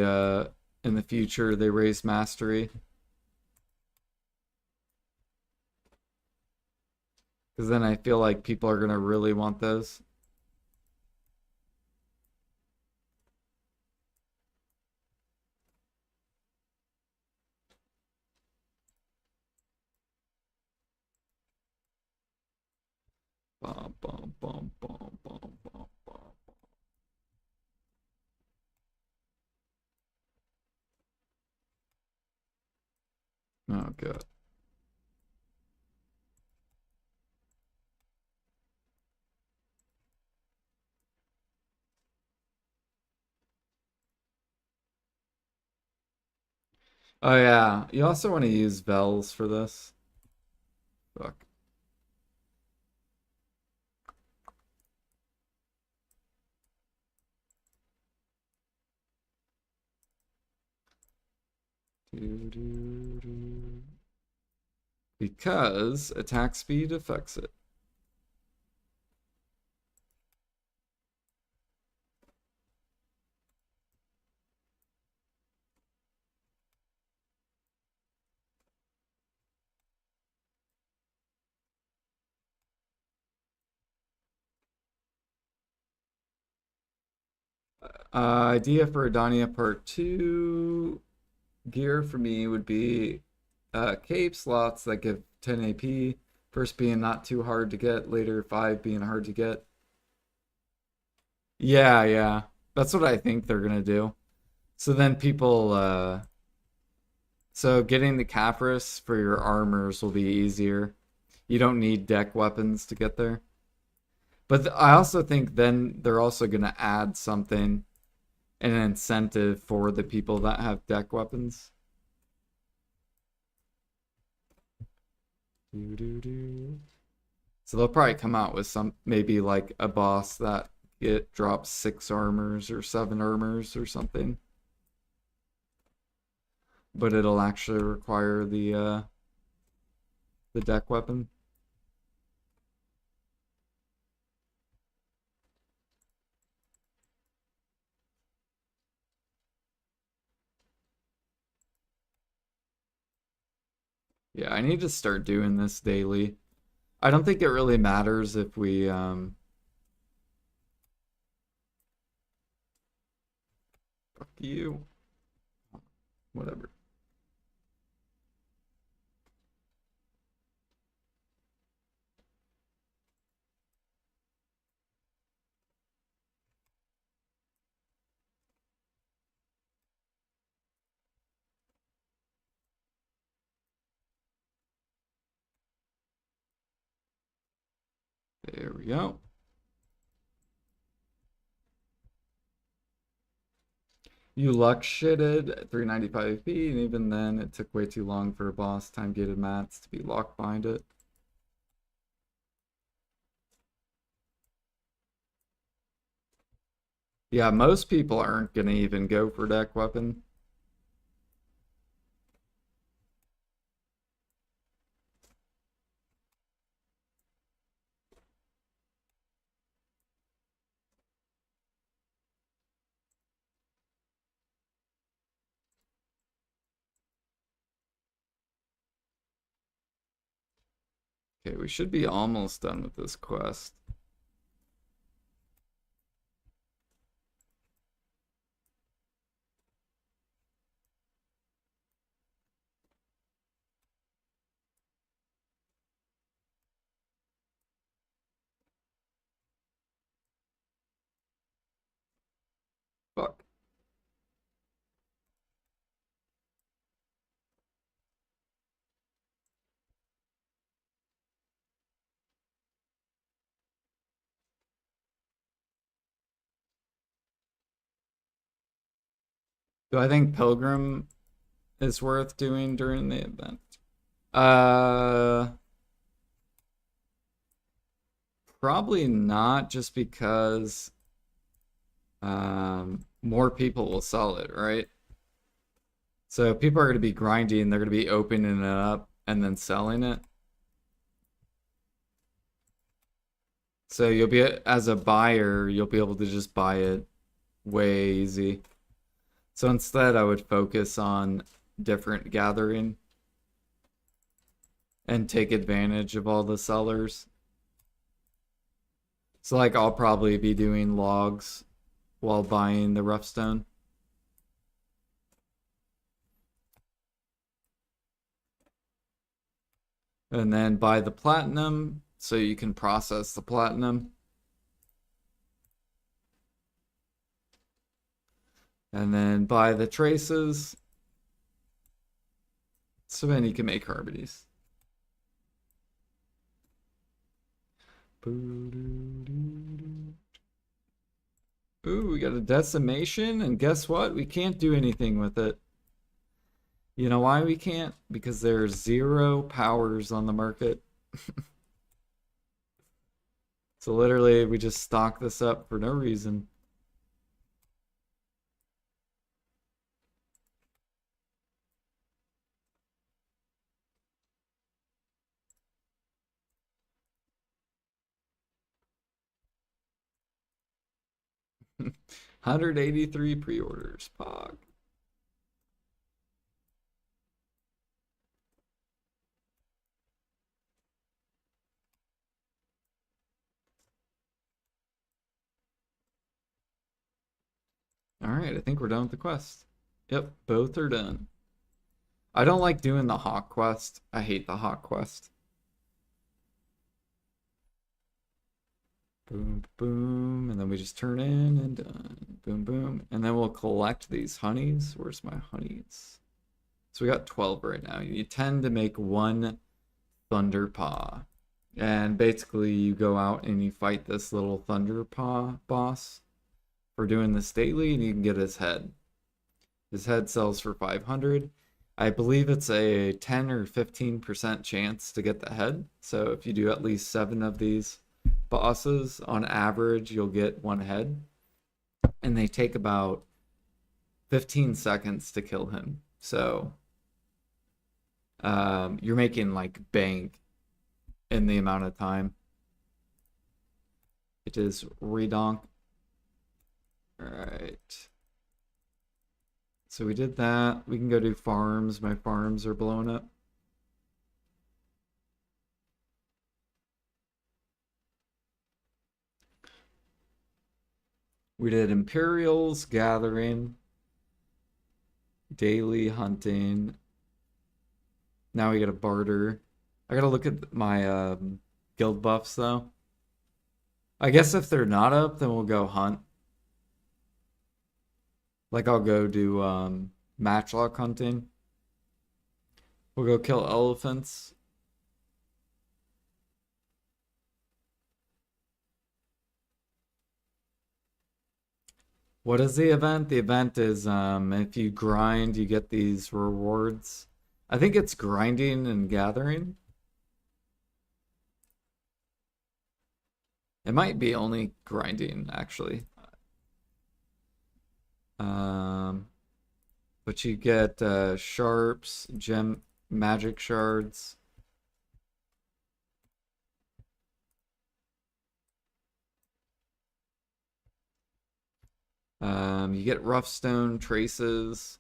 in the future they raise mastery. Because then I feel like people are gonna really want those. Bum, bum, bum, bum, bum, bum, bum. Oh god. Oh yeah. You also want to use bells for this. Fuck. Do, do, do. Because attack speed affects it. Idea for Adania Part 2 gear for me would be cape slots that give 10 AP. First being not too hard to get, later 5 being hard to get. Yeah, yeah. That's what I think they're gonna do. So then people, so getting the Capris for your armors will be easier. You don't need deck weapons to get there. But I also think then they're also gonna add something, an incentive for the people that have deck weapons. Do, do, do. So they'll probably come out with some, maybe like a boss that it drops 6 armors or 7 armors or something. But it'll actually require the deck weapon. Yeah, I need to start doing this daily. I don't think it really matters if we fuck you. Whatever. There we go. You luck shitted at 395 p, and even then it took way too long for a boss time gated mats to be locked behind it. Yeah, most people aren't gonna even go for deck weapon. Okay, we should be almost done with this quest. Fuck. Do I think Pilgrim is worth doing during the event? Uh, Probably not, just because more people will sell it, right? So people are going to be grinding, they're going to be opening it up and then selling it. So you'll be, as a buyer, you'll be able to just buy it way easy. So instead, I would focus on different gathering and take advantage of all the sellers. So like I'll probably be doing logs while buying the rough stone. And then buy the platinum so you can process the platinum. And then buy the traces So then you can make harmonies. Ooh, we got a decimation, and guess what? We can't do anything with it. You know why we can't? Because there's 0 powers on the market. So literally, we just stock this up for no reason. $183 pre-orders. Pog. Alright, I think we're done with the quest. Yep, both are done. I don't like doing the hawk quest. I hate the hawk quest. Boom, boom, and then we just turn in and done. Boom, boom. And then we'll collect these honeys. Where's my honeys? So we got 12 right now. You need 10 to make 1 Thunder Paw. And basically you go out and you fight this little Thunder Paw boss for doing this daily, and you can get his head. His head sells for 500. I believe it's a 10 or 15% chance to get the head. So if you do at least 7 of these bosses, on average, you'll get 1 head. And they take about 15 seconds to kill him. So you're making like bank in the amount of time. It is redonk. Alright. So we did that. We can go do farms. My farms are blowing up. We did Imperials, Gathering, Daily Hunting. Now we got a Barter. I gotta look at my guild buffs though. I guess if they're not up, then we'll go hunt. Like I'll go do matchlock hunting. We'll go kill elephants. What is the event? The event is if you grind, you get these rewards. I think it's grinding and gathering. It might be only grinding, actually. But you get sharps, gem, magic shards. You get rough stone traces.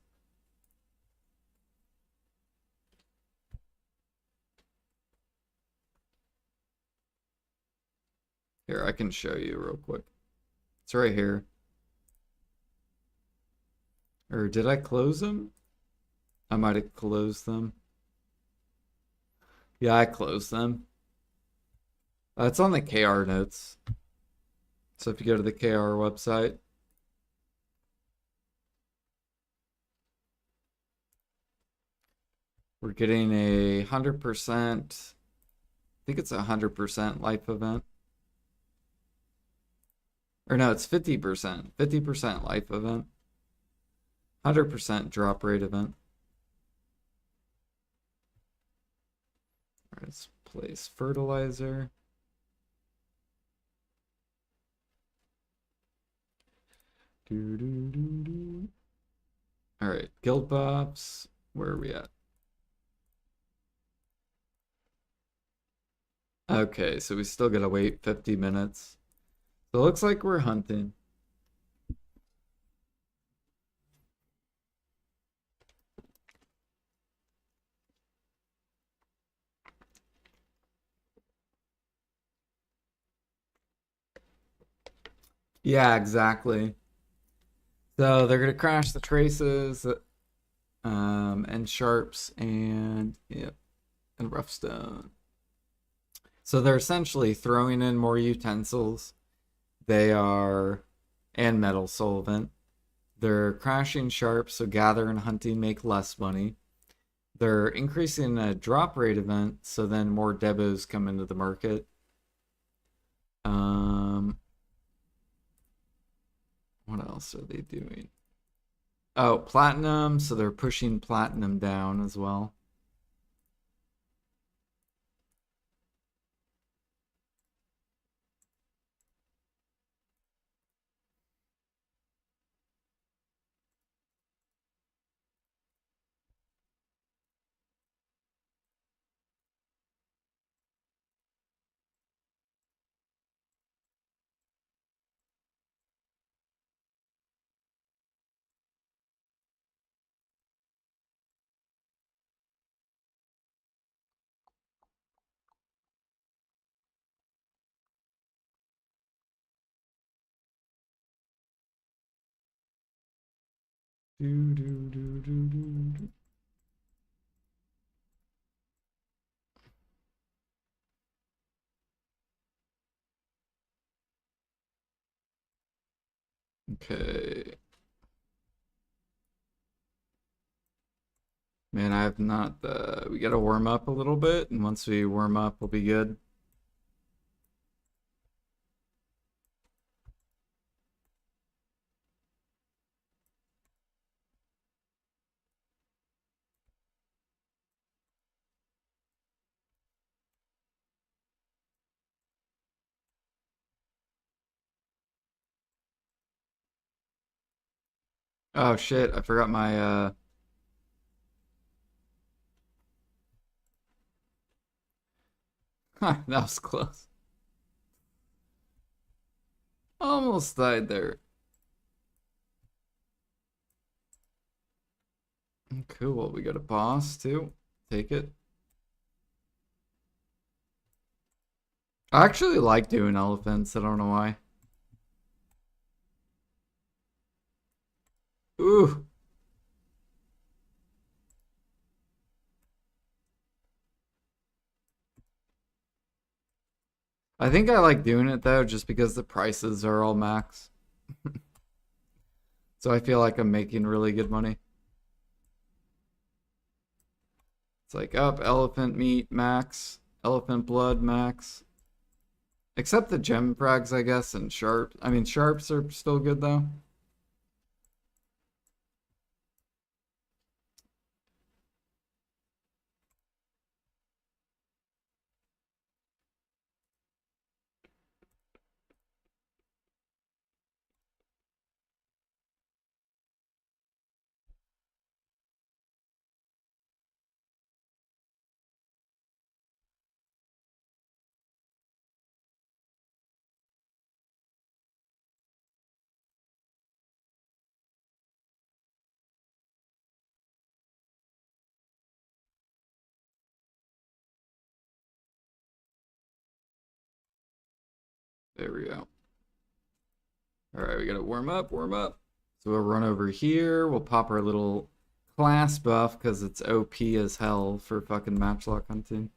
Here, I can show you real quick. It's right here. Or did I close them? I might have closed them. Yeah, I closed them. It's on the KR notes. So if you go to the KR website, we're getting a 100%, I think it's a 100% life event. Or no, it's 50%. 50% life event. 100% drop rate event. All right, let's place fertilizer. All right, guild buffs. Where are we at? Okay, so we still gotta wait 50 minutes. So it looks like we're hunting. Yeah, exactly. So they're gonna crash the traces, and sharps, and yep, and rough stone. So they're essentially throwing in more utensils. They are, and metal solvent. They're crashing sharps, so gather and hunting make less money. They're increasing a drop rate event, so then more debos come into the market. What else are they doing? Oh, platinum, so they're pushing platinum down as well. Do, do, do, do, do, do. Okay. Man, I have not, we gotta warm up a little bit, and once we warm up, we'll be good. Oh shit, I forgot my, that was close. Almost died there. Cool, we got a boss too. Take it. I actually like doing elephants, I don't know why. Ooh. I think I like doing it though, just because the prices are all max. So I feel like I'm making really good money. It's like up, elephant meat max, elephant blood max. Except the gem frags, I guess, and sharp. I mean, sharps are still good though. There we go. All right, we gotta warm up, warm up. So we'll run over here. We'll pop our little class buff because it's OP as hell for fucking matchlock hunting.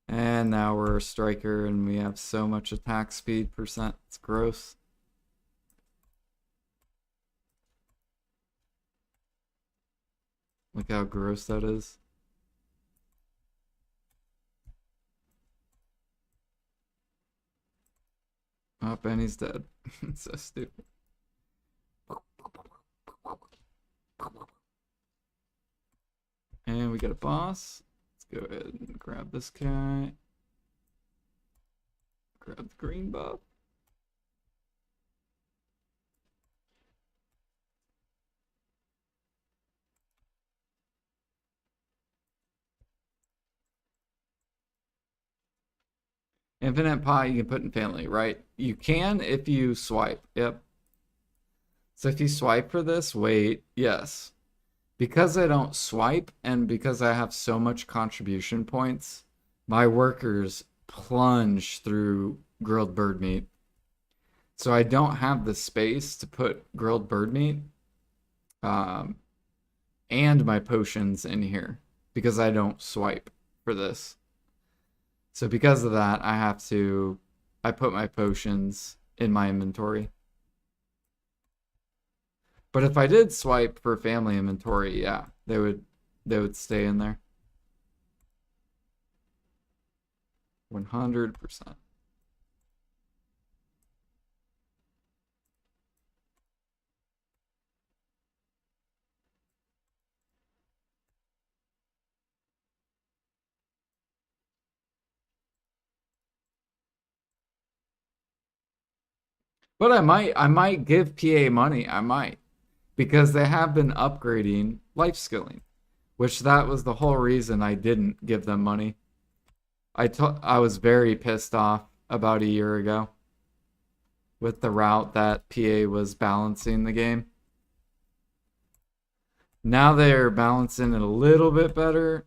And now we're a striker and we have so much attack speed percent. It's gross. Look how gross that is. Oh, Benny's dead. It's so stupid. And we got a boss. Let's go ahead and grab this guy. Grab the green buff. Infinite pot you can put in family, right? You can if you swipe. Yep. So if you swipe for this, wait, yes. Because I don't swipe and because I have so much contribution points, my workers plunge through grilled bird meat. So I don't have the space to put grilled bird meat um, and my potions in here because I don't swipe for this. So because of that, I put my potions in my inventory. But if I did swipe for family inventory, yeah, they would they would stay in there. 100%. But I might give PA money. I might. Because they have been upgrading life skilling, which that was the whole reason I didn't give them money. I was very pissed off about a year ago with the route that PA was balancing the game. Now they're balancing it a little bit better,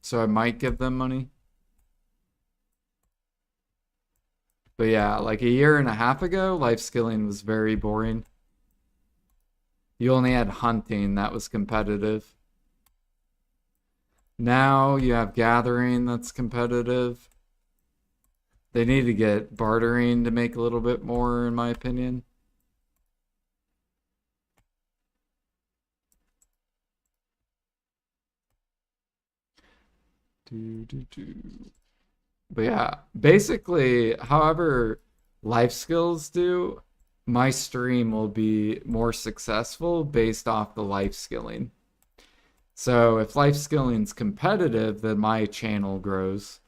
so I might give them money. But yeah, like a year and a half ago, life skilling was very boring. You only had hunting that was competitive. Now you have gathering that's competitive. They need to get bartering to make a little bit more, in my opinion. Do, do, do. But yeah, basically, however life skills do, my stream will be more successful based off the life skilling. So if life skilling's competitive, then my channel grows.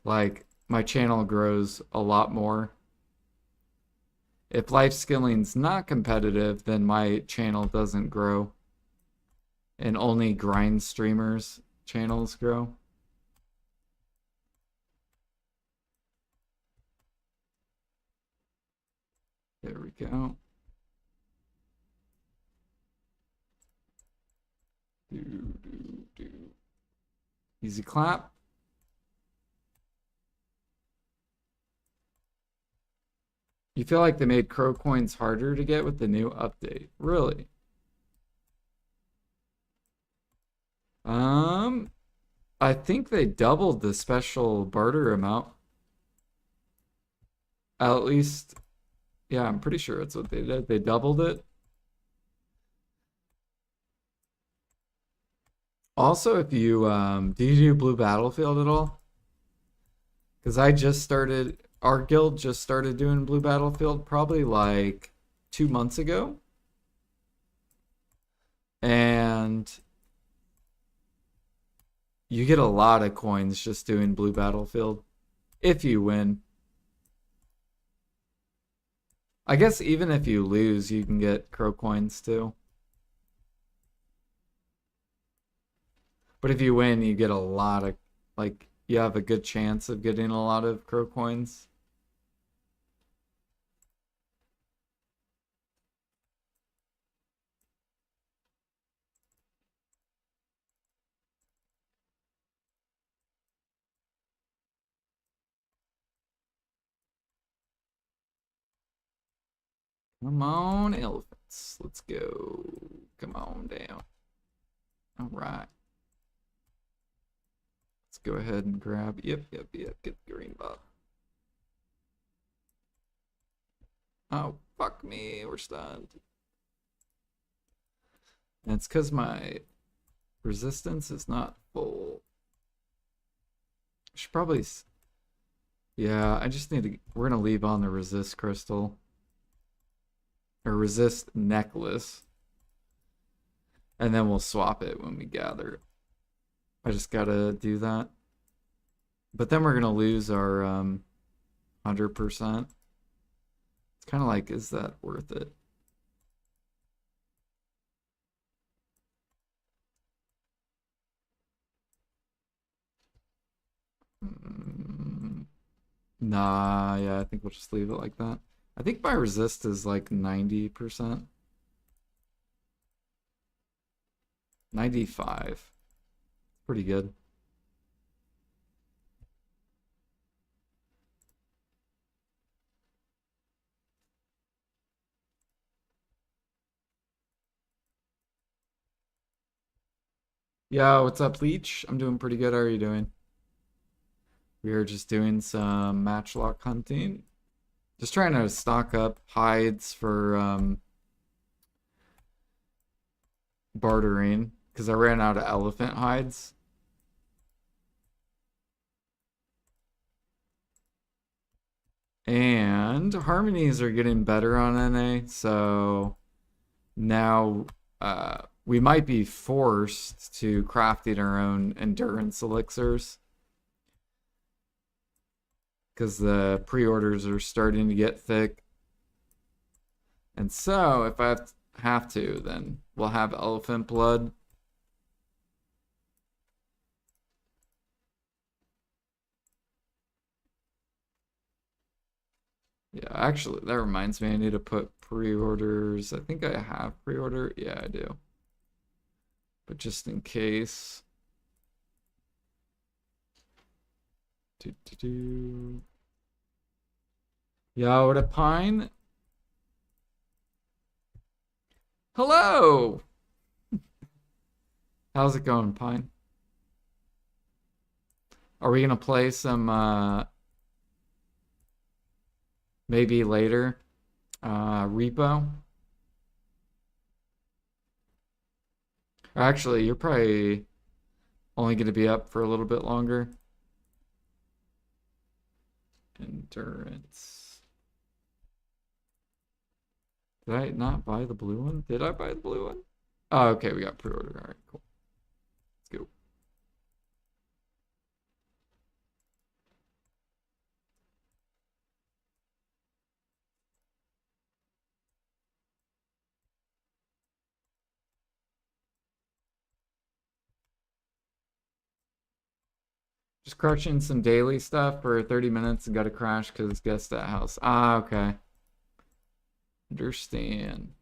Like my channel grows a lot more. If life skilling's not competitive, then my channel doesn't grow. And only grind streamers channels grow. There we go. Do. Easy clap. You feel like they made crow coins harder to get with the new update. Really? I think they doubled the special barter amount. At least, yeah, I'm pretty sure that's what they did. They doubled it. Also, if you do you do Blue Battlefield at all? Because I just started, our guild just started doing Blue Battlefield probably like 2 months ago. And you get a lot of coins just doing Blue Battlefield if you win. I guess even if you lose, you can get crow coins too. But if you win, you get a lot of, like, you have a good chance of getting a lot of crow coins. Come on, elephants. Let's go. Come on down. All right. Let's go ahead and grab. Yep. Get the green buff. Oh, fuck me. We're stunned. And it's because my resistance is not full. I should probably. Yeah, I just need to. We're going to leave on the resist crystal. Or resist necklace. And then we'll swap it when we gather. I just gotta do that. But then we're gonna lose our 100%. It's kind of like, is that worth it? Nah, yeah, I think we'll just leave it like that. I think my resist is like 90%. 95. Pretty good. Yo, what's up, Leech? I'm doing pretty good. How are you doing? We are just doing some matchlock hunting. Just trying to stock up hides for bartering. because I ran out of elephant hides. And harmonies are getting better on NA, so now we might be forced to crafting our own endurance elixirs because the pre-orders are starting to get thick. And so if I have to, then we'll have elephant blood. Yeah, actually, that reminds me, I need to put pre-orders. I think I have pre-order. Yeah, I do. But just in case. Yo, what a pine. Hello! How's it going, Pine? Are we gonna play some maybe later? Repo? Or actually, you're probably only gonna be up for a little bit longer. Endurance. Did I not buy the blue one? Did I buy the blue one? Oh, okay, we got pre-order. All right, cool. Let's go. Just crushing some daily stuff for 30 minutes and got to crash because it's guest at house. Ah, okay. Understand.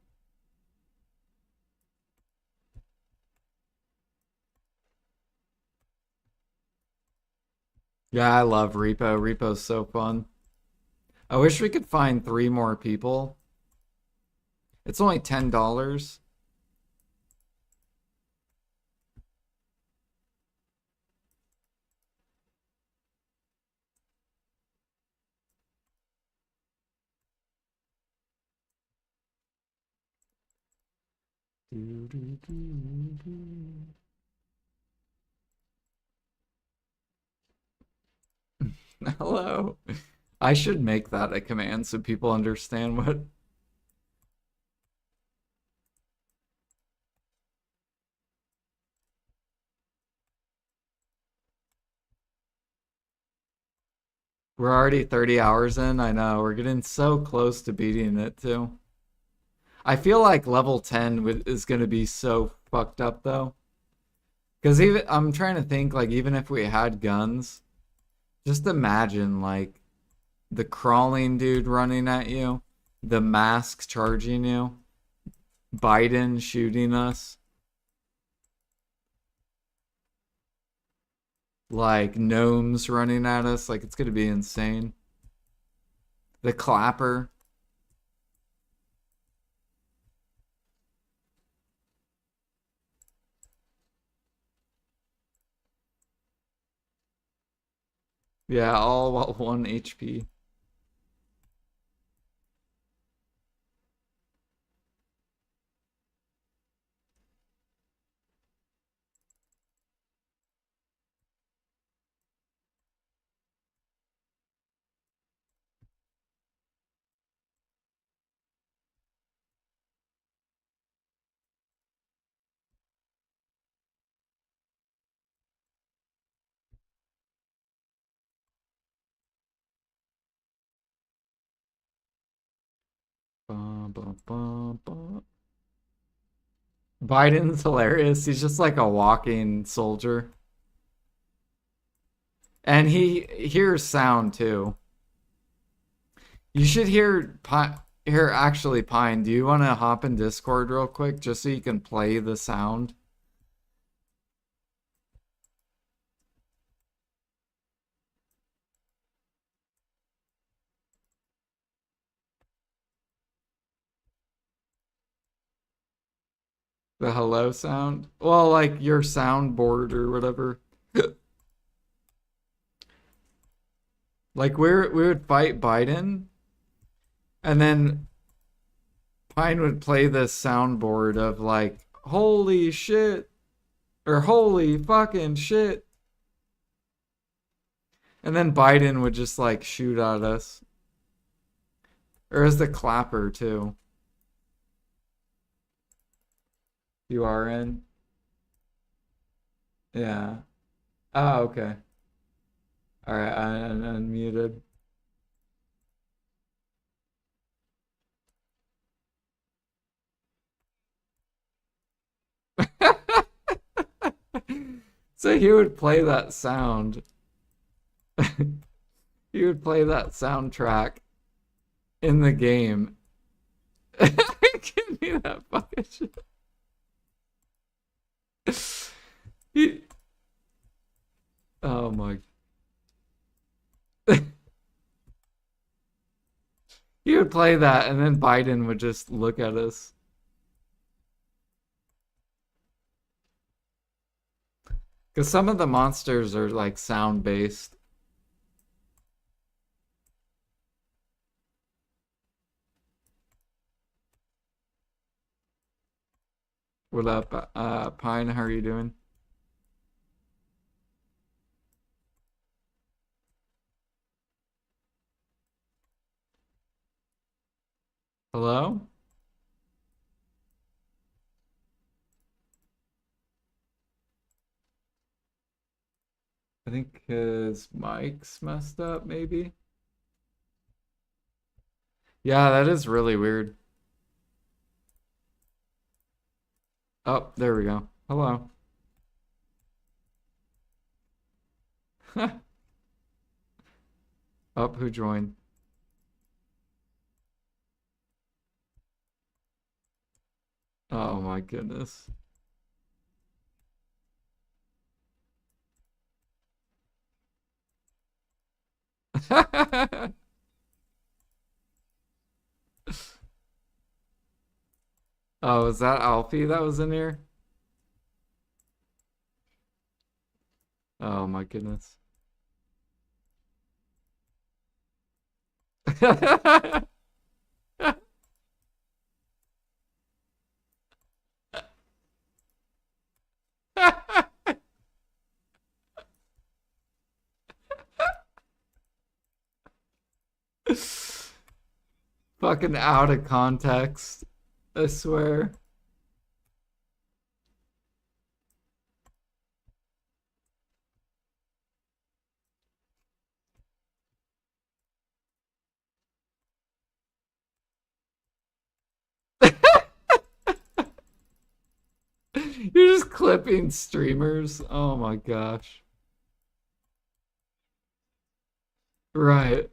Yeah, I love Repo. Repo's so fun. I wish we could find 3 more people. It's only $10. Hello. I should make that a command so people understand what. We're already 30 hours in. I know. We're getting so close to beating it too. I feel like level 10 is going to be so fucked up though. Because even I'm trying to think like even if we had guns, just imagine like the crawling dude running at you, the mask charging you, Biden shooting us, like gnomes running at us. Like it's gonna be insane. The clapper. Yeah, all while 1 HP. Bum, bum, bum, bum. Biden's hilarious. He's just like a walking soldier. And he hears sound too. You should hear here actually Pine, do you want to hop in Discord real quick just so you can play the sound? The hello sound? Well, like your soundboard or whatever. Like we would fight Biden and then Pine would play this soundboard of like, holy shit. Or holy fucking shit. And then Biden would just like shoot at us. Or as the clapper too. You are in? Yeah. Oh, okay. All right, I'm unmuted. So he would play that sound. He would play that soundtrack in the game. Give me that fucking shit. He, oh my. He would play that, and then Biden would just look at us. Because some of the monsters are like sound based. What up, Pine? How are you doing? Hello? I think his mic's messed up, maybe. Yeah, that is really weird. Oh, there we go. Hello. Up, who joined? Oh my goodness. Oh, is that Alfie that was in here? Oh my goodness. Fucking out of context. I swear. You're just clipping streamers. Oh my gosh. Right.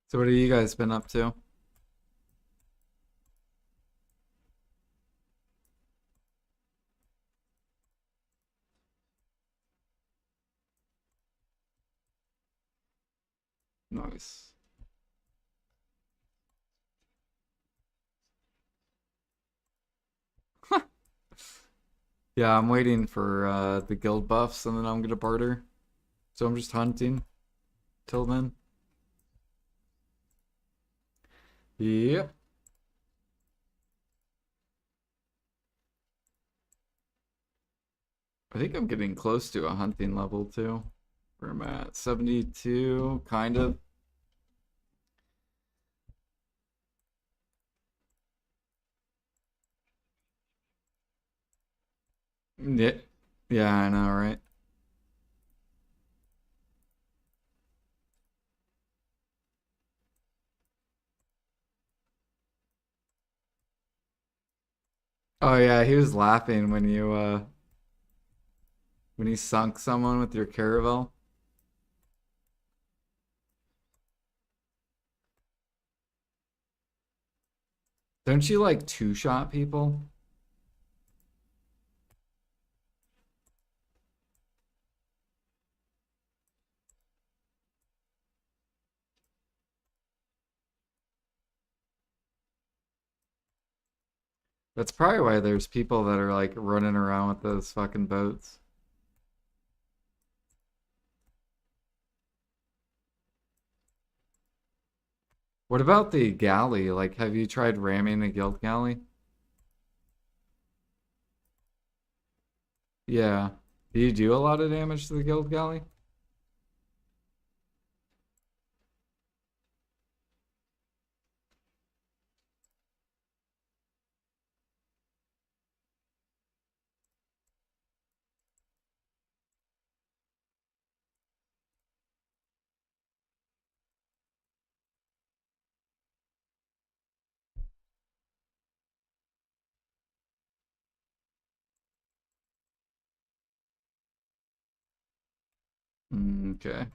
So what have you guys been up to? Nice. Yeah, I'm waiting for the guild buffs and then I'm gonna barter. So I'm just hunting till then. Yep. I think I'm getting close to a hunting level too. Where am I at? 72, kind of. Yeah, yeah, I know, right? Oh yeah, he was laughing when you sunk someone with your caravel. Don't you like two-shot people? That's probably why there's people that are like running around with those fucking boats. What about the galley? Like, have you tried ramming the guild galley? Yeah. Do you do a lot of damage to the guild galley? Okay.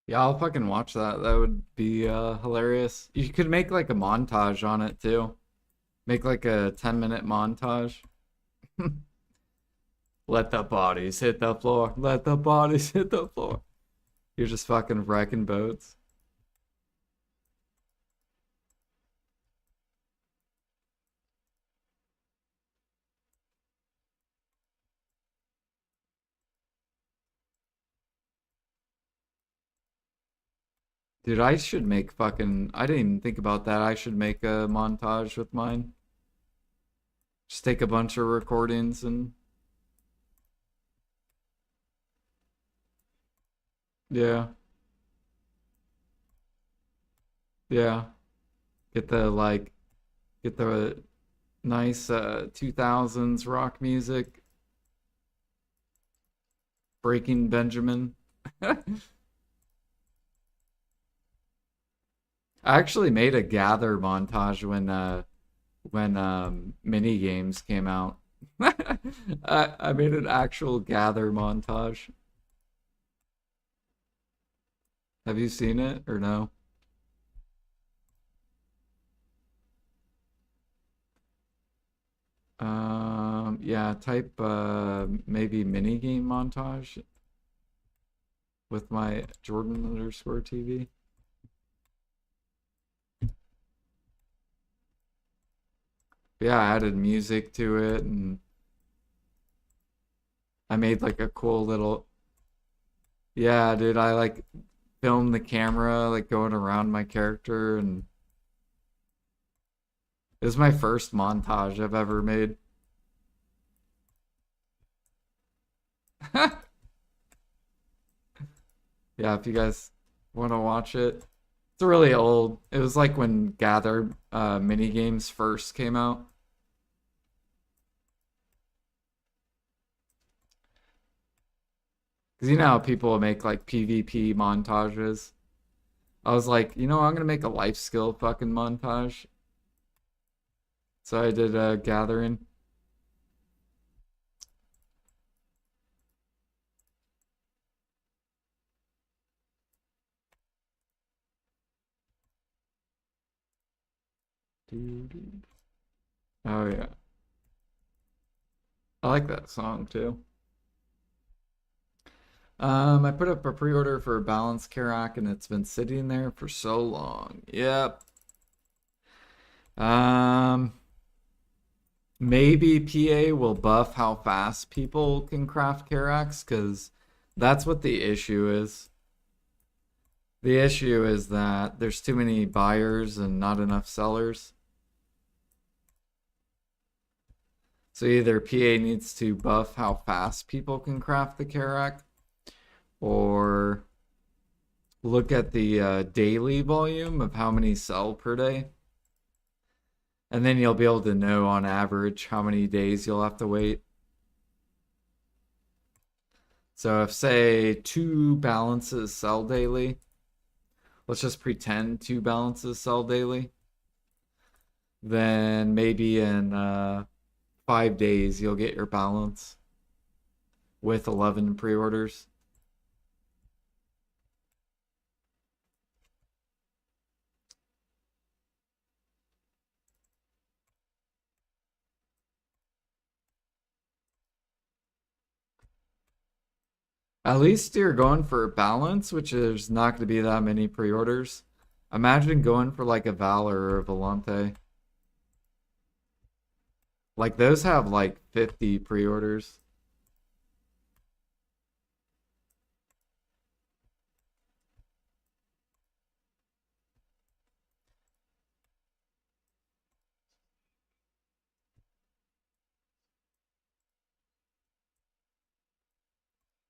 Yeah, I'll fucking watch that. That would be hilarious. You could make like a montage on it too. Make like a 10-minute montage. Let the bodies hit the floor. Let the bodies hit the floor. You're just fucking wrecking boats. Dude, I should make fucking. I didn't even think about that. I should make a montage with mine. Just take a bunch of recordings and. Yeah. Yeah. Get the like. Get the nice 2000s rock music. Breaking Benjamin. I actually made a gather montage when mini games came out. I made an actual gather montage. Have you seen it or no? Yeah, type maybe mini game montage with my Jordan underscore TV. Yeah, I added music to it and I made like a cool little. Yeah, dude, I like filmed the camera like going around my character and it was my first montage I've ever made. Yeah, if you guys want to watch it. It's really old. It was like when Gather mini games first came out. Because you know how people make like PvP montages. I was like, you know, I'm gonna make a life skill fucking montage. So I did a gathering. Oh yeah, I like that song too. I put up a pre-order for a Balance Karak and it's been sitting there for so long. Yep. Um, maybe PA will buff how fast people can craft Karaks because that's what the issue is. The issue is that there's too many buyers and not enough sellers. So either PA needs to buff how fast people can craft the Karak or look at the daily volume of how many sell per day. And then you'll be able to know on average how many days you'll have to wait. So if say two balances sell daily, let's just pretend two balances sell daily, then maybe in 5 days you'll get your balance with 11 pre-orders. At least you're going for a balance, which is not going to be that many pre-orders. Imagine going for like a Valor or a Volante. Like those have like 50 pre-orders.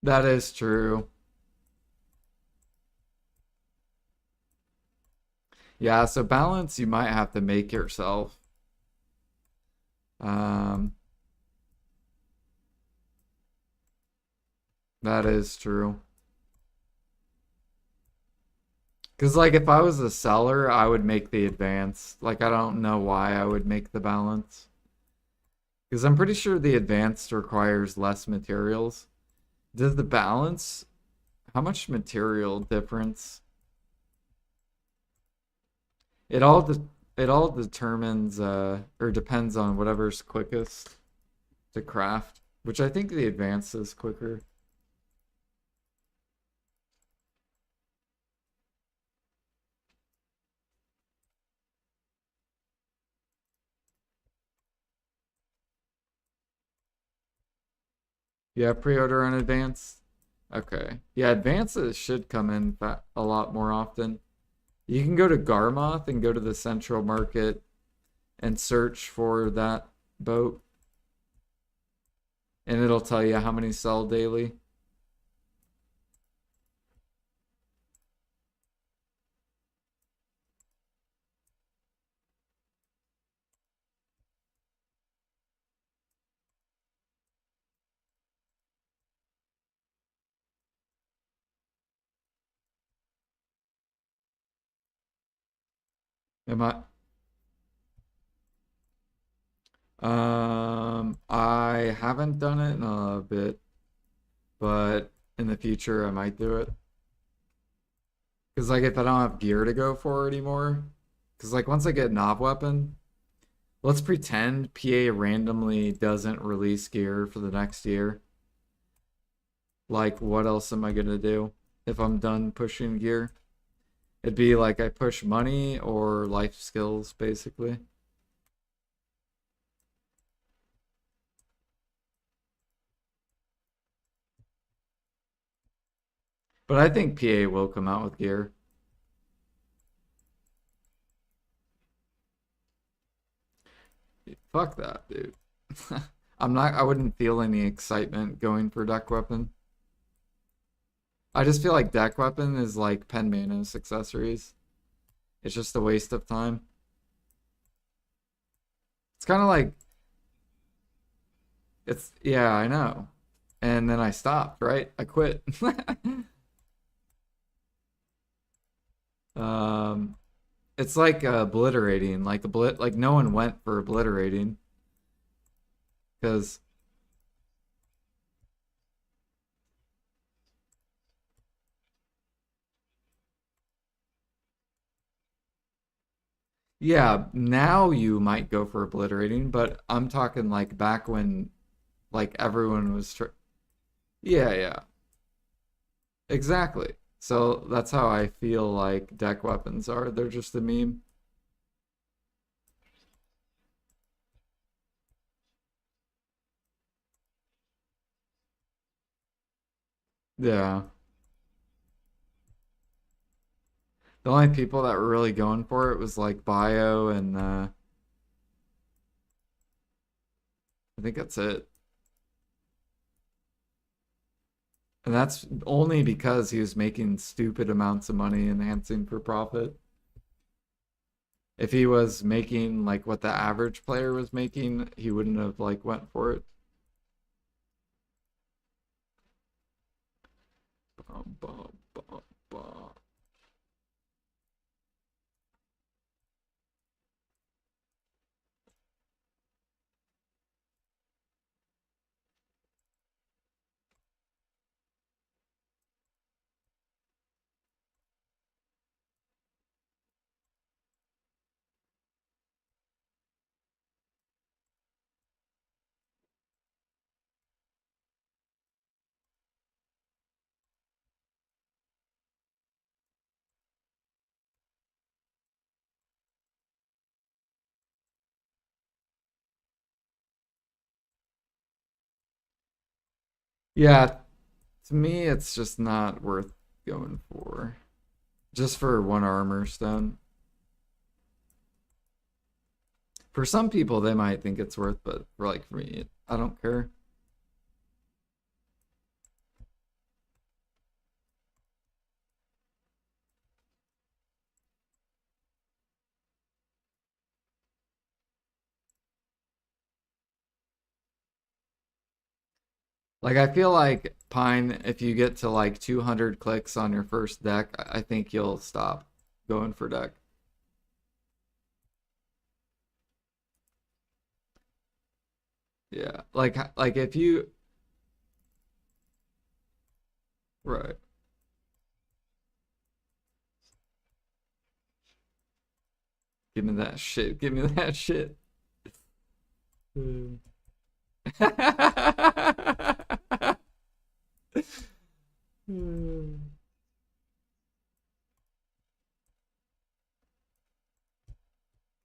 That is true. Yeah, so balance you might have to make yourself. Um, that is true. Because like if I was a seller, I would make the advance. Like I don't know why I would make the balance. Because I'm pretty sure the advanced requires less materials. Does the balance, how much material difference? It all de it all determines or depends on whatever's quickest to craft, which I think the advanced is quicker. Yeah, pre-order on advanced. Okay. Yeah, advances should come in a lot more often. You can go to Garmoth and go to the central market and search for that boat, and it'll tell you how many sell daily. Am I? I haven't done it in a bit, but in the future I might do it. Because like if I don't have gear to go for anymore, because like once I get knob weapon, let's pretend PA randomly doesn't release gear for the next year. Like what else am I gonna do if I'm done pushing gear? It'd be like I push money or life skills basically. But I think PA will come out with gear. Fuck that, dude. I wouldn't feel any excitement going for deck weapon. I just feel like deck weapon is like pen manos accessories. It's just a waste of time. It's kind of like it's yeah, I know. And then I stopped, right? I quit. um it's like obliterating, like like no one went for obliterating because yeah, now you might go for obliterating, but I'm talking like back when like everyone was yeah, yeah. Exactly. So that's how I feel like deck weapons are. They're just a meme. Yeah. The only people that were really going for it was like Bio and I think that's it. And that's only because he was making stupid amounts of money enhancing for profit. If he was making like what the average player was making, he wouldn't have like went for it. Bum, bum, bum, bum. Yeah, to me, it's just not worth going for. Just for one armor stone. For some people, they might think it's worth, but for me, I don't care. Like I feel like Pine, if you get to like 200 clicks on your first deck, I think you'll stop going for deck. Yeah, like if you right, give me that shit, give me that shit. Mm.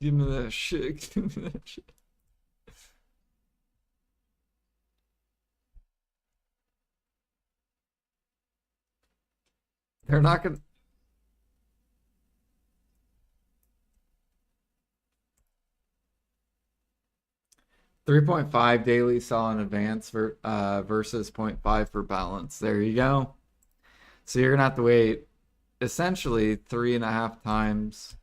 Give me that shit, give me that shit. They're not gonna 3.5 daily sell in advance versus zero point 0.5 for balance. There you go. So you're gonna have to wait essentially 3.5 times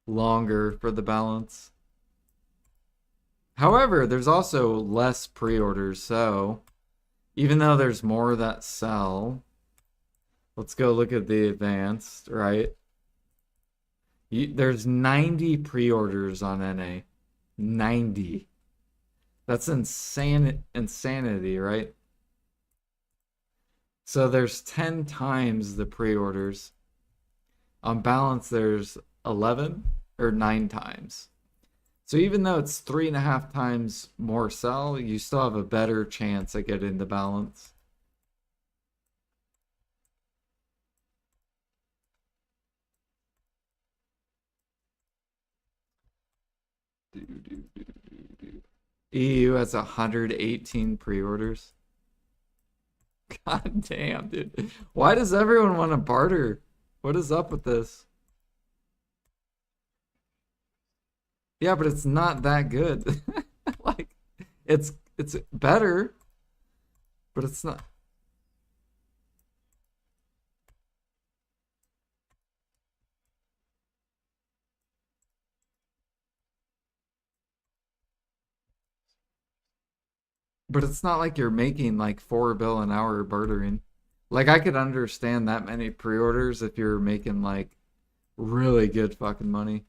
longer for the balance. However, there's also less pre-orders, so even though there's more that sell, let's go look at the advanced, right? There's 90 pre-orders on NA. 90. That's insanity, right? So there's 10 times the pre-orders. On balance, there's 11 or 9 times. So even though it's 3.5 times more sell, you still have a better chance at getting the balance. EU has 118 pre-orders. God damn, dude. Why does everyone want to barter? What is up with this? Yeah, but it's not that good. Like it's better, but it's not. But it's not like you're making like 4 bill an hour bartering. Like I could understand that many pre-orders if you're making like really good fucking money.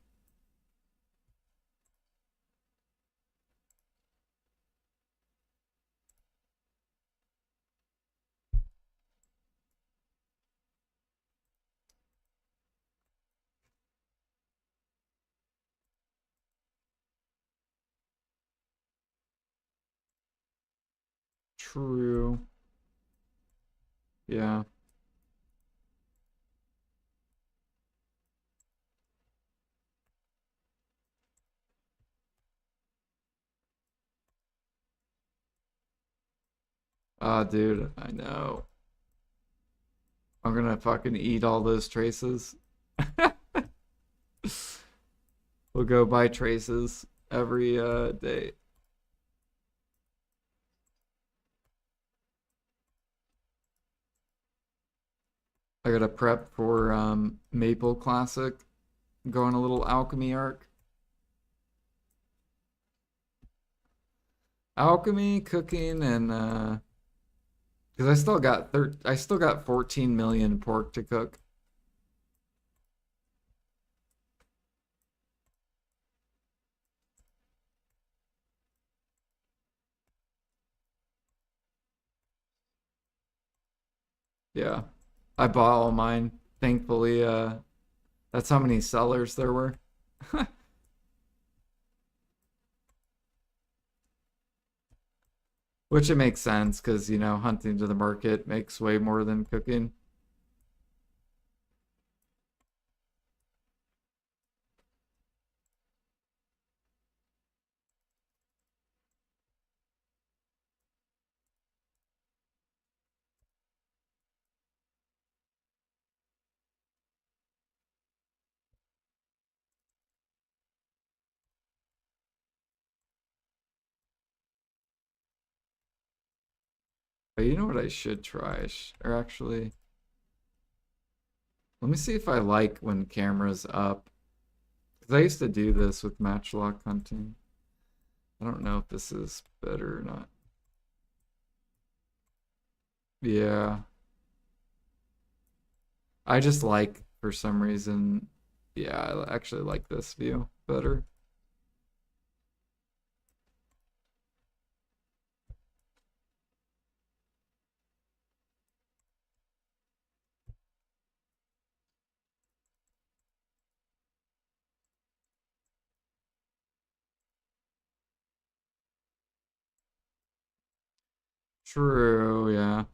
True. Yeah. Ah, dude, I know. I'm gonna fucking eat all those traces. We'll go buy traces every day. I gotta prep for Maple Classic. Going a little alchemy arc. Alchemy, cooking, and because I still got 14 million pork to cook. Yeah. I bought all mine. Thankfully, that's how many sellers there were. Which it makes sense because, hunting to the market makes way more than cooking. But you know what I should try? Or actually, let me see if I like when camera's up. Because I used to do this with matchlock hunting. I don't know if this is better or not. Yeah. I just like, for some reason, yeah, I actually like this view better. True, yeah.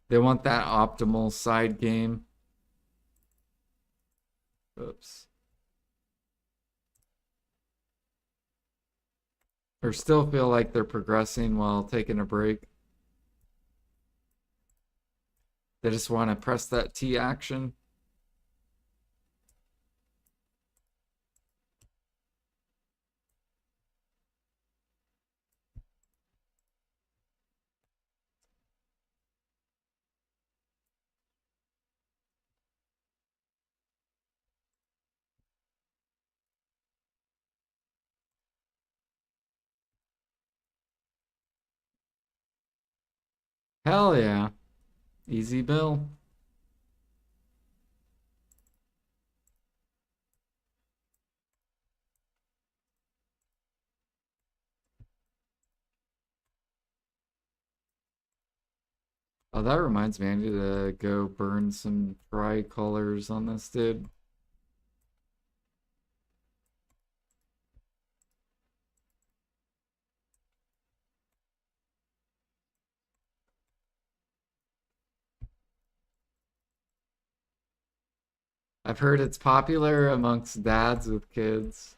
They want that optimal side game. Oops. Or still feel like they're progressing while taking a break. They just want to press that T action. Hell yeah. Easy bill. Oh, that reminds me, I need to go burn some tricolors on this dude. I've heard it's popular amongst dads with kids.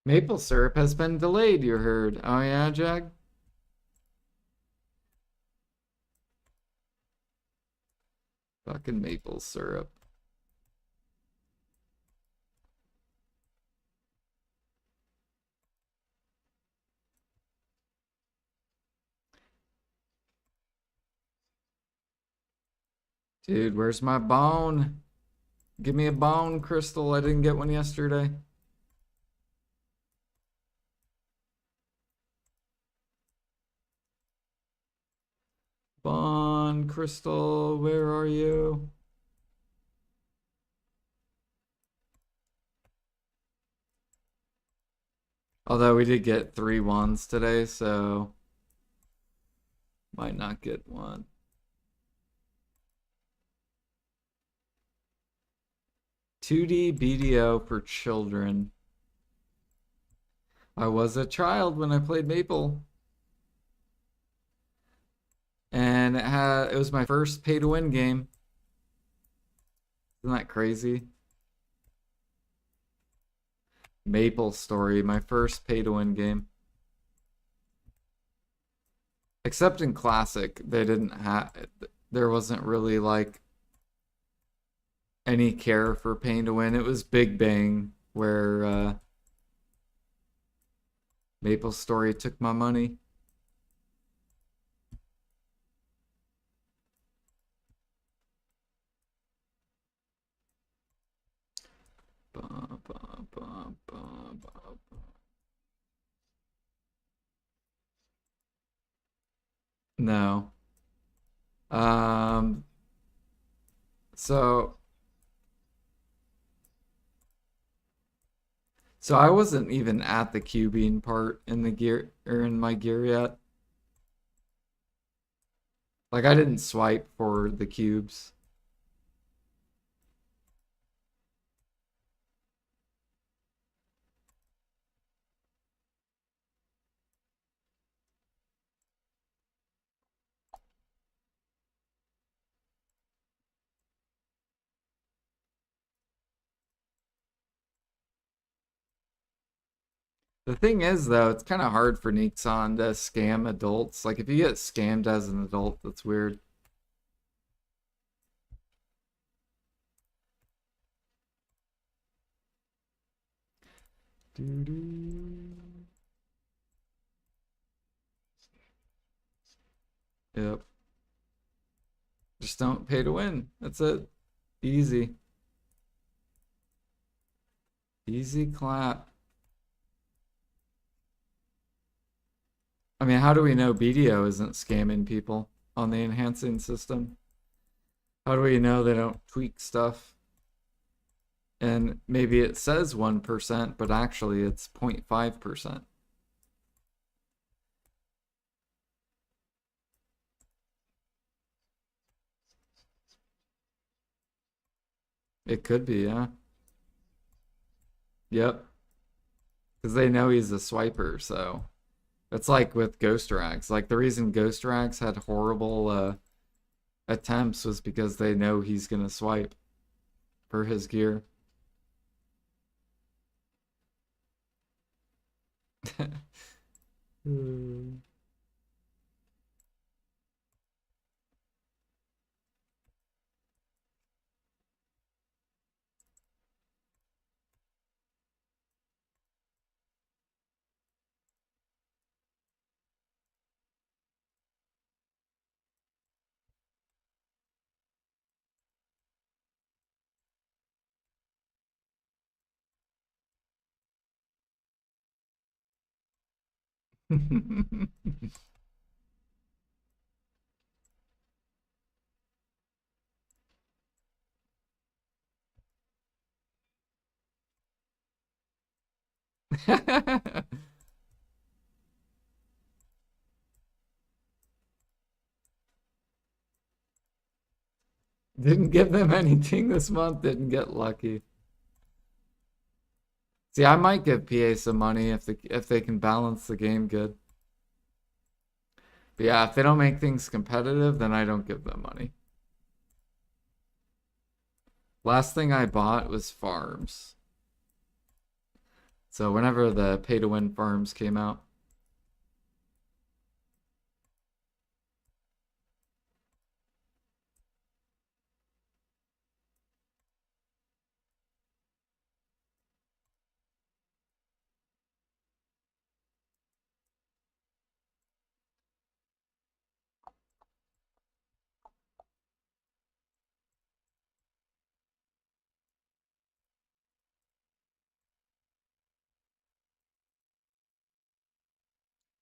Maple syrup has been delayed, you heard. Oh yeah, Jag? Fucking maple syrup. Dude, where's my bone? Give me a bone, Crystal. I didn't get one yesterday. Bone, Crystal, where are you? Although we did get 3 wands today, so might not get one. 2D BDO for children. I was a child when I played Maple. And it was my first pay to win game. Isn't that crazy? Maple Story, my first pay to win game. Except in Classic, they didn't have, there wasn't really like any care for paying to win. It was Big Bang where Maple Story took my money. No. Um, so so I wasn't even at the cubing part in the gear or in my gear yet. Like I didn't swipe for the cubes. The thing is, though, it's kind of hard for Nixon to scam adults. Like, if you get scammed as an adult, that's weird. Doo-doo. Yep. Just don't pay to win. That's it. Easy. Easy clap. I mean, how do we know BDO isn't scamming people on the enhancing system? How do we know they don't tweak stuff? And maybe it says 1%, but actually it's 0.5%. It could be, yeah. Yep. Because they know he's a swiper, so it's like with Ghost Rags. Like the reason Ghost Rags had horrible attempts was because they know he's gonna swipe for his gear. Hmm. Didn't give them anything this month, didn't get lucky. See, I might give PA some money if they can balance the game good. But yeah, if they don't make things competitive, then I don't give them money. Last thing I bought was farms. So whenever the pay to win farms came out,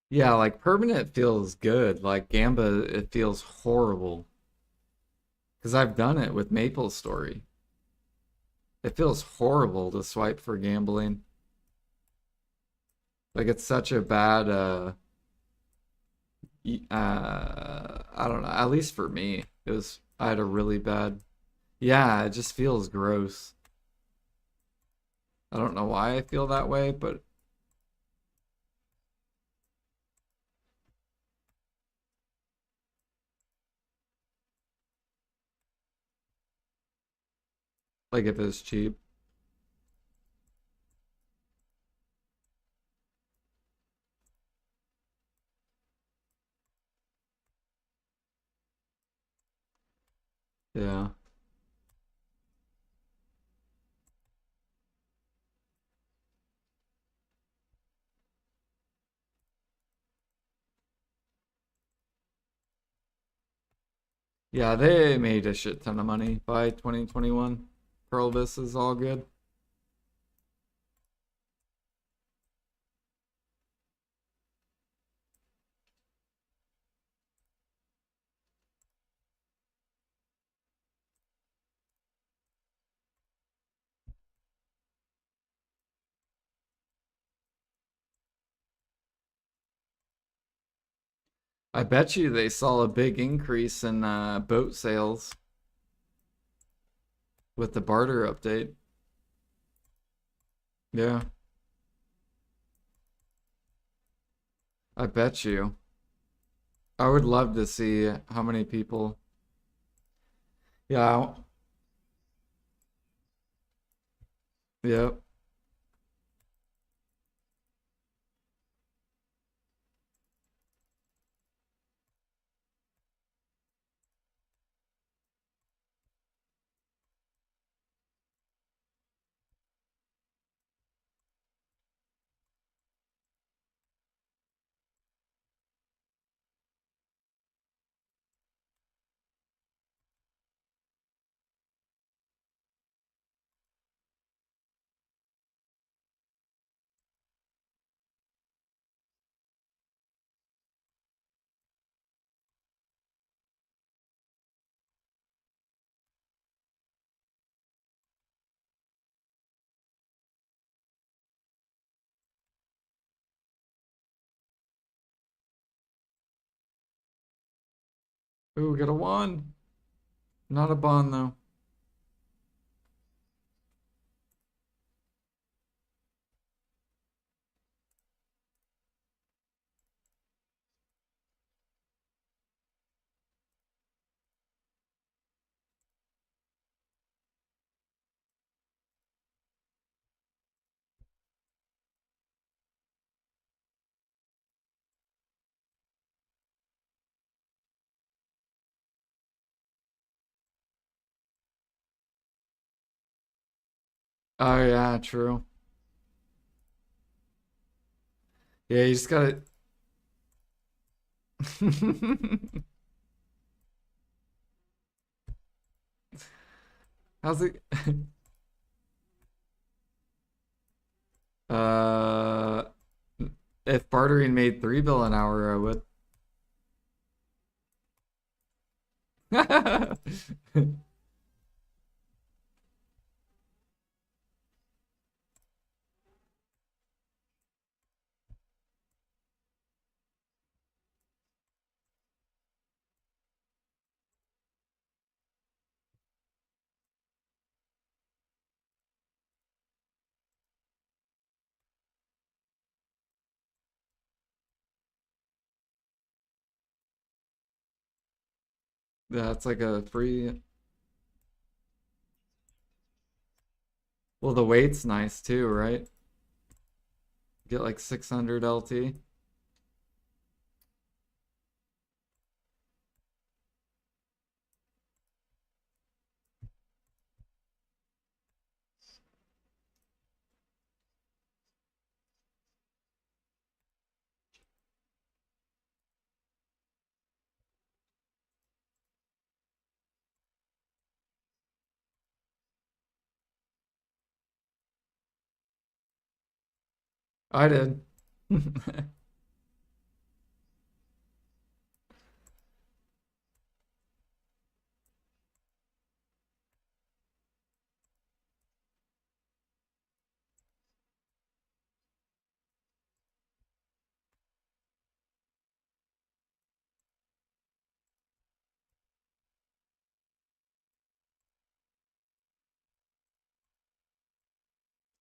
yeah, like permanent feels good. Like Gamba, it feels horrible because I've done it with Maple Story. It feels horrible to swipe for gambling. Like it's such a bad I don't know, at least for me. It was I had a really bad. Yeah, it just feels gross. I don't know why I feel that way, but like if it's cheap. Yeah. Yeah, they made a shit ton of money by 2021. Pearlvis is all good. I bet you they saw a big increase in boat sales with the barter update. Yeah, I bet you. I would love to see how many people. Yeah, yep. Ooh, we got a one. Not a bond though. Oh yeah, true. Yeah, you just gotta. How's it? Uh, if bartering made 3 bill an hour, I would. That's like a free. Well, the weight's nice too, right? Get like 600 LT. I did.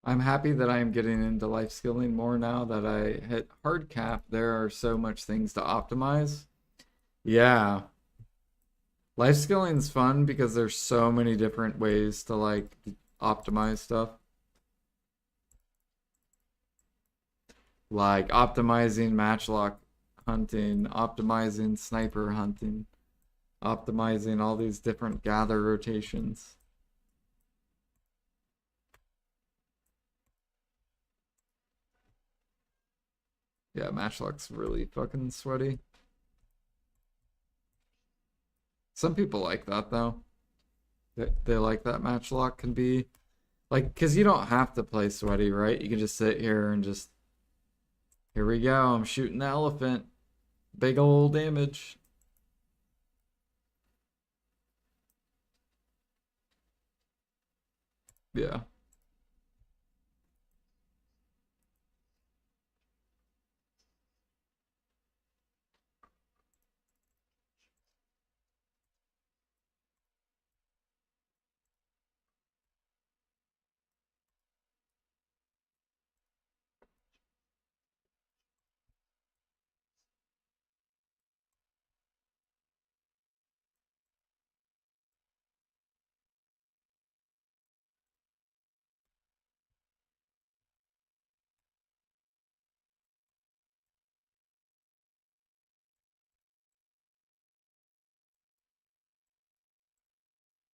I'm happy that I am getting into life skilling more now that I hit hard cap. There are so much things to optimize. Yeah. Life skilling is fun because there's so many different ways to like optimize stuff. Like optimizing matchlock hunting, optimizing sniper hunting, optimizing all these different gather rotations. Yeah, matchlock's really fucking sweaty. Some people like that though. They like that matchlock can be like, because you don't have to play sweaty, right? You can just sit here and just, here we go. I'm shooting the elephant. Big old damage. Yeah.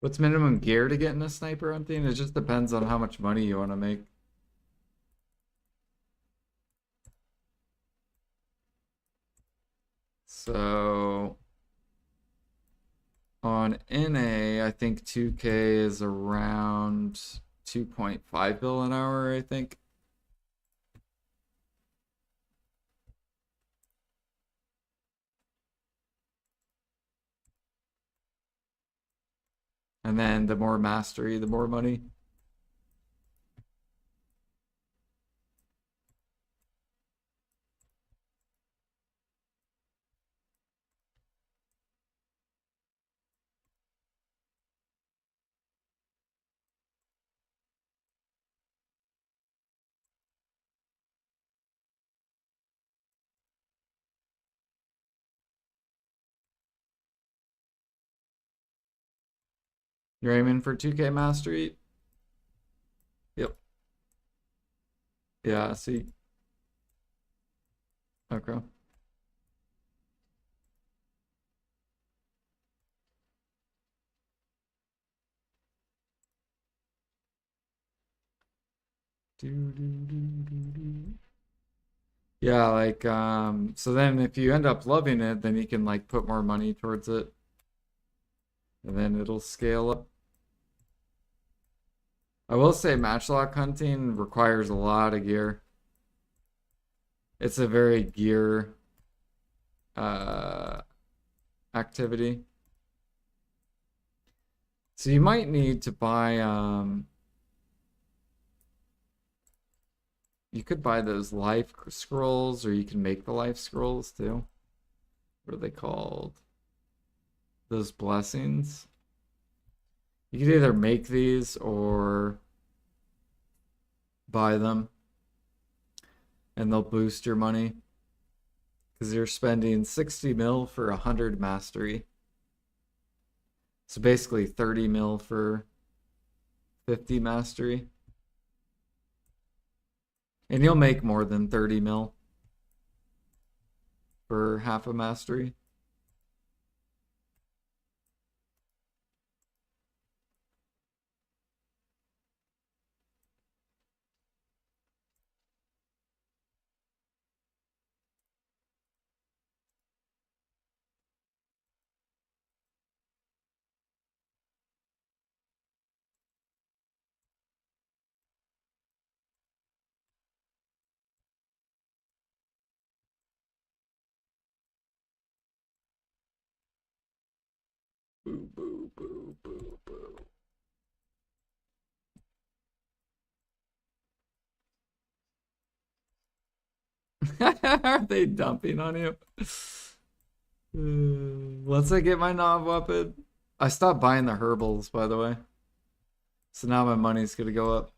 What's minimum gear to get in a sniper hunting? It just depends on how much money you want to make. So on NA, I think 2K is around 2.5 bill an hour, I think. And then the more mastery, the more money. You're aiming for 2K mastery? Yep. Yeah, see. Okay. Yeah, like so then if you end up loving it, then you can like put more money towards it and then it'll scale up. I will say matchlock hunting requires a lot of gear. It's a very gear uh activity. So you might need to buy you could buy those life scrolls or you can make the life scrolls too. What are they called? Those blessings. You could either make these or buy them and they'll boost your money because you're spending 60 mil for 100 mastery. So basically 30 mil for 50 mastery. And you'll make more than 30 mil for half a mastery. Boo, boo, boo, boo, boo. Are they dumping on you? Once I get my knob weapon, I stopped buying the herbals, by the way. So now my money's gonna go up.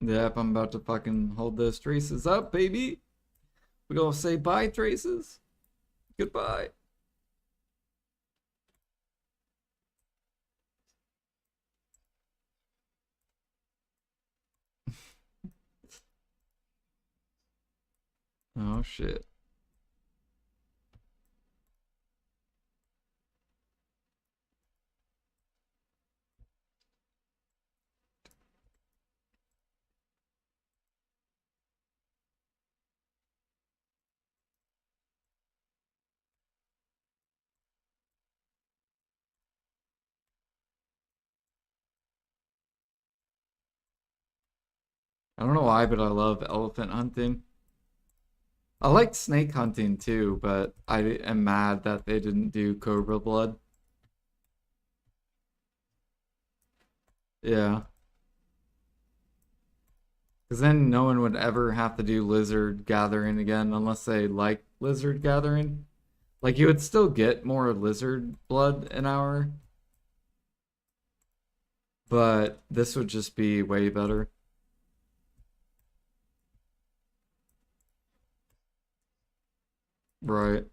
Yep, I'm about to fucking hold those traces up, baby. We gonna say bye, traces. Goodbye. Oh shit. I don't know why, but I love elephant hunting. I liked snake hunting too, but I am mad that they didn't do cobra blood. Yeah. Because then no one would ever have to do lizard gathering again unless they like lizard gathering. Like you would still get more lizard blood an hour, but this would just be way better. Right.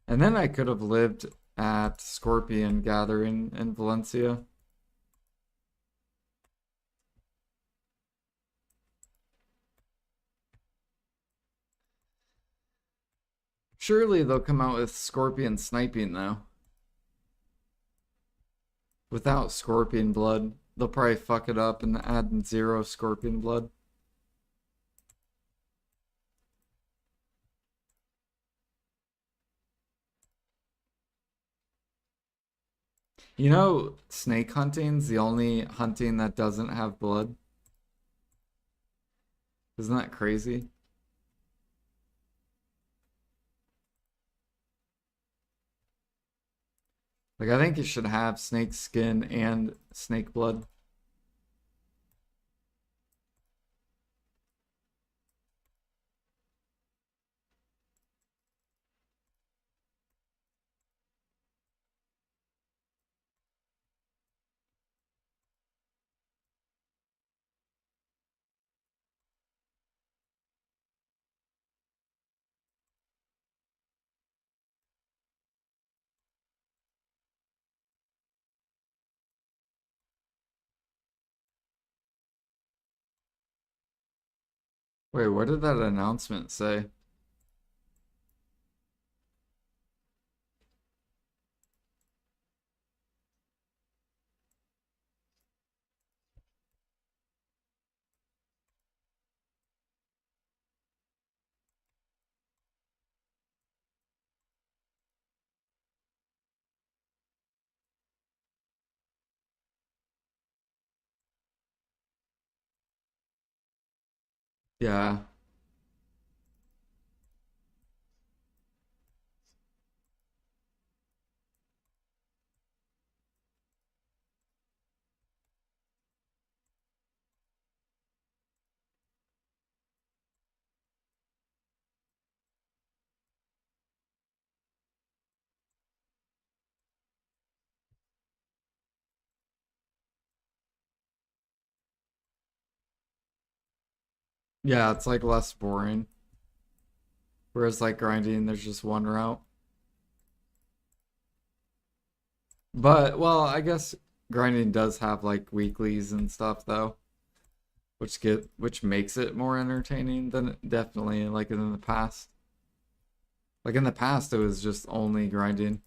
And then I could have lived at Scorpion Gathering in Valencia. Surely they'll come out with Scorpion sniping though. Without Scorpion blood, they'll probably fuck it up and add zero Scorpion blood. You know, snake hunting's the only hunting that doesn't have blood. Isn't that crazy? Like, I think you should have snake skin and snake blood. Wait, what did that announcement say? Yeah. Yeah, it's like less boring. Whereas like grinding, there's just one route. But well, I guess grinding does have like weeklies and stuff though, which makes it more entertaining than definitely like in the past. Like in the past, it was just only grinding.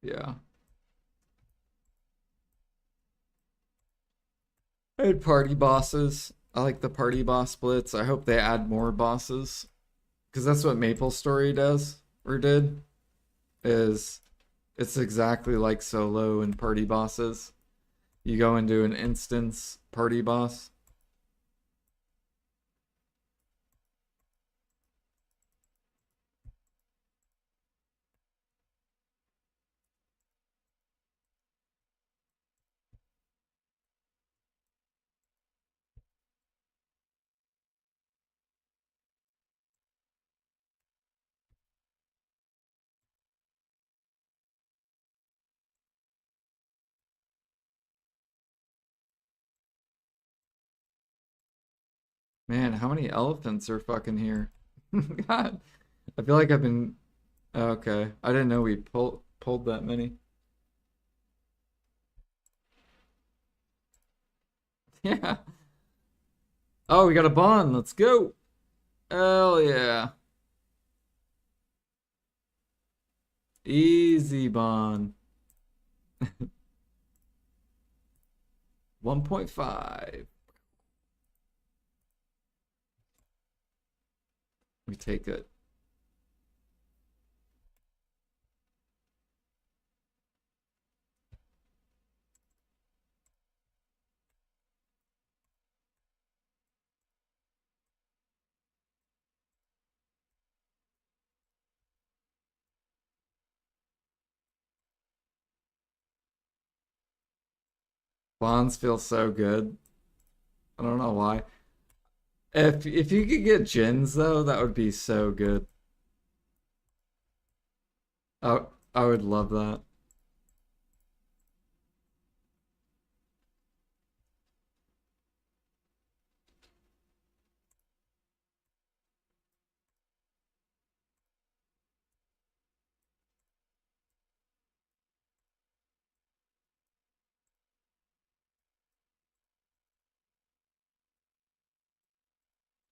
Yeah. I had party bosses. I like the party boss splits. I hope they add more bosses because that's what Maple Story does or did. Is it's exactly like solo and party bosses. You go into an instance party boss. Man, how many elephants are fucking here? God, I feel like I've been okay. I didn't know we pulled that many. Yeah. Oh, we got a bond. Let's go. Hell yeah. Easy bond. 1.5. We take it. Bonds feel so good. I don't know why. If you could get gins though, that would be so good. I I would love that.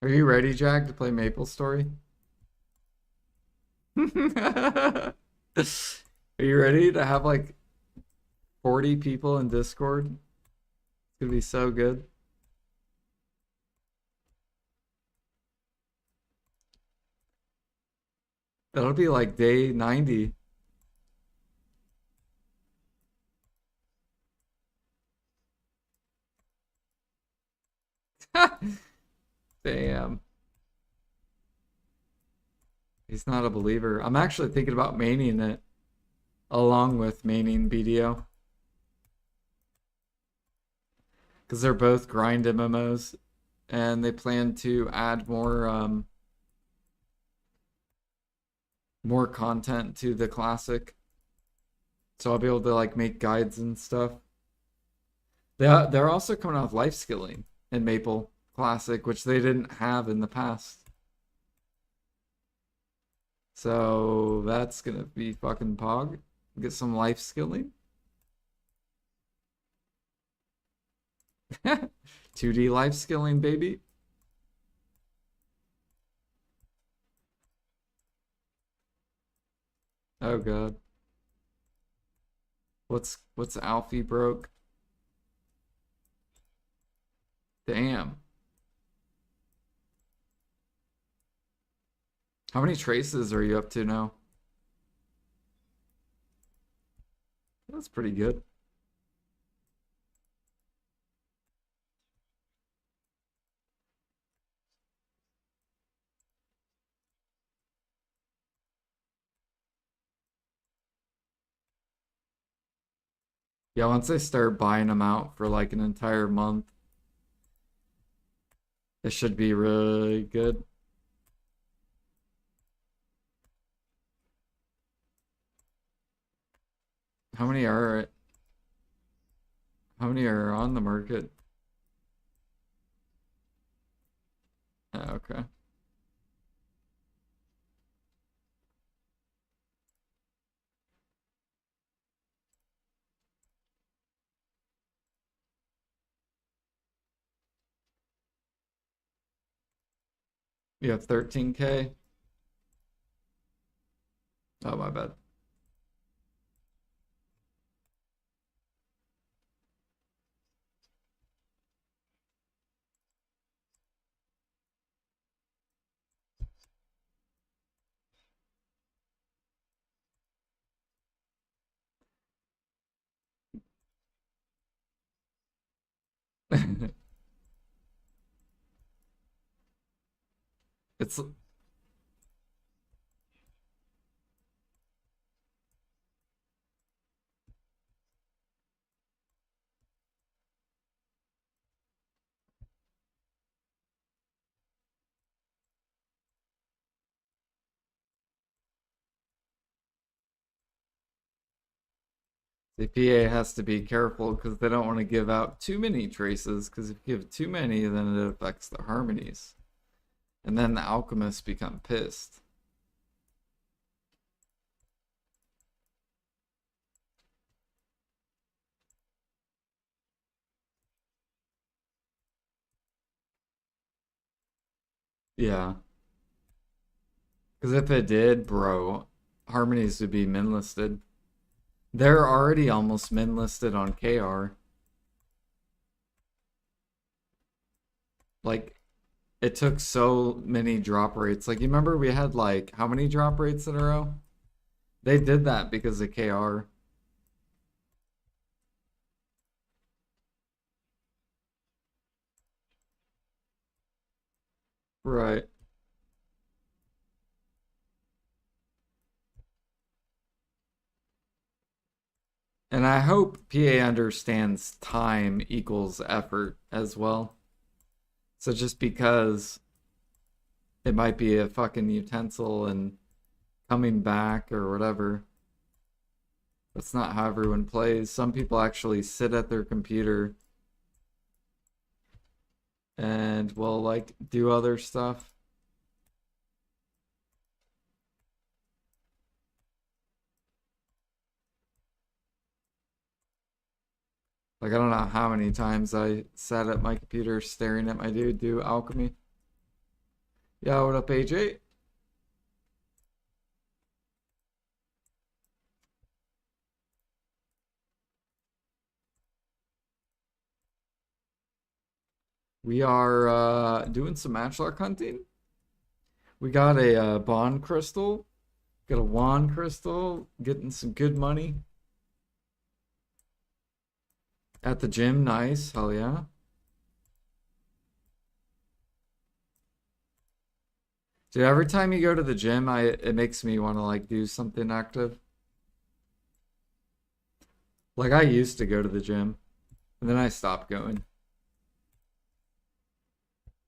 Are you ready, Jack, to play Maple Story? Are you ready to have like 40 people in Discord? It's gonna be so good. That'll be like day 90. Damn. He's not a believer. I'm actually thinking about maining it along with maining BDO because they're both grind MMOs and they plan to add more content to the classic. So I'll be able to like make guides and stuff. They're also coming out with life skilling in Maple Classic, which they didn't have in the past. So that's gonna be fucking pog. Get some life skilling. 2D life skilling, baby. Oh god. What's Alfie broke? Damn. How many traces are you up to now? That's pretty good. Yeah, once I start buying them out for like an entire month, it should be really good. How many are how many are on the market? Okay. You have 13K? Oh, my bad. It's the PA has to be careful because they don't want to give out too many traces because if you give too many, then it affects the harmonies. And then the alchemists become pissed. Yeah. Because if it did, bro, harmonies would be min listed. They're already almost min listed on KR. Like, it took so many drop rates. Like, you remember we had like how many drop rates in a row? They did that because of KR. Right. And I hope PA understands time equals effort as well. So just because it might be a fucking utensil and coming back or whatever, that's not how everyone plays. Some people actually sit at their computer and will like do other stuff. Like I don't know how many times I sat at my computer staring at my dude do alchemy. Yeah, what up, AJ? We are doing some matchlock hunting. We got a bond crystal, got a wand crystal, getting some good money at the gym. Nice, hell yeah. Dude, every time you go to the gym, I it makes me want to like do something active. Like I used to go to the gym, and then I stopped going.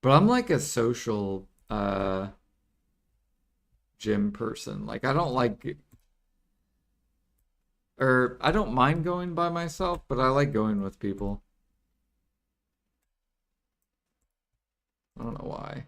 But I'm like a social gym person. Like I don't like or I don't mind going by myself, but I like going with people. I don't know why.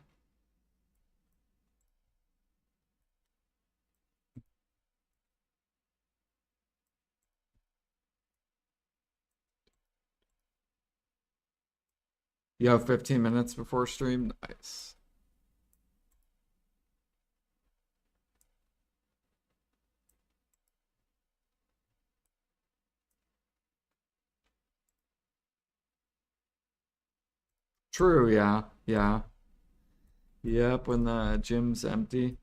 You have 15 minutes before stream? Nice. True, yeah. Yeah. Yep, when the gym's empty.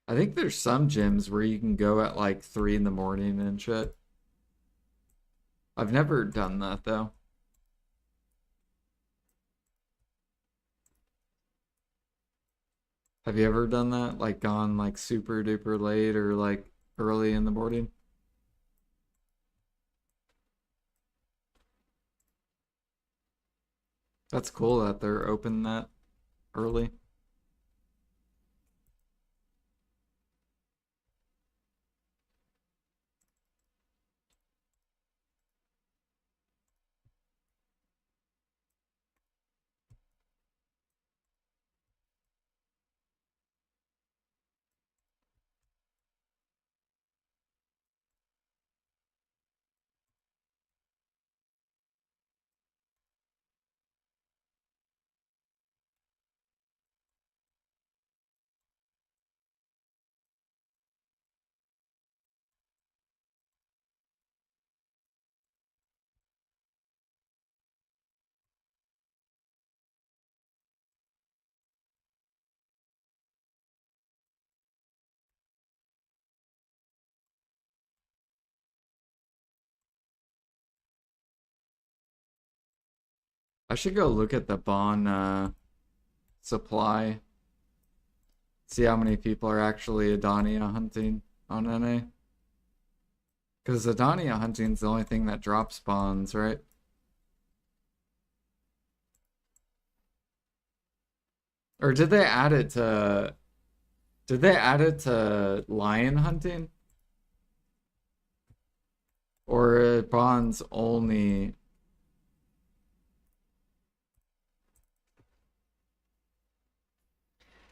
I think there's some gyms where you can go at like 3 in the morning and shit. I've never done that though. Have you ever done that? Like gone like super duper late or like early in the morning? That's cool that they're open that early. I should go look at the Bond supply, see how many people are actually Adania hunting on NA. Because Adania hunting's the only thing that drops bonds, right? Or did they add it to lion hunting? Or bonds only?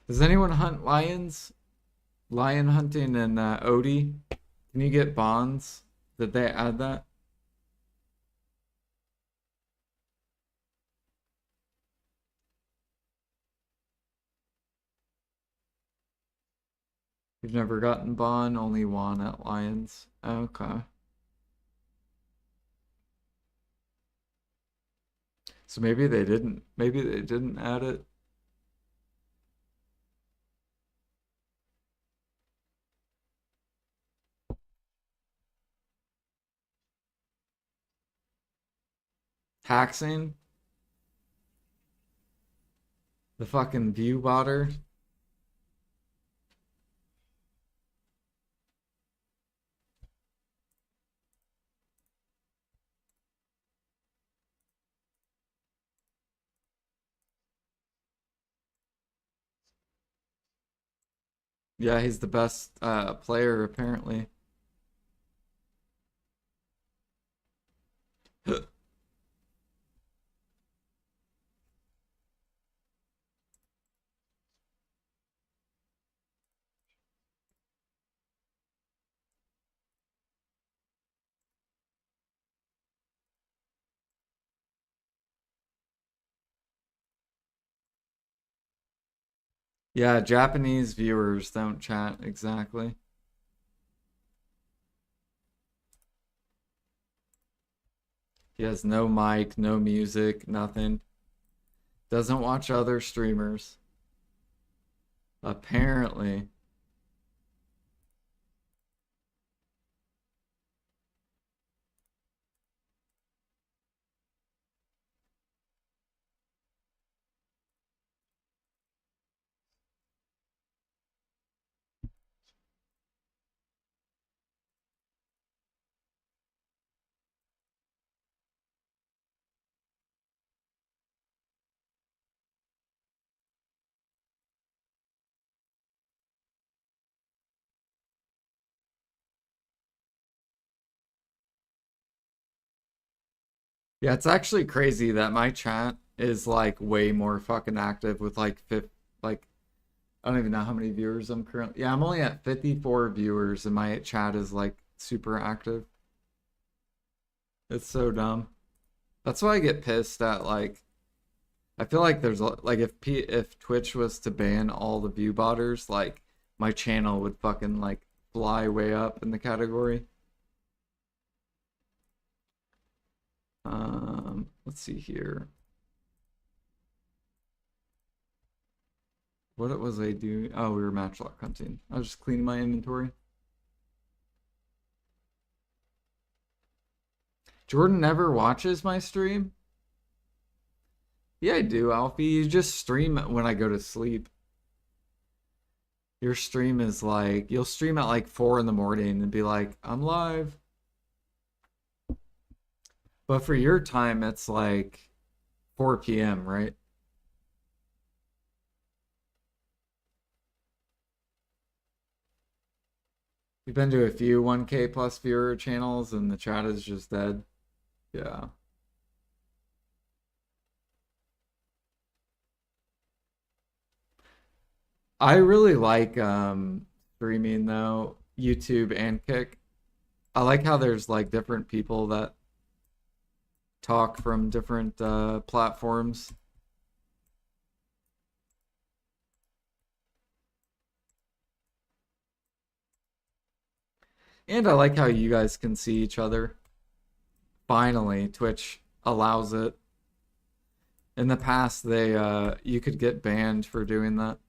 Does anyone hunt lions? Lion hunting in Odie? Can you get bonds? Did they add that? You've never gotten bond, only one at lions. Okay. So maybe they didn't. Maybe they didn't add it. Taxing the fucking view botter. Yeah, he's the best player apparently. Yeah, Japanese viewers don't chat exactly. He has no mic, no music, nothing. Doesn't watch other streamers. Apparently. Yeah, it's actually crazy that my chat is like way more fucking active with like I don't even know how many viewers I'm currently. Yeah, I'm only at 54 viewers and my chat is like super active. It's so dumb. That's why I get pissed at like I feel like there's like if Twitch was to ban all the view botters, like my channel would fucking like fly way up in the category. Let's see here. What was I doing? Oh, we were matchlock hunting. I was just cleaning my inventory. Jordan never watches my stream? Yeah, I do, Alfie. You just stream when I go to sleep. Your stream is like, you'll stream at like 4 in the morning and be like, I'm live. But for your time, it's like 4 p.m., right? You've been to a few 1K plus viewer channels and the chat is just dead. Yeah. I really like streaming though, YouTube and Kick. I like how there's like different people that talk from different platforms. And I like how you guys can see each other. Finally, Twitch allows it. In the past, they you could get banned for doing that.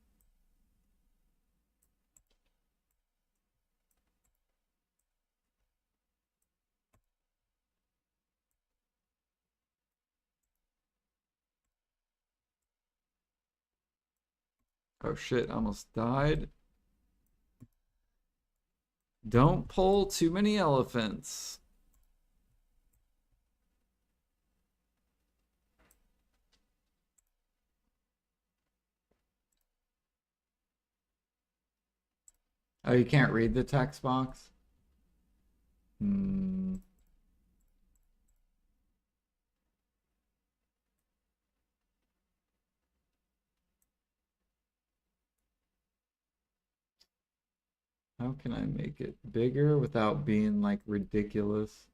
Oh shit, I almost died. Don't pull too many elephants. Oh, you can't read the text box? Hmm. How can I make it bigger without being like ridiculous?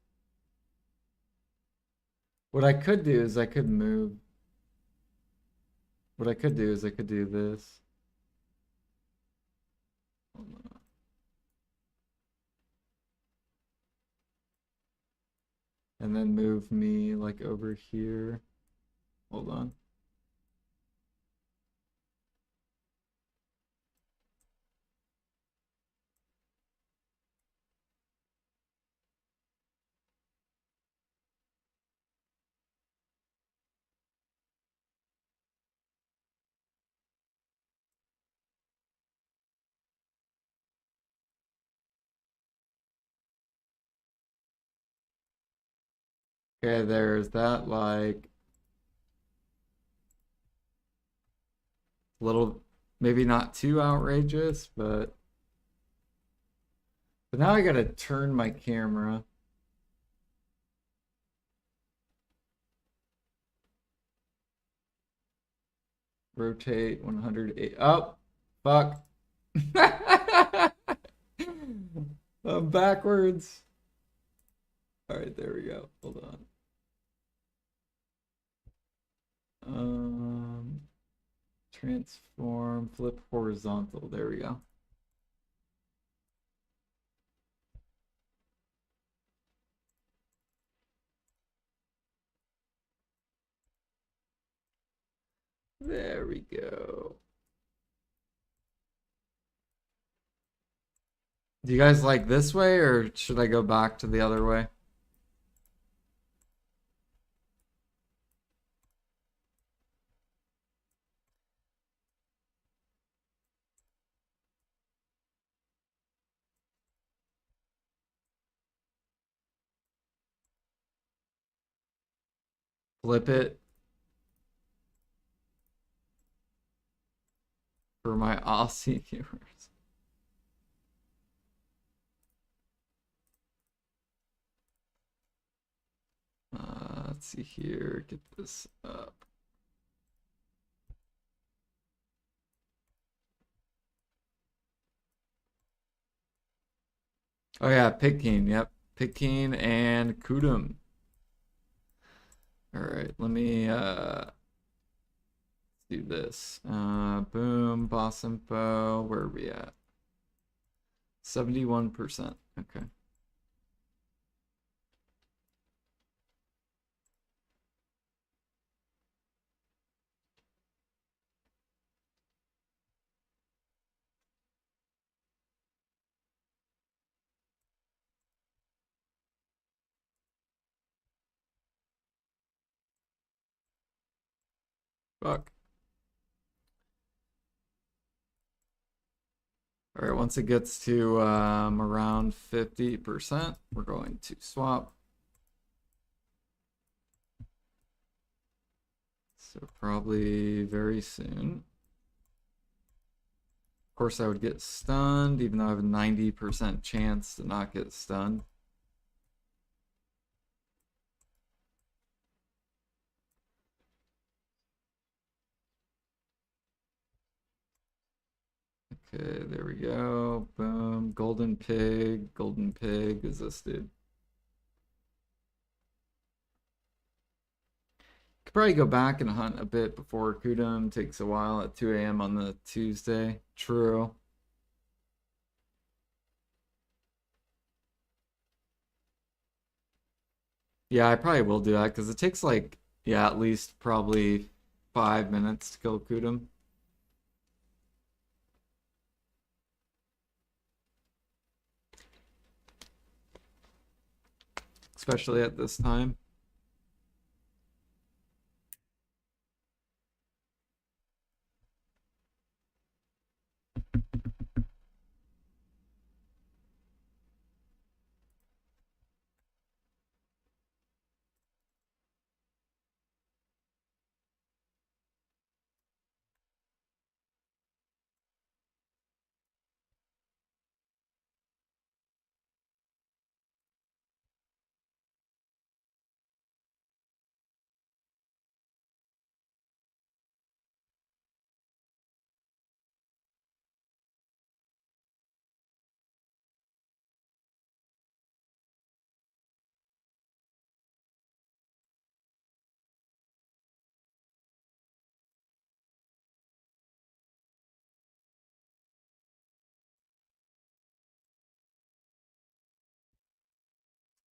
What I could do is I could move. What I could do is I could do this. And then move me like over here. Hold on. Okay, there's that like little, maybe not too outrageous, but now I gotta turn my camera. Rotate 108. Oh, fuck. I'm backwards. All right, there we go. Hold on. Um, transform, flip horizontal. There we go. There we go. Do you guys like this way or should I go back to the other way? Flip it for my Aussie viewers. Let's see here. Get this up. Oh yeah, Peking. Yep, Peking and Kudum. All right, let me do this. Boom, boss info. Where are we at? 71%. Okay. Fuck. All right, once it gets to around 50%, we're going to swap. So probably very soon. Of course, I would get stunned, even though I have a 90% chance to not get stunned. Okay, there we go. Boom. Golden pig. Golden pig is this dude. Could probably go back and hunt a bit before Kudum. Takes a while at 2 a.m. on the Tuesday. True. Yeah, I probably will do that because it takes like, yeah, at least probably 5 minutes to kill Kudum. Especially at this time.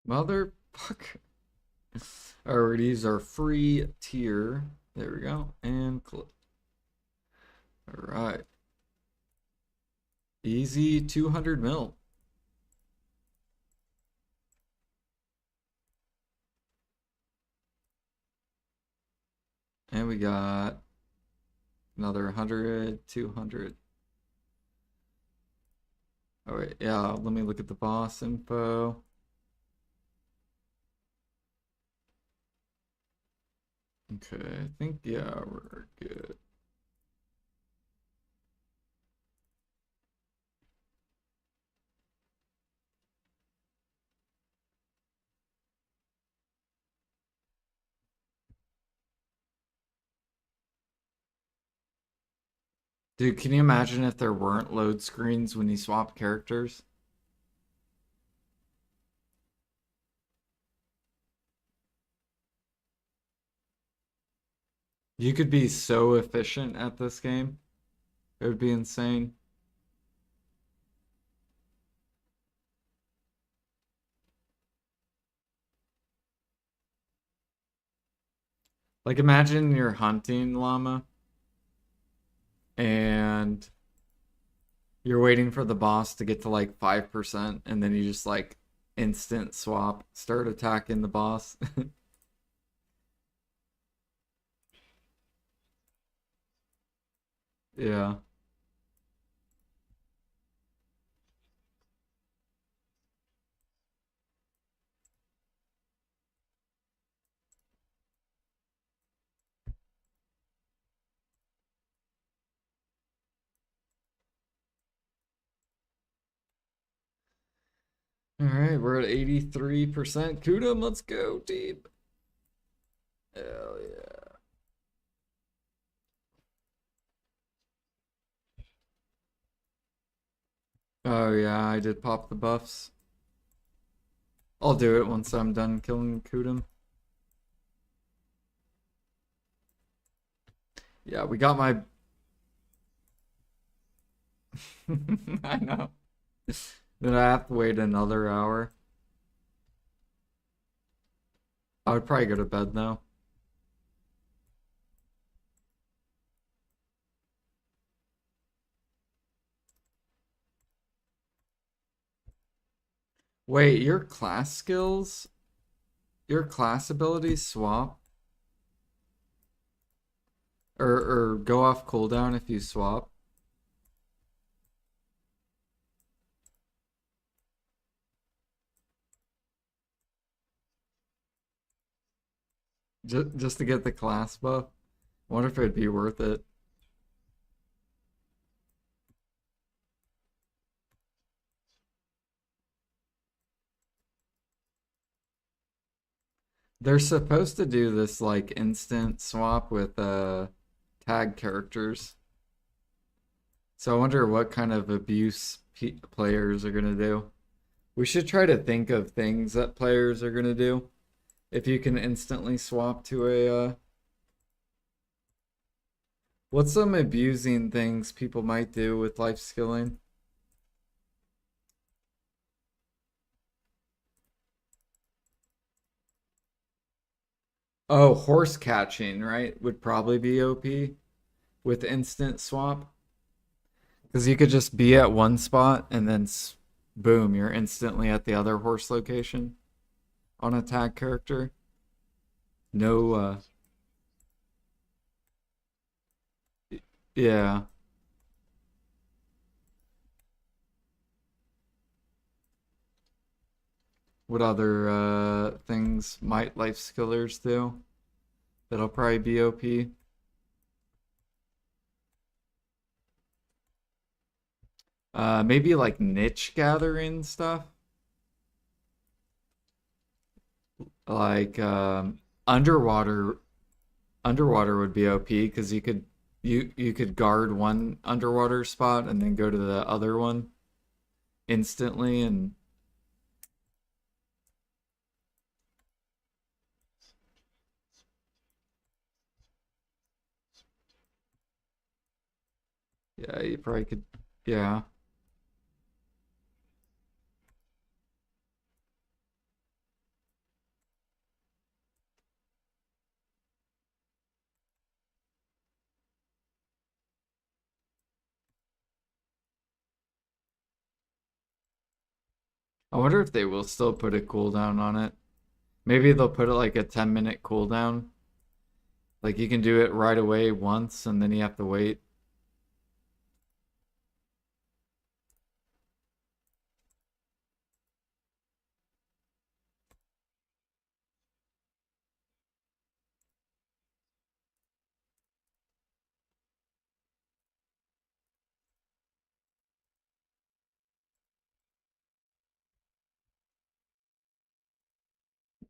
Motherfucker. Alright, these are free tier. There we go. And click. Alright. Easy 200 mil. And we got another 100, 200. All right, yeah, let me look at the boss info. Okay, I think, yeah, we're good. Dude, can you imagine if there weren't load screens when you swap characters? You could be so efficient at this game. It would be insane. Like, imagine you're hunting llama and you're waiting for the boss to get to like 5%, and then you just like instant swap, start attacking the boss. Yeah. All right, we're at 83%. Kudum, let's go, team. Hell yeah. Oh yeah, I did pop the buffs. I'll do it once I'm done killing Kudum. Yeah, we got my. I know. Then I have to wait another hour. I would probably go to bed now. Wait, your class abilities swap or go off cooldown if you swap. Just to get the class buff. I wonder if it'd be worth it. They're supposed to do this like instant swap with tag characters. So I wonder what kind of abuse players are gonna do. We should try to think of things that players are gonna do. If you can instantly swap to a what's some abusing things people might do with life skilling? Oh, horse catching, right? Would probably be OP with instant swap. Because you could just be at one spot and then boom, you're instantly at the other horse location on a tag character. No, yeah. What other things might life skillers do? That'll probably be OP. Maybe like niche gathering stuff. Like underwater underwater would be OP because you could guard one underwater spot and then go to the other one instantly and yeah, you probably could yeah. I wonder if they will still put a cooldown on it. Maybe they'll put it like a 10-minute cooldown. Like you can do it right away once and then you have to wait.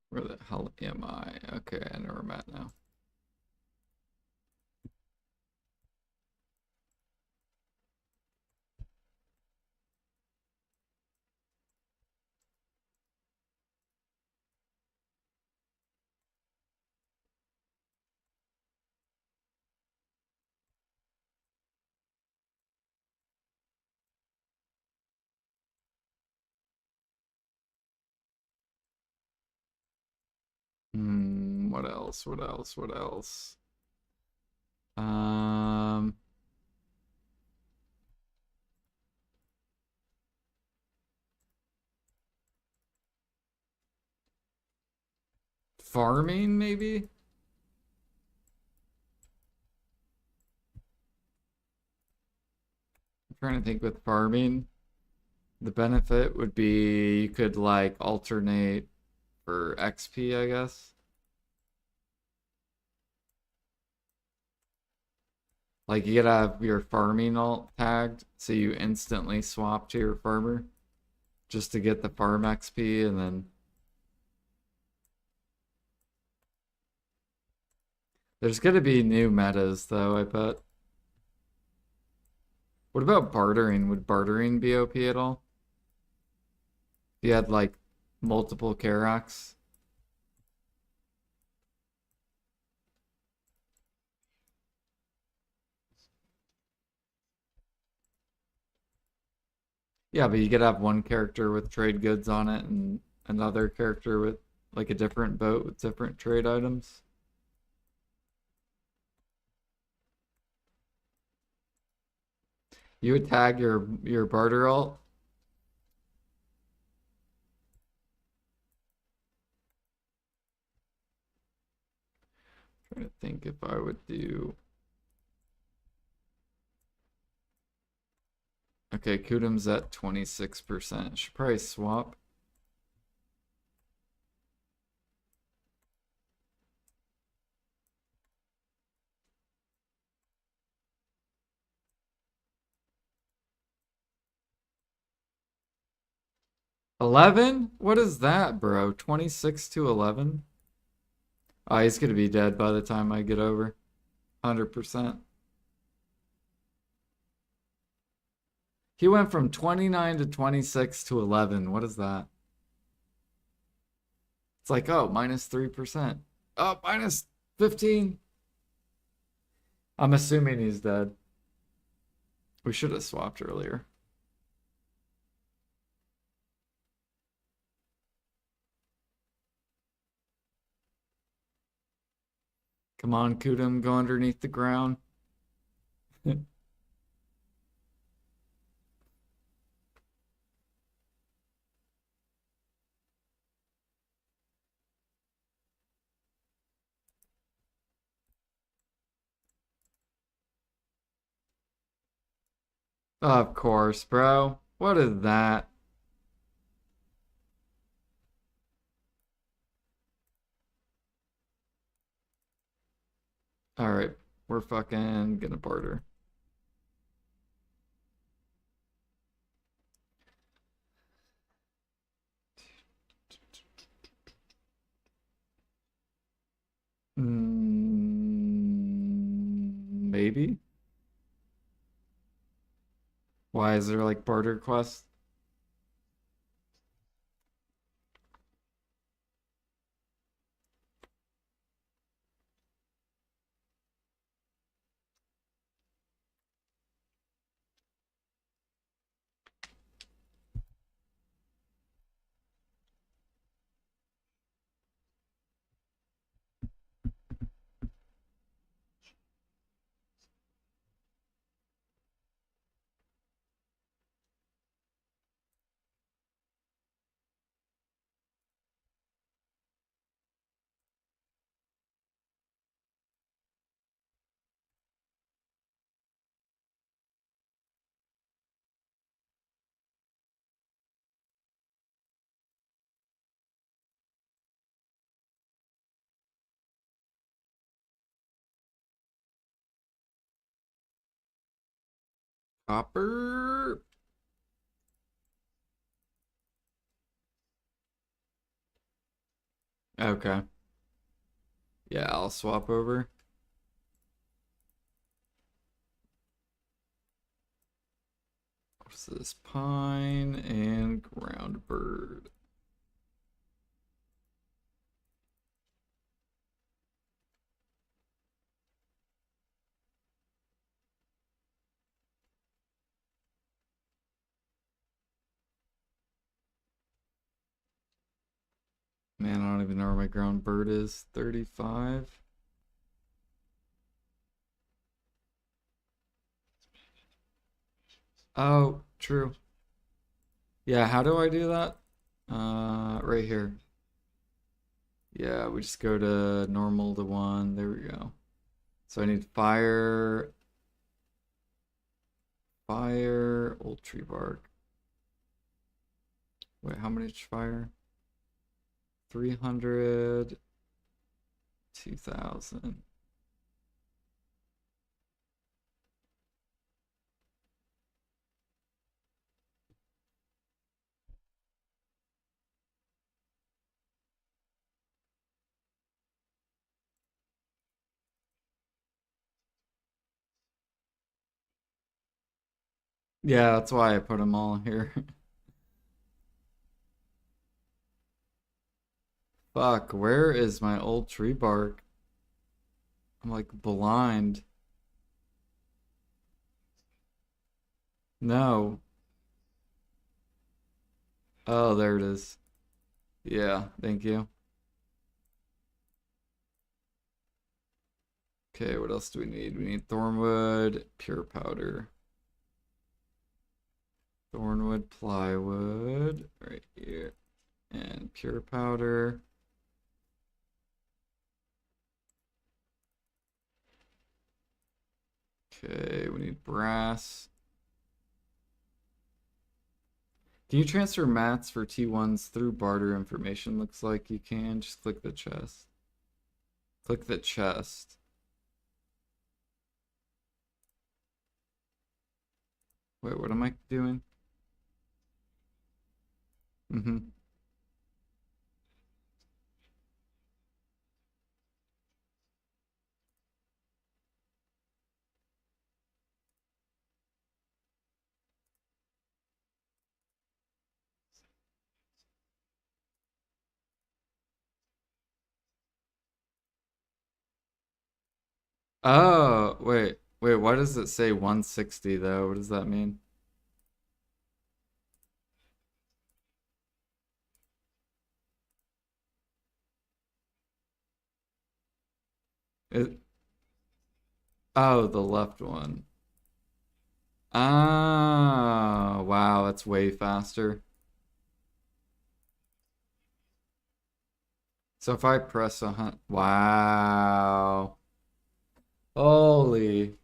Where the hell am I? Okay, I know where I'm at now. What else? What else? What else? Um, Farming maybe? I'm trying to think with farming. The benefit would be you could like alternate for XP, I guess. Like you gotta have your farming alt tagged so you instantly swap to your farmer just to get the farm XP and then there's gonna be new metas though, I bet. What about bartering? Would bartering be OP at all? If you had like Multiple Karax. Yeah, but you could have one character with trade goods on it and another character with like a different boat with different trade items. You would tag your barter alt. Trying to think if I would do. Okay, Kudum's at 26%. Should probably swap. $11? What is that, bro? 26 to 11? Oh, he's gonna be dead by the time I get over. 100%. He went from 29 to 26 to 11. What is that? It's like, oh, minus 3%. Oh, minus 15. I'm assuming he's dead. We should have swapped earlier. Come on, Kudum, go underneath the ground. Of course, bro. What is that? All right, we're fucking gonna barter. Maybe. Why is there like barter quests? Copper. Okay. Yeah, I'll swap over. What's this? Pine and ground bird. Man, I don't even know where my ground bird is. 35. Oh, true. Yeah, how do I do that? Right here. Yeah, we just go to normal to one. There we go. So I need fire, old tree bark. Wait, how much fire? 300, 2000. Yeah, that's why I put them all here. Fuck, where is my old tree bark? I'm like blind. No. Oh, there it is. Yeah, thank you. Okay, what else do we need? We need thornwood, pure powder. Thornwood, plywood, right here. And pure powder. Okay, we need brass. Can you transfer mats for T1s through barter information? Looks like you can. Just click the chest. Click the chest. Wait, what am I doing? Mm-hmm. Oh, wait. Wait, why does it say 160 though? What does that mean? It, oh, the left one. Ah, wow, that's way faster. So if I press a hunt, wow. Holy.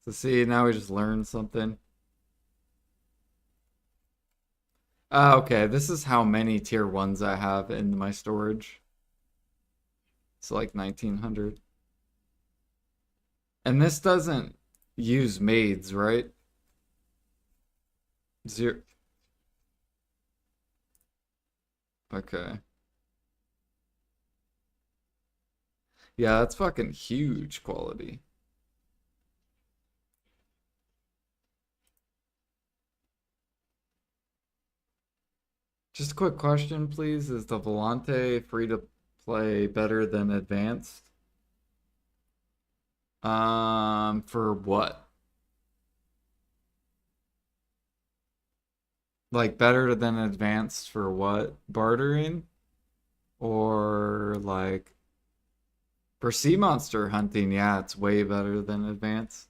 So see, now we just learned something. Ah, okay, this is how many tier ones I have in my storage. It's like 1900. And this doesn't use maids, right? Zero. Okay. Yeah, that's fucking huge quality. Just a quick question, please. Is the Volante free to play better than advanced? For what? Like better than advanced for what? Bartering? Or like for sea monster hunting, yeah, it's way better than advanced.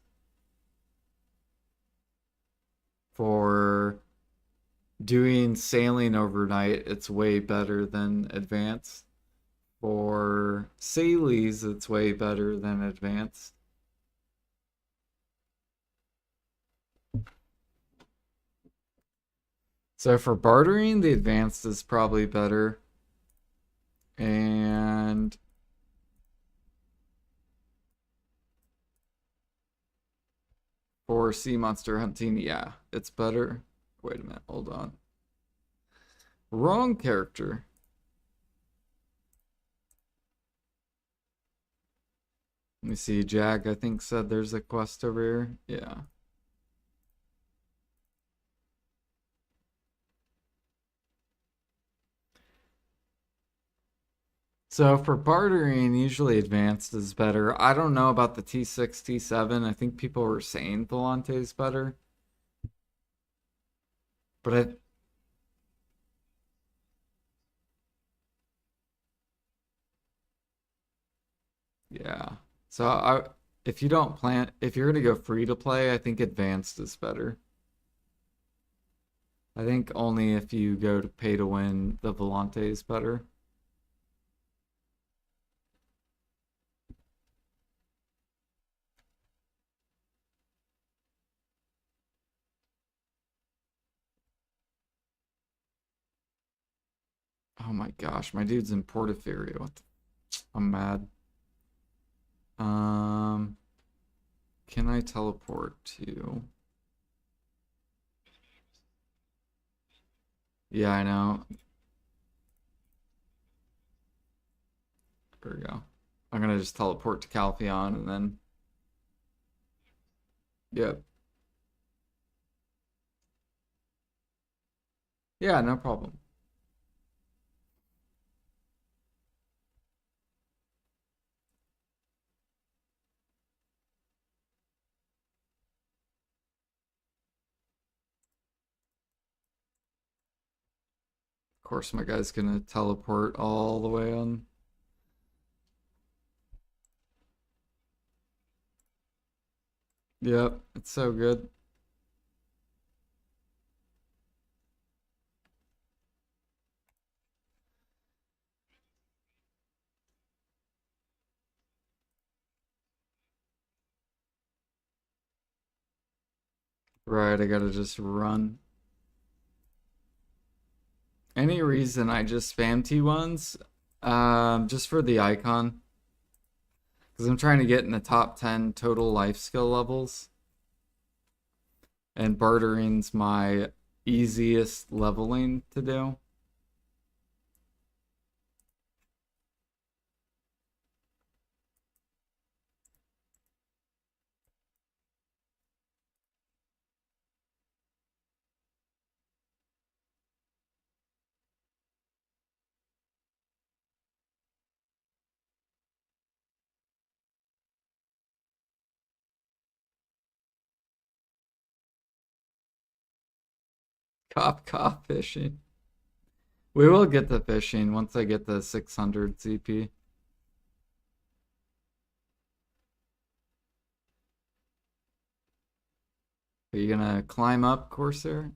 For doing sailing overnight, it's way better than advanced. For sailies, it's way better than advanced. So for bartering, the advanced is probably better. And for sea monster hunting, yeah, it's better. Wait a minute, hold on. Wrong character. Let me see. Jag, I think, said there's a quest over here. Yeah. So for bartering, usually advanced is better. I don't know about the T6, T7. I think people were saying Volante is better. But yeah. So if you don't plan, if you're gonna go free to play, I think advanced is better. I think only if you go to pay to win, the Volante is better. Oh my gosh, my dude's in Portaferio. I'm mad. Um, can I teleport to? Yeah, I know. There we go. I'm gonna just teleport to Calpheon and then, yep. Yeah, no problem. course, my guy's gonna teleport all the way on. Yep, it's so good. Right, I gotta just run. Any reason I just spam T1s? Just for the icon. Because I'm trying to get in the top 10 total life skill levels. And bartering's my easiest leveling to do. Cop fishing. We will get the fishing once I get the 600 CP. Are you gonna climb up, Corsair?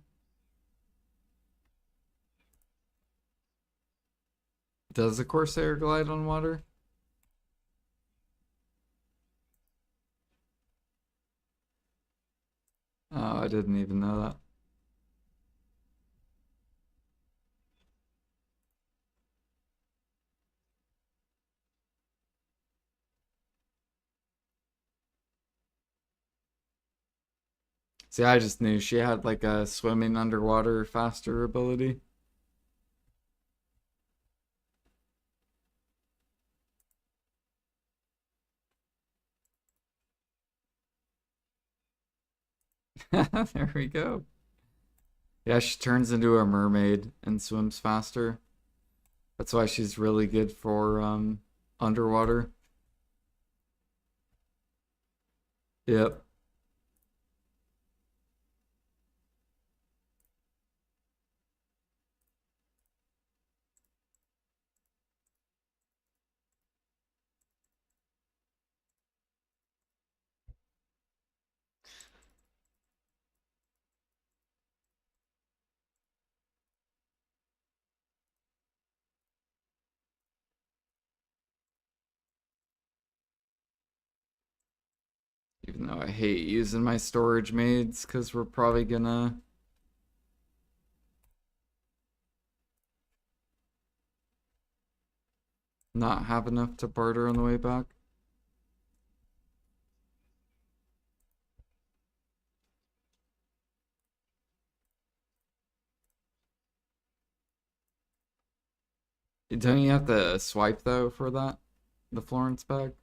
Does the Corsair glide on water? Oh, I didn't even know that. See, I just knew she had like a swimming underwater faster ability. There we go. Yeah, she turns into a mermaid and swims faster. That's why she's really good for underwater. Yep. Even though I hate using my storage maids because we're probably gonna not have enough to barter on the way back. Don't you have to swipe though for that? The Florence bag?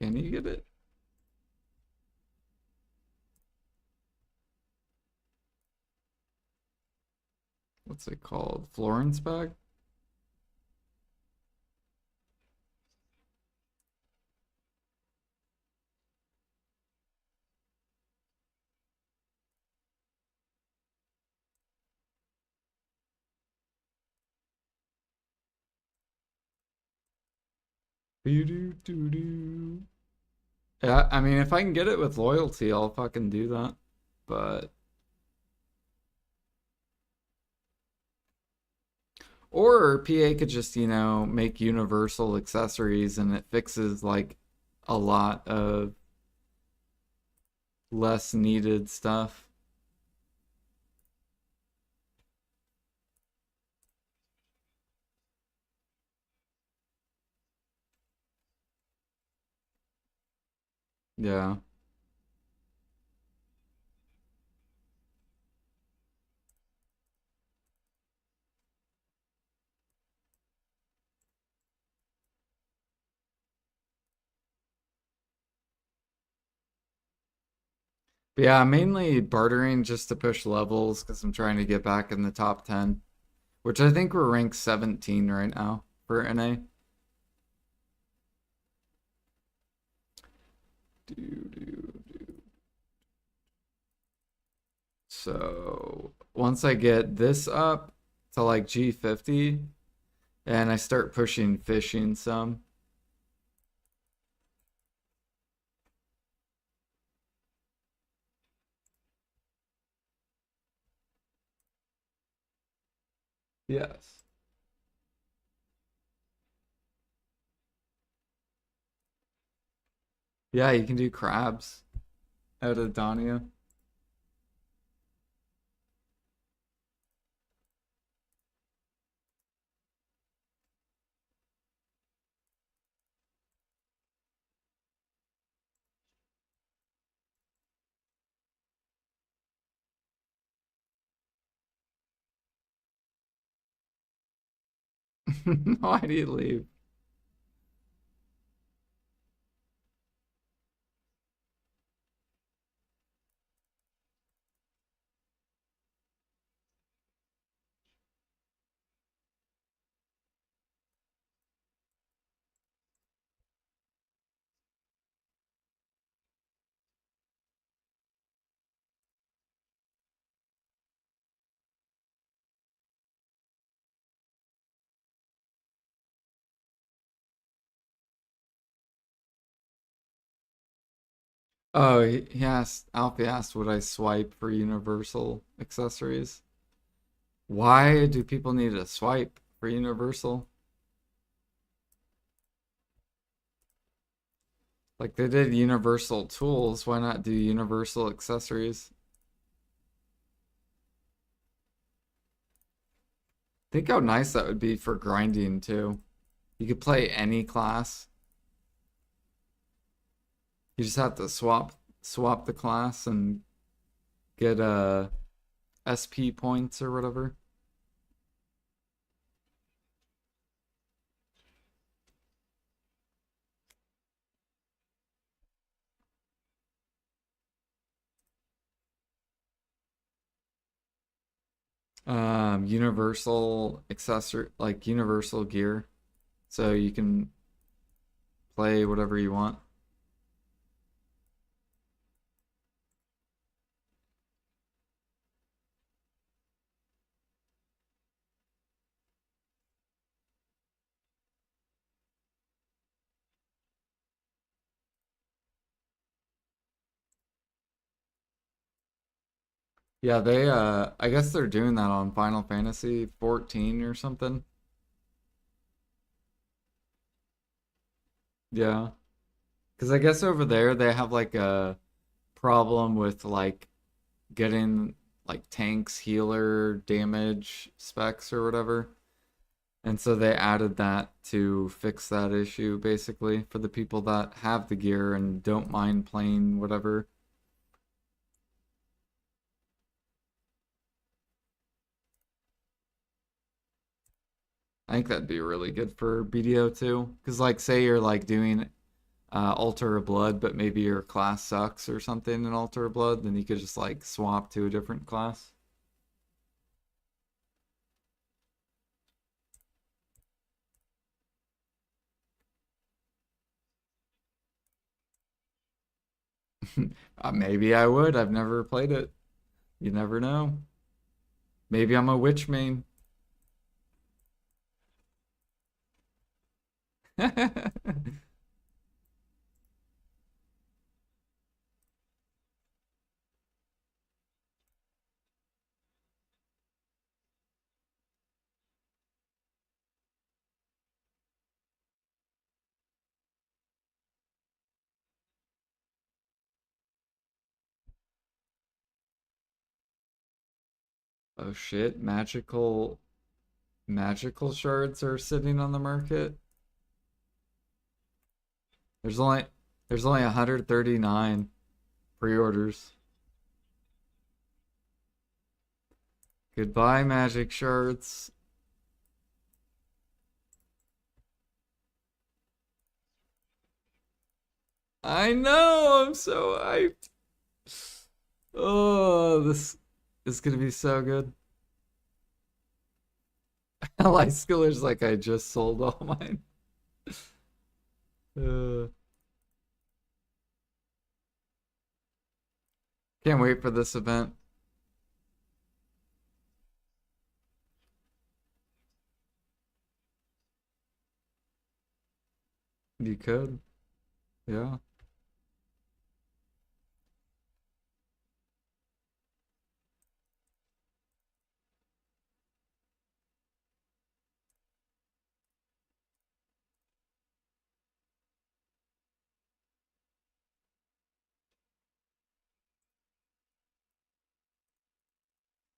Can you get it? What's it called? Florence bag? Doo-doo-doo-doo. Yeah, I mean, if I can get it with loyalty, I'll fucking do that. But or PA could just, make universal accessories and it fixes like a lot of less needed stuff. Yeah. But yeah, mainly bartering just to push levels because I'm trying to get back in the top 10, which I think we're ranked 17 right now for NA. Do, do, do. So once I get this up to like G50 and I start pushing fishing some. Yes. Yeah, you can do crabs out of Dania. Why do you leave? Oh, he asked, Alfie asked, would I swipe for universal accessories? Why do people need a swipe for universal? Like they did universal tools, why not do universal accessories? Think how nice that would be for grinding too. You could play any class. You just have to swap the class and get SP points or whatever. Universal accessory, like universal gear, so you can play whatever you want. Yeah, they I guess they're doing that on Final Fantasy 14 or something. Yeah. Because I guess over there they have like a problem with like getting like tanks, healer, damage specs or whatever. And so they added that to fix that issue basically for the people that have the gear and don't mind playing whatever. I think that'd be really good for BDO too. Because like say you're like doing Altar of Blood, but maybe your class sucks or something in Altar of Blood, then you could just like swap to a different class. Maybe I would. I've never played it. You never know. Maybe I'm a witch main. Oh shit, magical shards are sitting on the market. There's only there's only 139 pre-orders. Goodbye, magic shards. I know, I'm so hyped. Oh, this is gonna be so good. Light skiller's like I just sold all mine. Uh, can't wait for this event. You could. Yeah.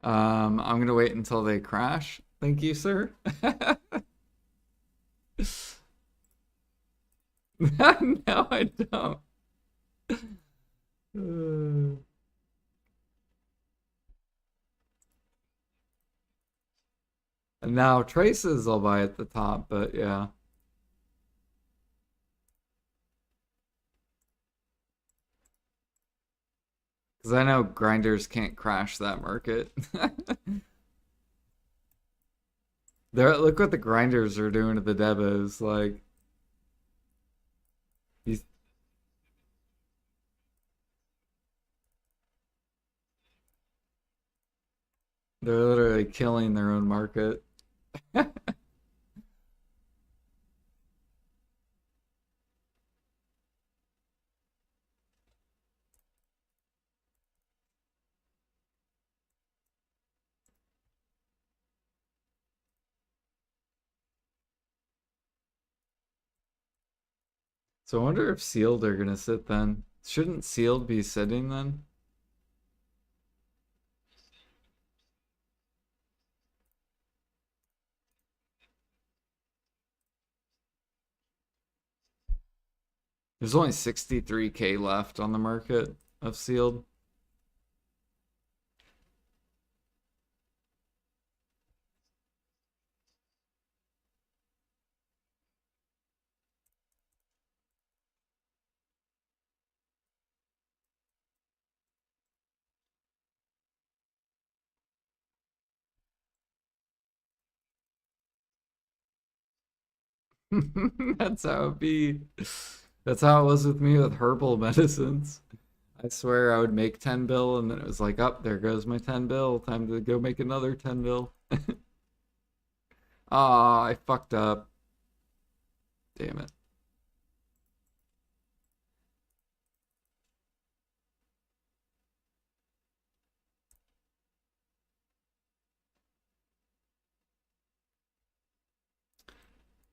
I'm gonna wait until they crash. Thank you, sir. No, I don't. Now traces I'll buy at the top, but yeah. Because I know grinders can't crash that market. Look what the grinders are doing to the devos. Like, these, they're literally killing their own market. So I wonder if sealed are gonna sit then. Shouldn't sealed be sitting then? There's only 63K left on the market of sealed. That's how it be. That's how it was with me with herbal medicines. I swear I would make 10 bill and then it was like, up, there goes my 10 bill. Time to go make another 10 bill. Ah, I fucked up. Damn it.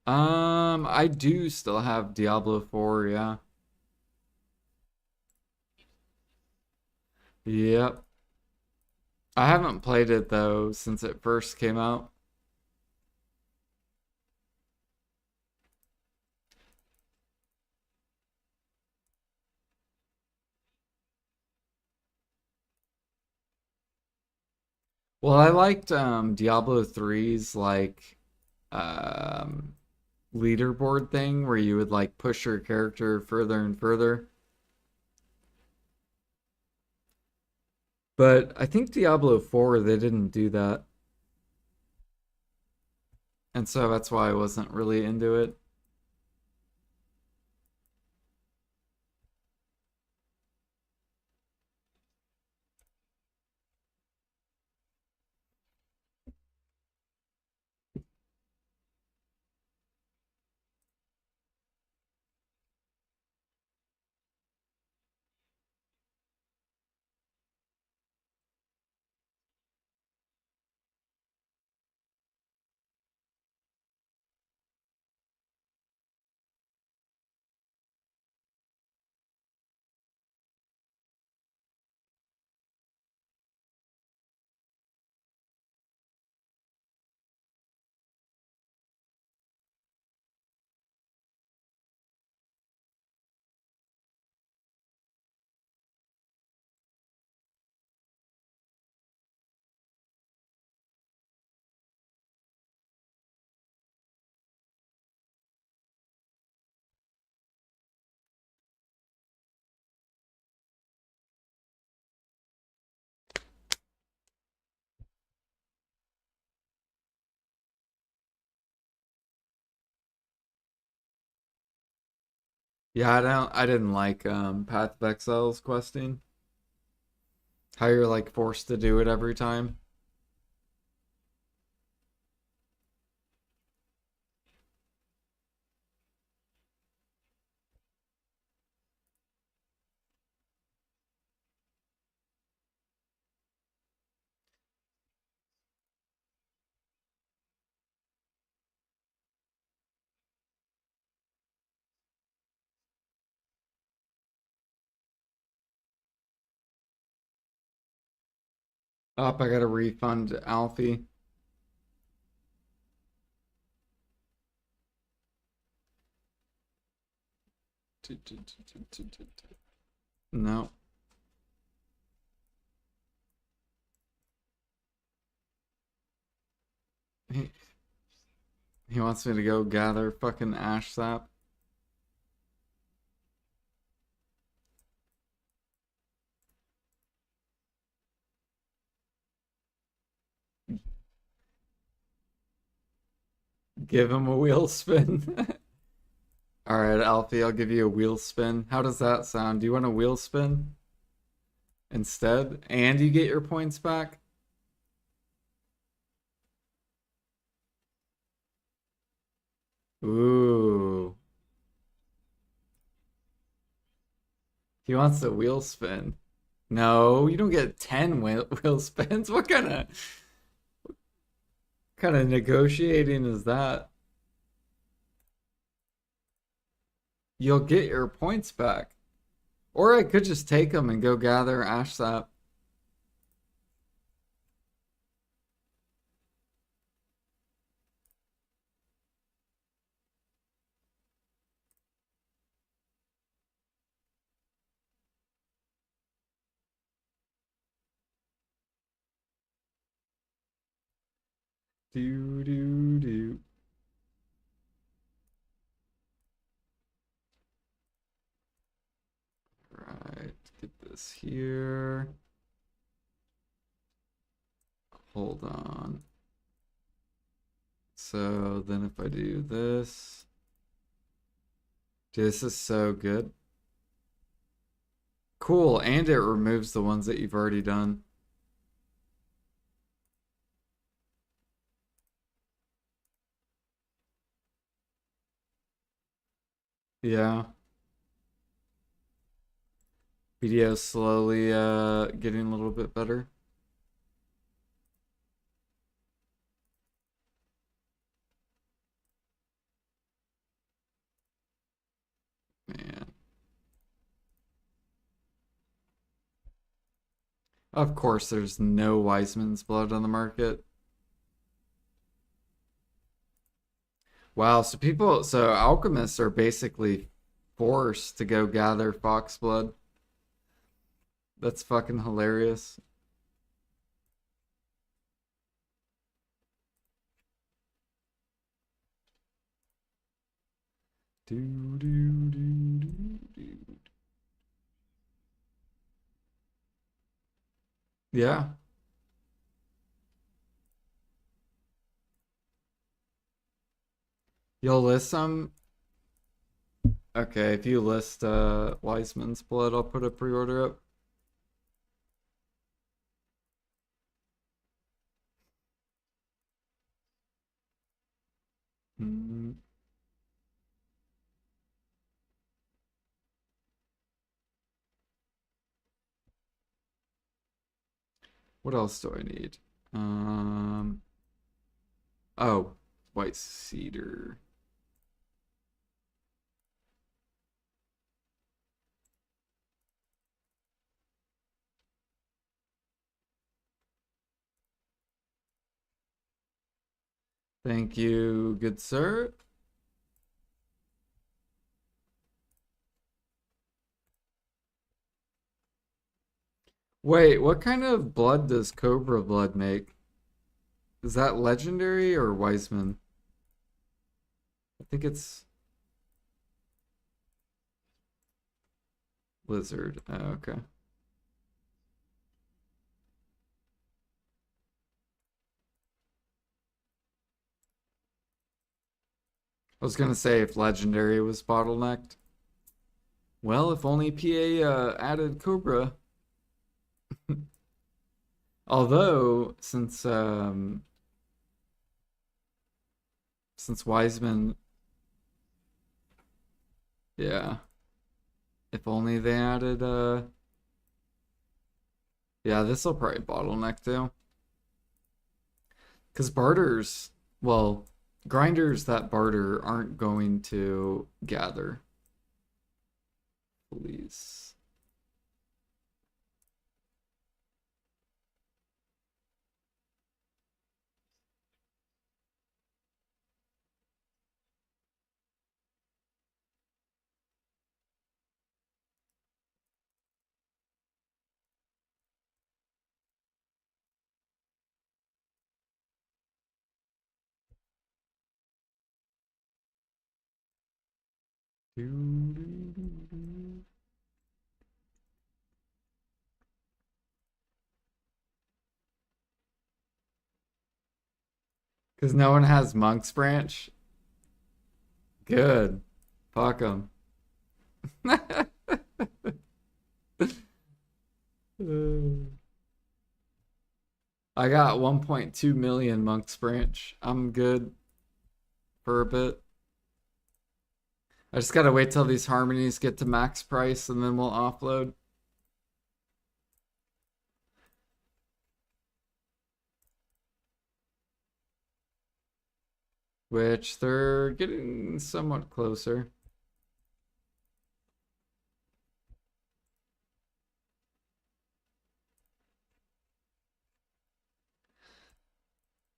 I do still have Diablo 4, yeah. Yep. I haven't played it though since it first came out. Well, I liked Diablo 3's like um leaderboard thing where you would like push your character further and further. But I think Diablo 4 they didn't do that. And so that's why I wasn't really into it. Yeah, I didn't like Path of Exile's questing. How you're like forced to do it every time. Up, I gotta refund Alfie. No. He, he wants me to go gather fucking ash sap. Give him a wheel spin. All right, Alfie, I'll give you a wheel spin. How does that sound? Do you want a wheel spin instead? And you get your points back? Ooh. He wants a wheel spin. No, you don't get 10 wheel spins. What kind of negotiating is that? You'll get your points back. Or I could just take them and go gather ash sap. Do do do. Right, get this here. Hold on. So then if I do this, dude, this is so good. Cool, and it removes the ones that you've already done. Yeah. Video slowly getting a little bit better. Man. Of course there's no Wiseman's blood on the market. Wow, so alchemists are basically forced to go gather fox blood. That's fucking hilarious. Do do do do do. Yeah. You'll list some. Okay, if you list Wiseman's blood, I'll put a pre-order up. Hmm. What else do I need? Um, oh, white cedar. Thank you, good sir. Wait, what kind of blood does Cobra blood make? Is that legendary or Wiseman? I think it's lizard. Oh, okay. I was gonna say if legendary was bottlenecked. Well, if only PA added Cobra. Although, since Wiseman, yeah, if only they added yeah, this will probably bottleneck too. Because barters, well, grinders that barter aren't going to gather. Please. Because no one has Monk's Branch. Good. Fuck them. I got 1.2 million Monk's Branch. I'm good for a bit. I just gotta wait till these harmonies get to max price and then we'll offload. Which they're getting somewhat closer.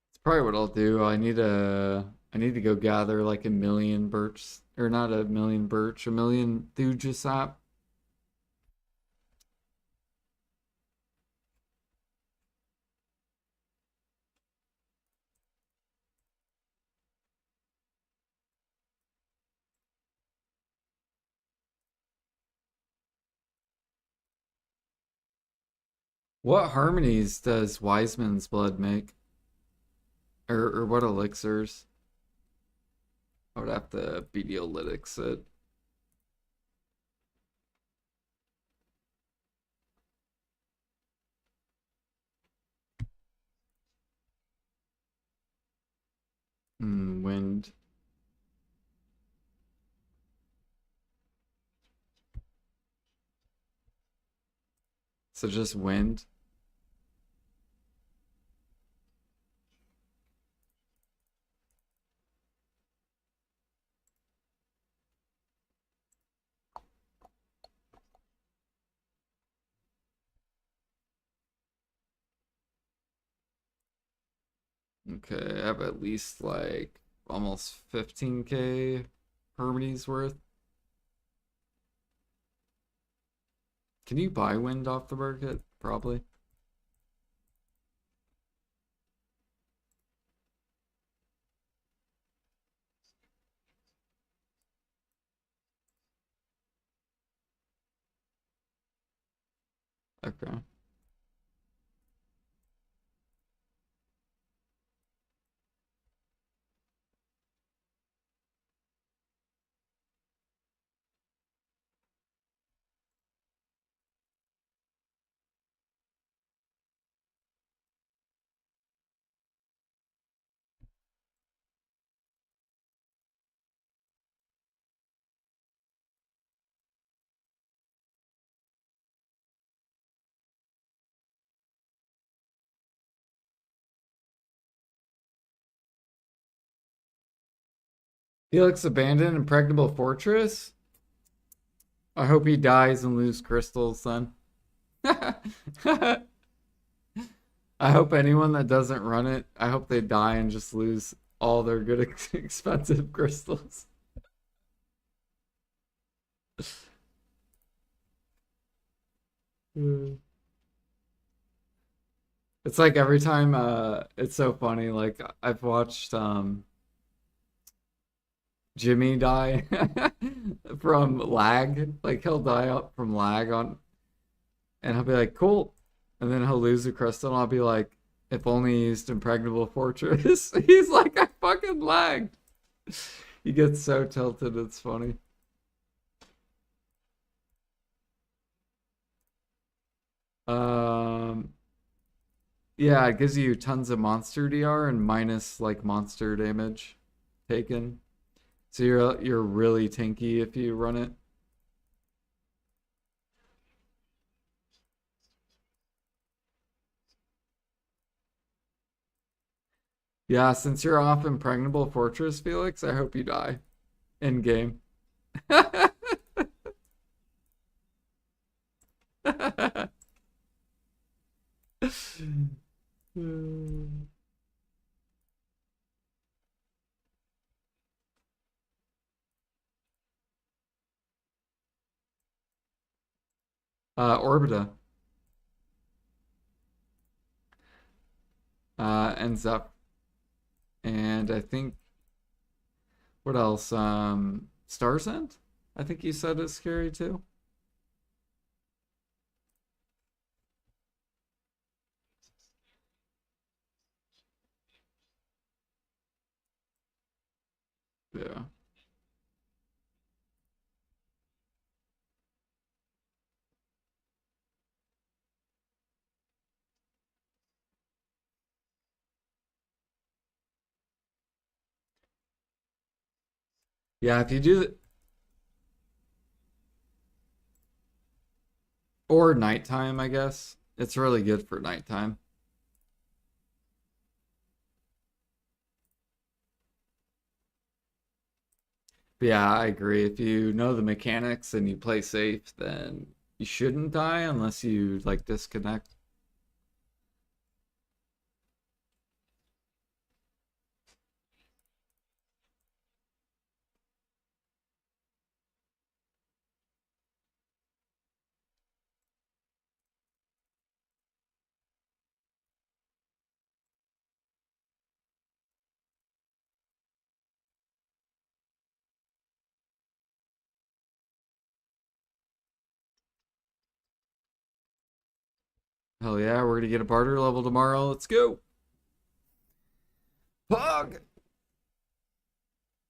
It's probably what I'll do. I need to go gather like a million birch, or not a million birch, a million thuja sap. What harmonies does Wiseman's blood make? Or what elixirs? I would have to Bediolytics it. Wind. So just wind. Okay, I have at least like almost 15k harmonies worth. Can you buy wind off the market? Probably. Okay. Felix abandoned impregnable fortress? I hope he dies and lose crystals then. I hope anyone that doesn't run it, I hope they die and just lose all their good expensive crystals. It's like every time it's so funny, like I've watched Jimmy die from lag. Like he'll die up from lag on, and he'll be like, cool. And then he'll lose a crystal, and I'll be like, if only he used impregnable fortress. He's like, I fucking lagged. He gets so tilted, it's funny. Um, yeah, it gives you tons of monster DR and minus like monster damage taken. So you're really tanky if you run it. Yeah, since you're off impregnable fortress, Felix, I hope you die in game. Orbita ends up, and I think what else? Starsend, I think you said it's scary too. Yeah. Yeah, if you do or nighttime, I guess. It's really good for nighttime. But yeah, I agree. If you know the mechanics and you play safe, then you shouldn't die unless you like disconnect. Hell yeah, we're gonna get a barter level tomorrow. Let's go. Pog!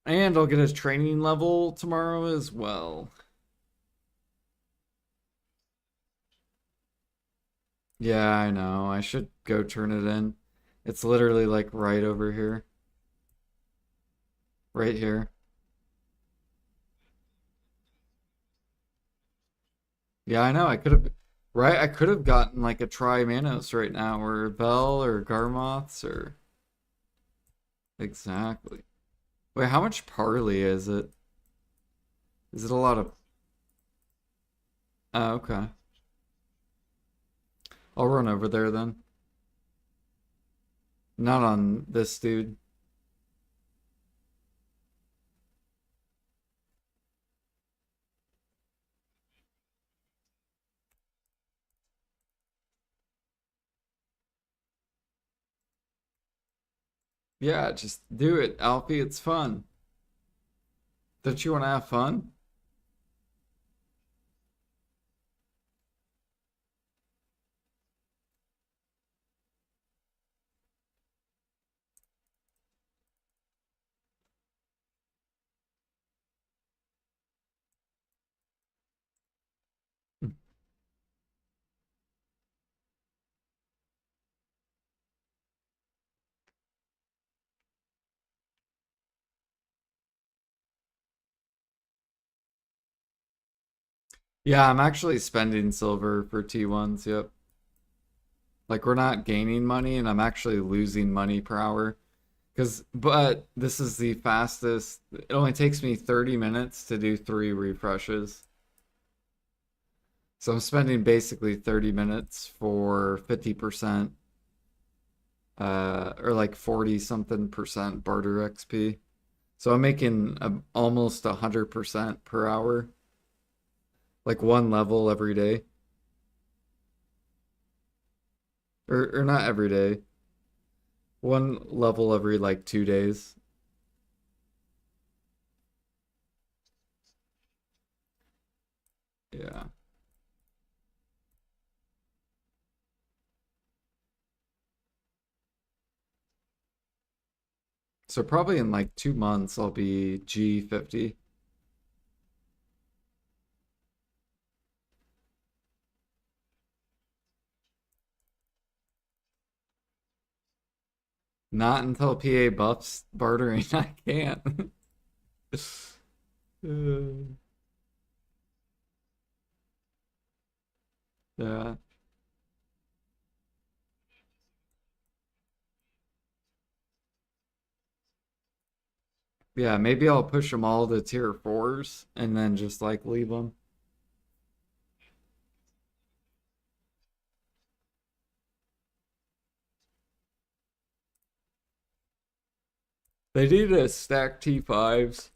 And I'll get a training level tomorrow as well. Yeah, I know. I should go turn it in. It's literally like right over here. Right here. Yeah, I know. I could have, right? I could have gotten like a Tri Manos right now, or Bell, or Garmoths, or exactly. Wait, how much parley is it? Is it a lot of? Oh, okay. I'll run over there then. Not on this dude. Yeah, just do it, Alfie. It's fun. Don't you want to have fun? Yeah, I'm actually spending silver for T1s. Yep. Like we're not gaining money, and I'm actually losing money per hour. But this is the fastest. It only takes me 30 minutes to do 3 refreshes. So I'm spending basically 30 minutes for 50%, or like 40 something percent barter XP. So I'm making almost 100% per hour, like one level every day, or not every day, one level every like 2 days. Yeah. So probably in like 2 months I'll be G50. Not until PA buffs bartering. I can't. Yeah. Yeah, maybe I'll push them all to tier fours and then just like leave them. They need to stack T5s.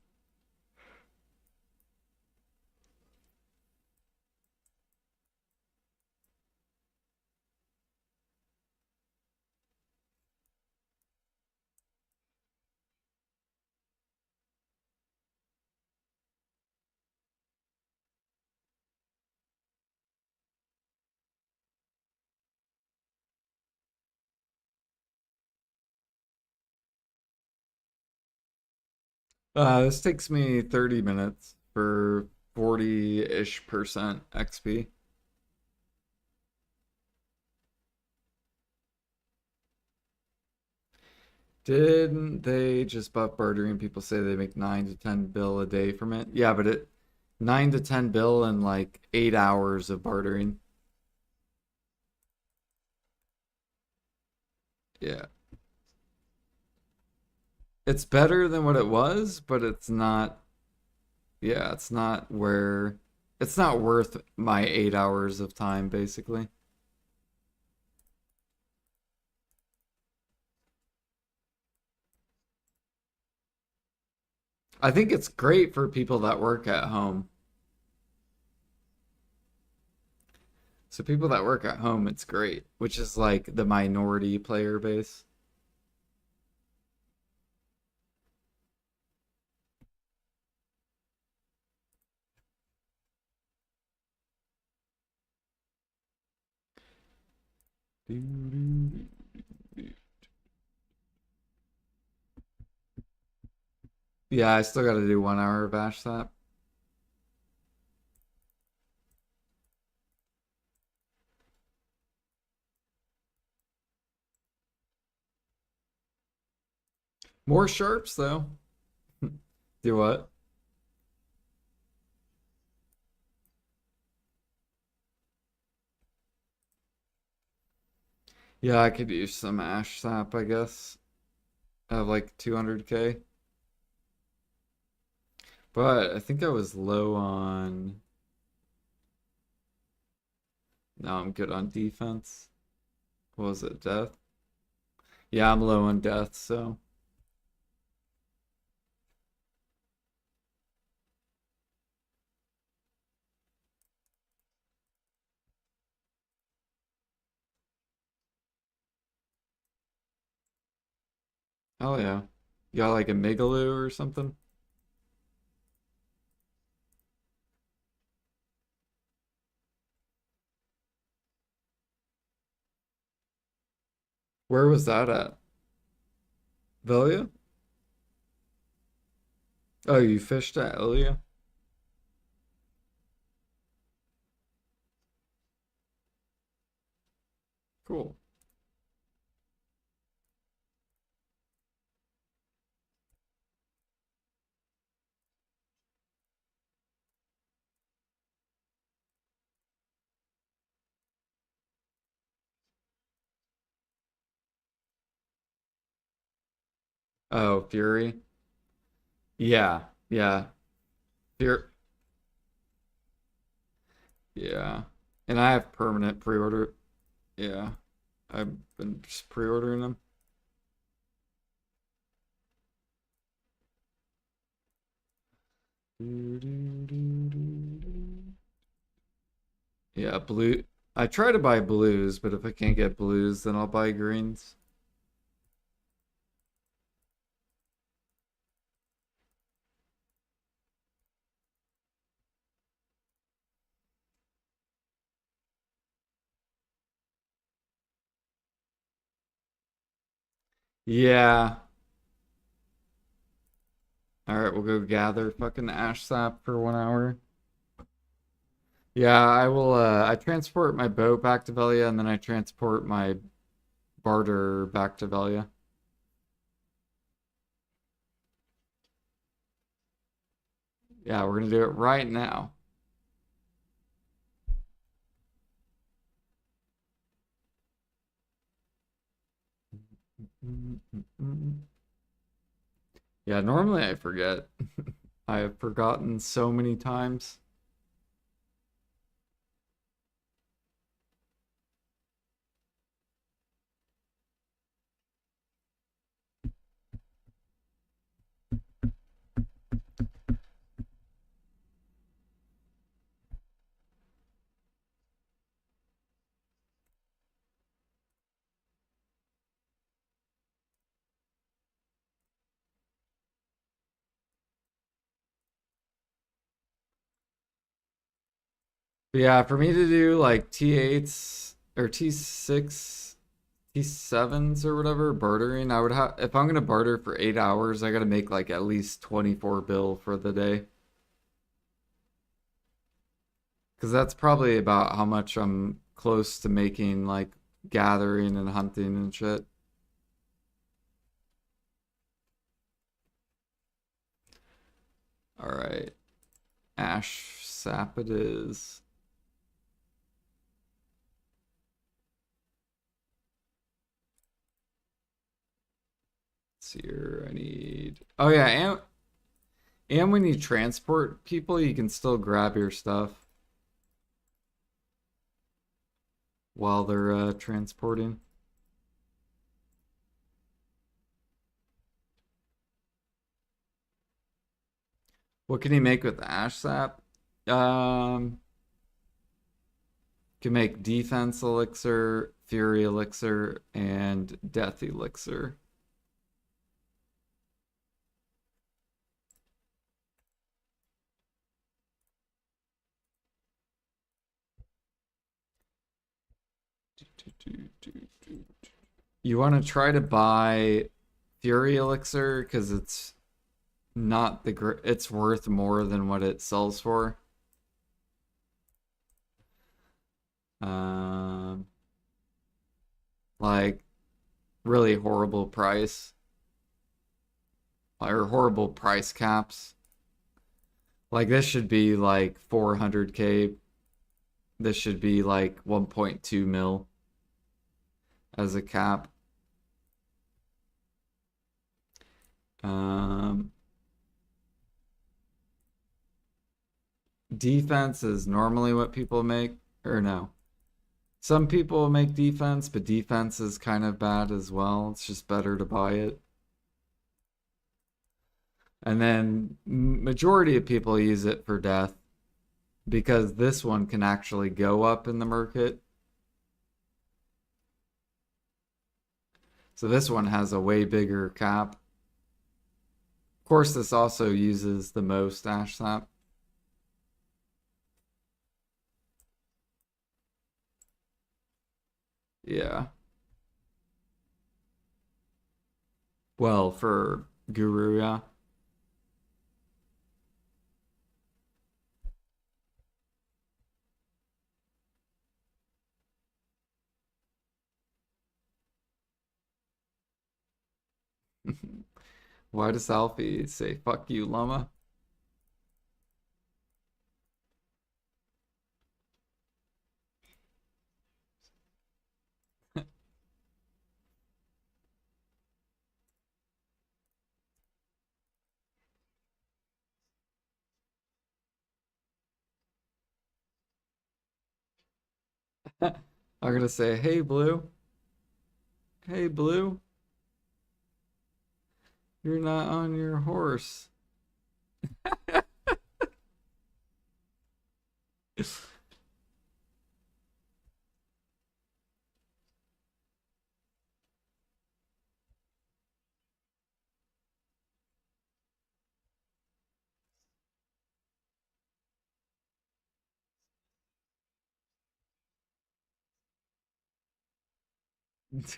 This takes me 30 minutes for 40-ish% XP. Didn't they just buff bartering? People say they make 9 to 10 bill a day from it. Yeah, but it 9 to 10 bill in like 8 hours of bartering. Yeah. It's better than what it was, but it's not, yeah, it's not worth my 8 hours of time, basically. I think it's great for people that work at home. So people that work at home, it's great, which is like the minority player base. Yeah, I still got to do 1 hour of Ash Sap. More sharps though. Do what? Yeah, I could use some Ash Sap, I guess. I have like 200k. But I think I was low on. No, I'm good on defense. What was it, death? Yeah, I'm low on death, so. Oh yeah. You got like a Megaloo or something? Where was that at? Velia? Oh, you fished at Elia? Cool. Oh, Fury? Yeah, yeah. Fury. Yeah. And I have permanent pre-order. Yeah. I've been just pre-ordering them. Yeah, blue. I try to buy blues, but if I can't get blues, then I'll buy greens. Yeah. All right, we'll go gather fucking ash sap for 1 hour. Yeah, I will. I transport my boat back to Velia, and then I transport my barter back to Velia. Yeah, we're gonna do it right now. Yeah, normally I forget. I have forgotten so many times. But yeah, for me to do like T8s or T6 T7s or whatever, bartering. I would have, if I'm gonna barter for 8 hours, I gotta make like at least 24 bill for the day. Because that's probably about how much I'm close to making like gathering and hunting and shit. All right. Ash sap it is. Let's see here. I need. Oh yeah, and when you transport people, you can still grab your stuff while they're transporting. What can you make with ash sap? Um, can make defense elixir, fury elixir, and death elixir. You want to try to buy fury elixir because it's not it's worth more than what it sells for. Um, like really horrible price or horrible price caps. Like this should be like 400K. This should be like 1.2 mil as a cap. Um, defense is normally what people make, or no. Some people make defense, but defense is kind of bad as well. It's just better to buy it. And then majority of people use it for death because this one can actually go up in the market. So this one has a way bigger cap. Of course, this also uses the most ash sap. Yeah. Well, for Guru, yeah. Why does Alfie say fuck you, llama? I'm gonna say, hey Blue. Hey Blue, you're not on your horse. Do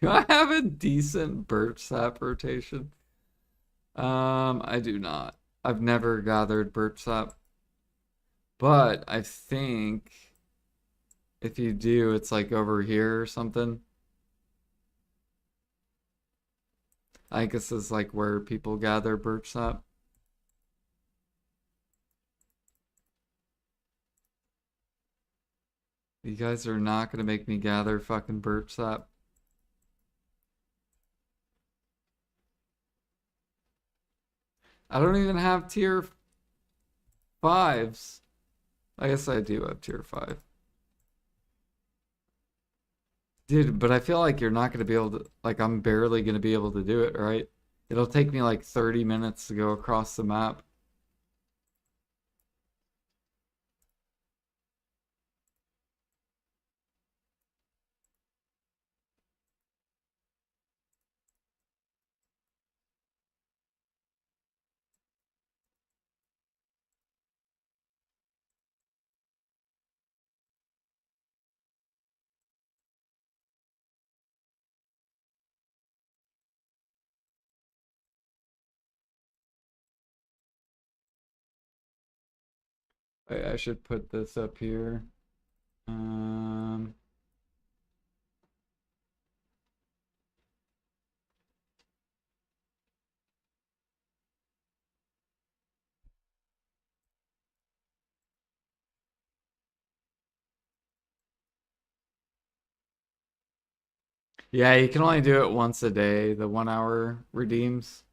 I have a decent birch sap rotation? I do not. I've never gathered birch sap, but I think if you do, it's like over here or something. I guess this is like where people gather birch sap. You guys are not gonna make me gather fucking birch sap. I don't even have tier fives. I guess I do have tier five. Dude, but I feel like you're not gonna be able to, like, I'm barely gonna be able to do it, right? It'll take me like 30 minutes to go across the map. I should put this up here. Um, yeah, you can only do it once a day. The 1 hour redeems.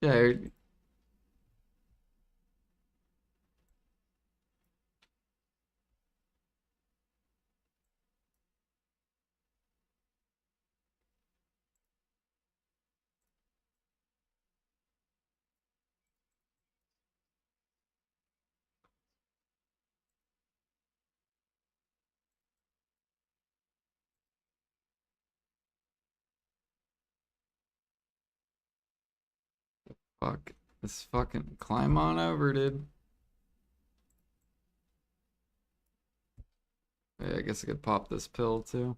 Yeah, fuck. This fucking climb on over, dude. Yeah, I guess I could pop this pill too.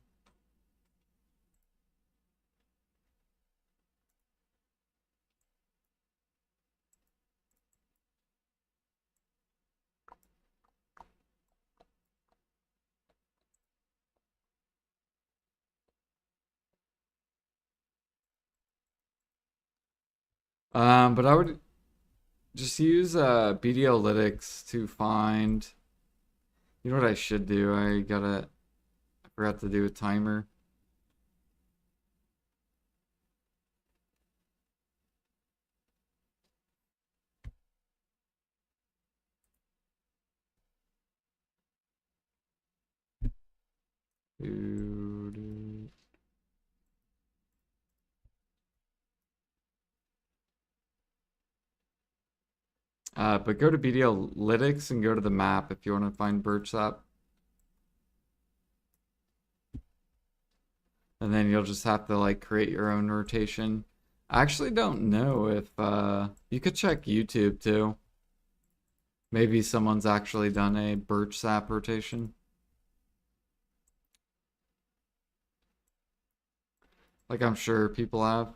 But I would just use BDLytics to find. You know what I should do? I forgot to do a timer. But go to BDLytics and go to the map if you want to find birch sap. And then you'll just have to like create your own rotation. I actually don't know if you could check YouTube too. Maybe someone's actually done a birch sap rotation. Like I'm sure people have.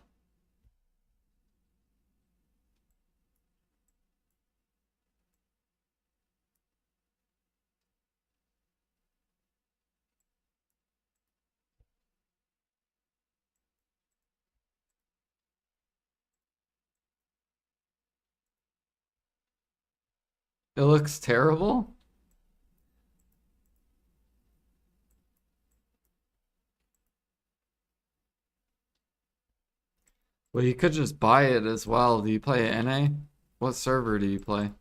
It looks terrible. Well, you could just buy it as well. Do you play NA? What server do you play?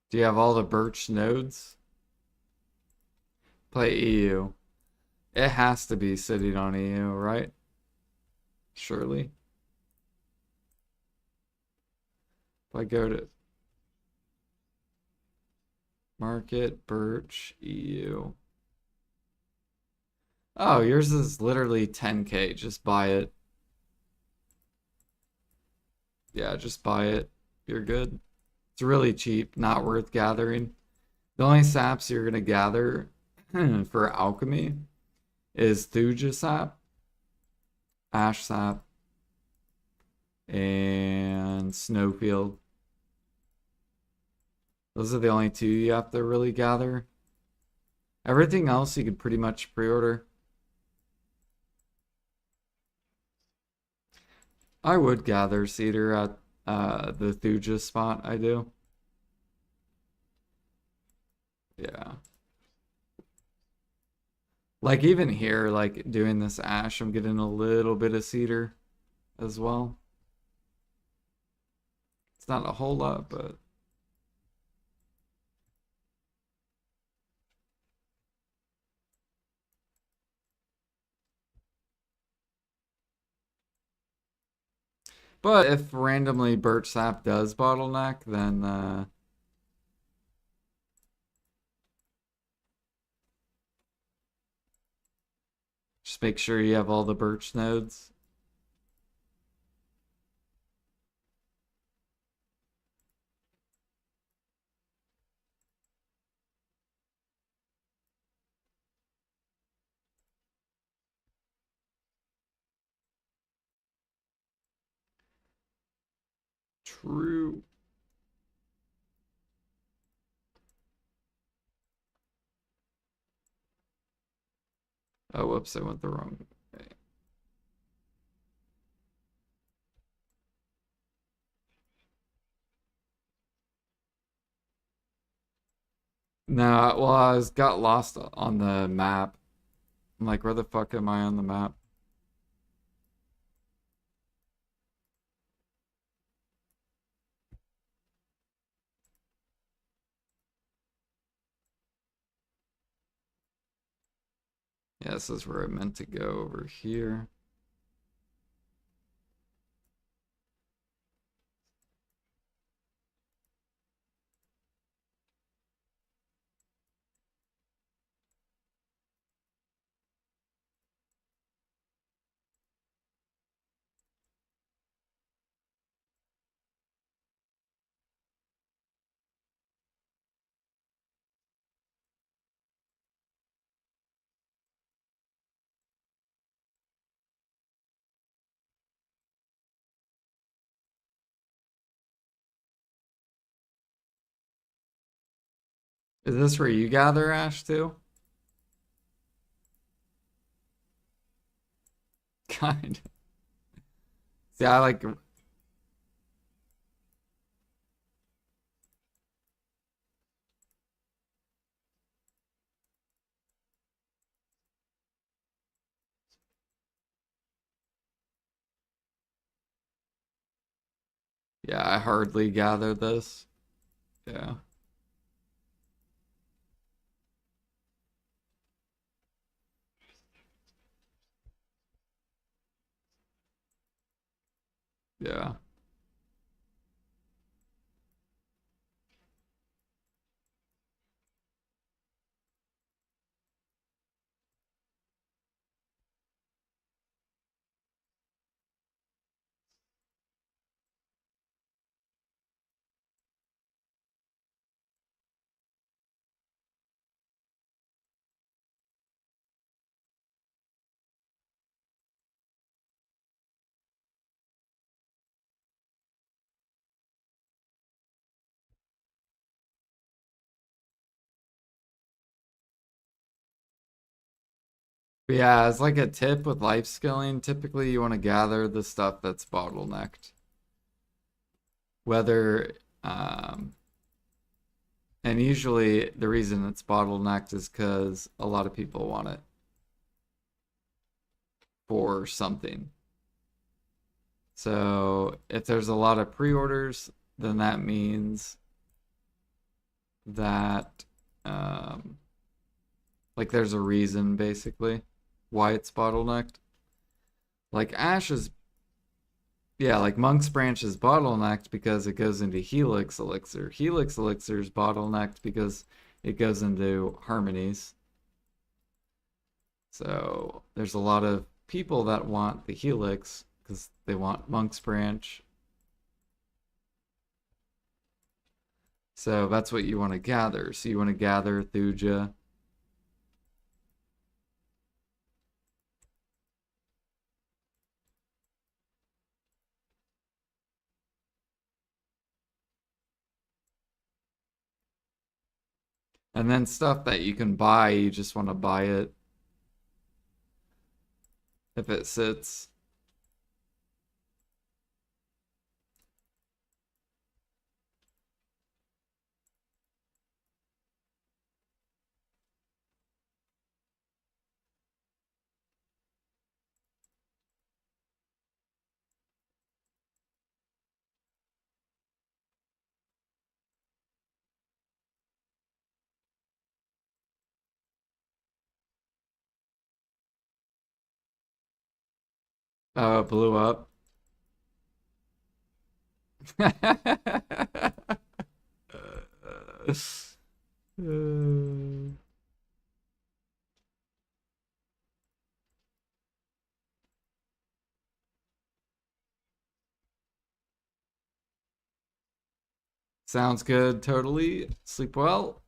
Do you have all the birch nodes? Play EU. It has to be sitting on EU, right? Surely. If I go to market, birch, EU. Oh, yours is literally 10K. Just buy it. Yeah, just buy it. You're good. It's really cheap, not worth gathering. The only saps you're gonna gather for alchemy is Thuja sap, ash sap, and snowfield. Those are the only two you have to really gather. Everything else you could pretty much pre-order. I would gather cedar at the Thuja spot. I do. Yeah. Like even here, like doing this ash, I'm getting a little bit of cedar as well. It's not a whole lot, but if randomly birch sap does bottleneck, then just make sure you have all the birch nodes. True. Oh, whoops, I went the wrong way. Nah, well, got lost on the map. I'm like, where the fuck am I on the map? Yeah, this is where I meant to go over here. Is this where you gather ash too? Kind of. See, I like, yeah, I hardly gather this. Yeah, yeah. But yeah, as like a tip with life skilling, typically you want to gather the stuff that's bottlenecked. Whether, um, and usually the reason it's bottlenecked is because a lot of people want it for something. So if there's a lot of pre-orders, then that means that um, like there's a reason basically why it's bottlenecked. Like Ash is, yeah, like Monk's Branch is bottlenecked because it goes into Helix Elixir. Helix Elixir is bottlenecked because it goes into Harmonies. So there's a lot of people that want the Helix because they want Monk's Branch. So that's what you want to gather. So you want to gather Thuja. And then stuff that you can buy, you just want to buy it if it sits. Oh, it blew up. Sounds good, totally. Sleep well.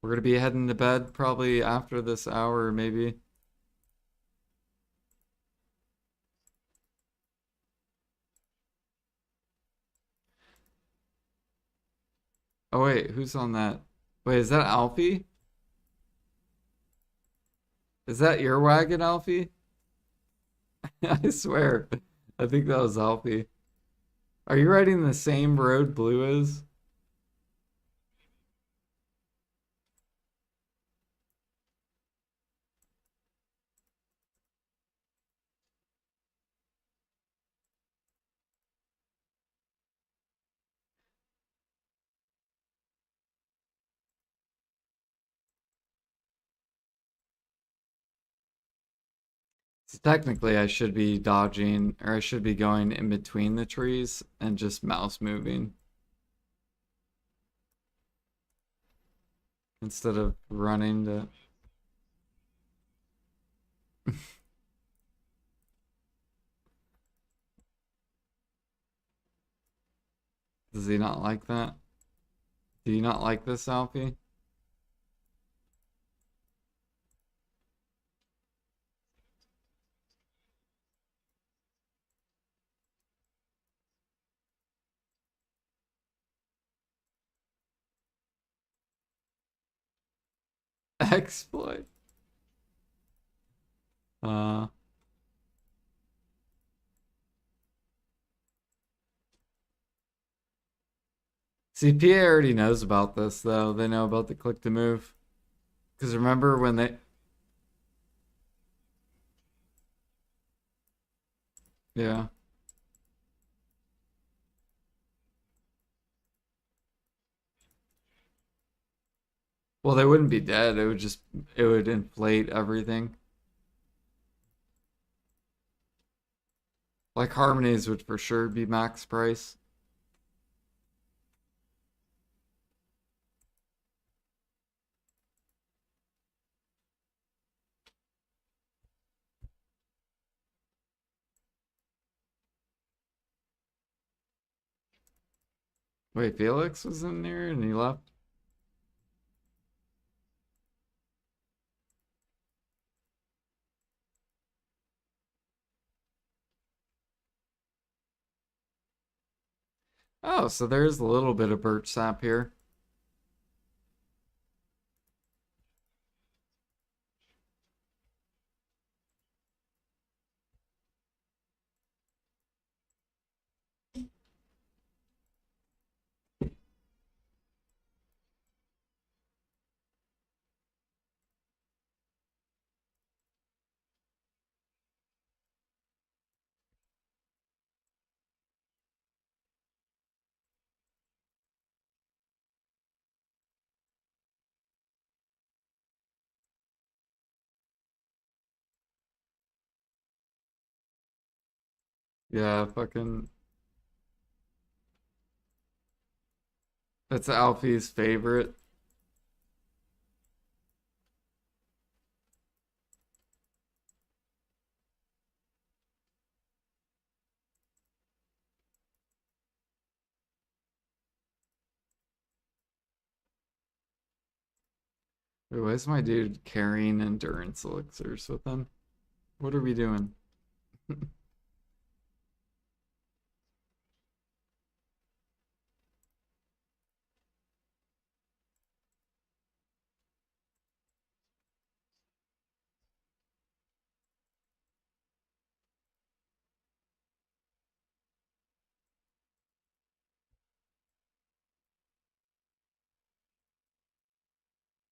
We're gonna be heading to bed probably after this hour, maybe. Oh wait, who's on that? Wait, is that Alfie? Is that your wagon, Alfie? I swear. I think that was Alfie. Are you riding the same road Blue is? So technically, I should be dodging, or I should be going in between the trees and just mouse moving instead of running to. Does he not like that? Do you not like this, Alfie? Exploit. Uh, CPA already knows about this, though. They know about the click to move. Because remember when they. Yeah. Well, they wouldn't be dead. It would just. It would inflate everything. Like Harmonies would for sure be max price. Wait, Felix was in there and he left? Oh, so there's a little bit of birch sap here. Yeah, fucking. That's Alfie's favorite. Wait, why is my dude carrying endurance elixirs with him? What are we doing?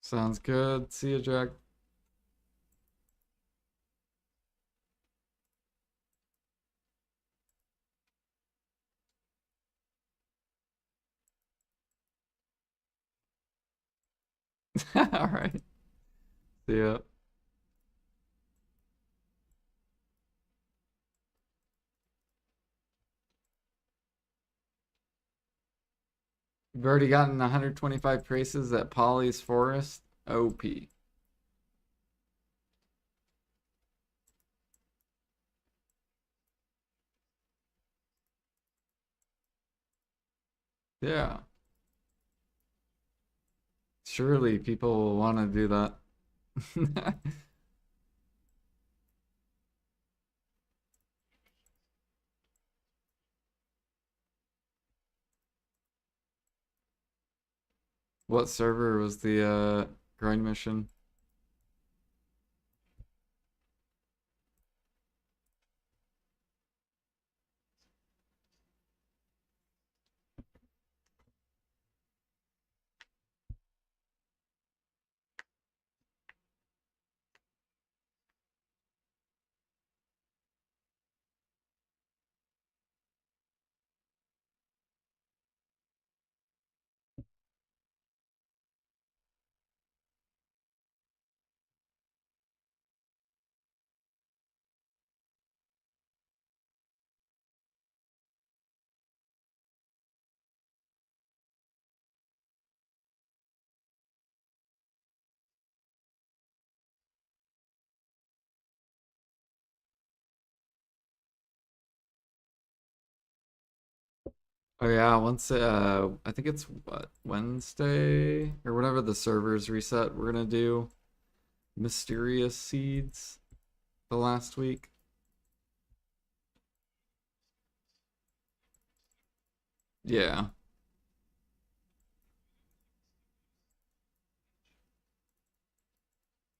Sounds good. See you, Jack. All right. See ya. You've already gotten 125 traces at Polly's Forest. OP. Yeah. Surely people will want to do that. What server was the grind mission? Oh yeah, once I think it's what, Wednesday or whatever the servers reset, we're gonna do mysterious seeds the last week. Yeah.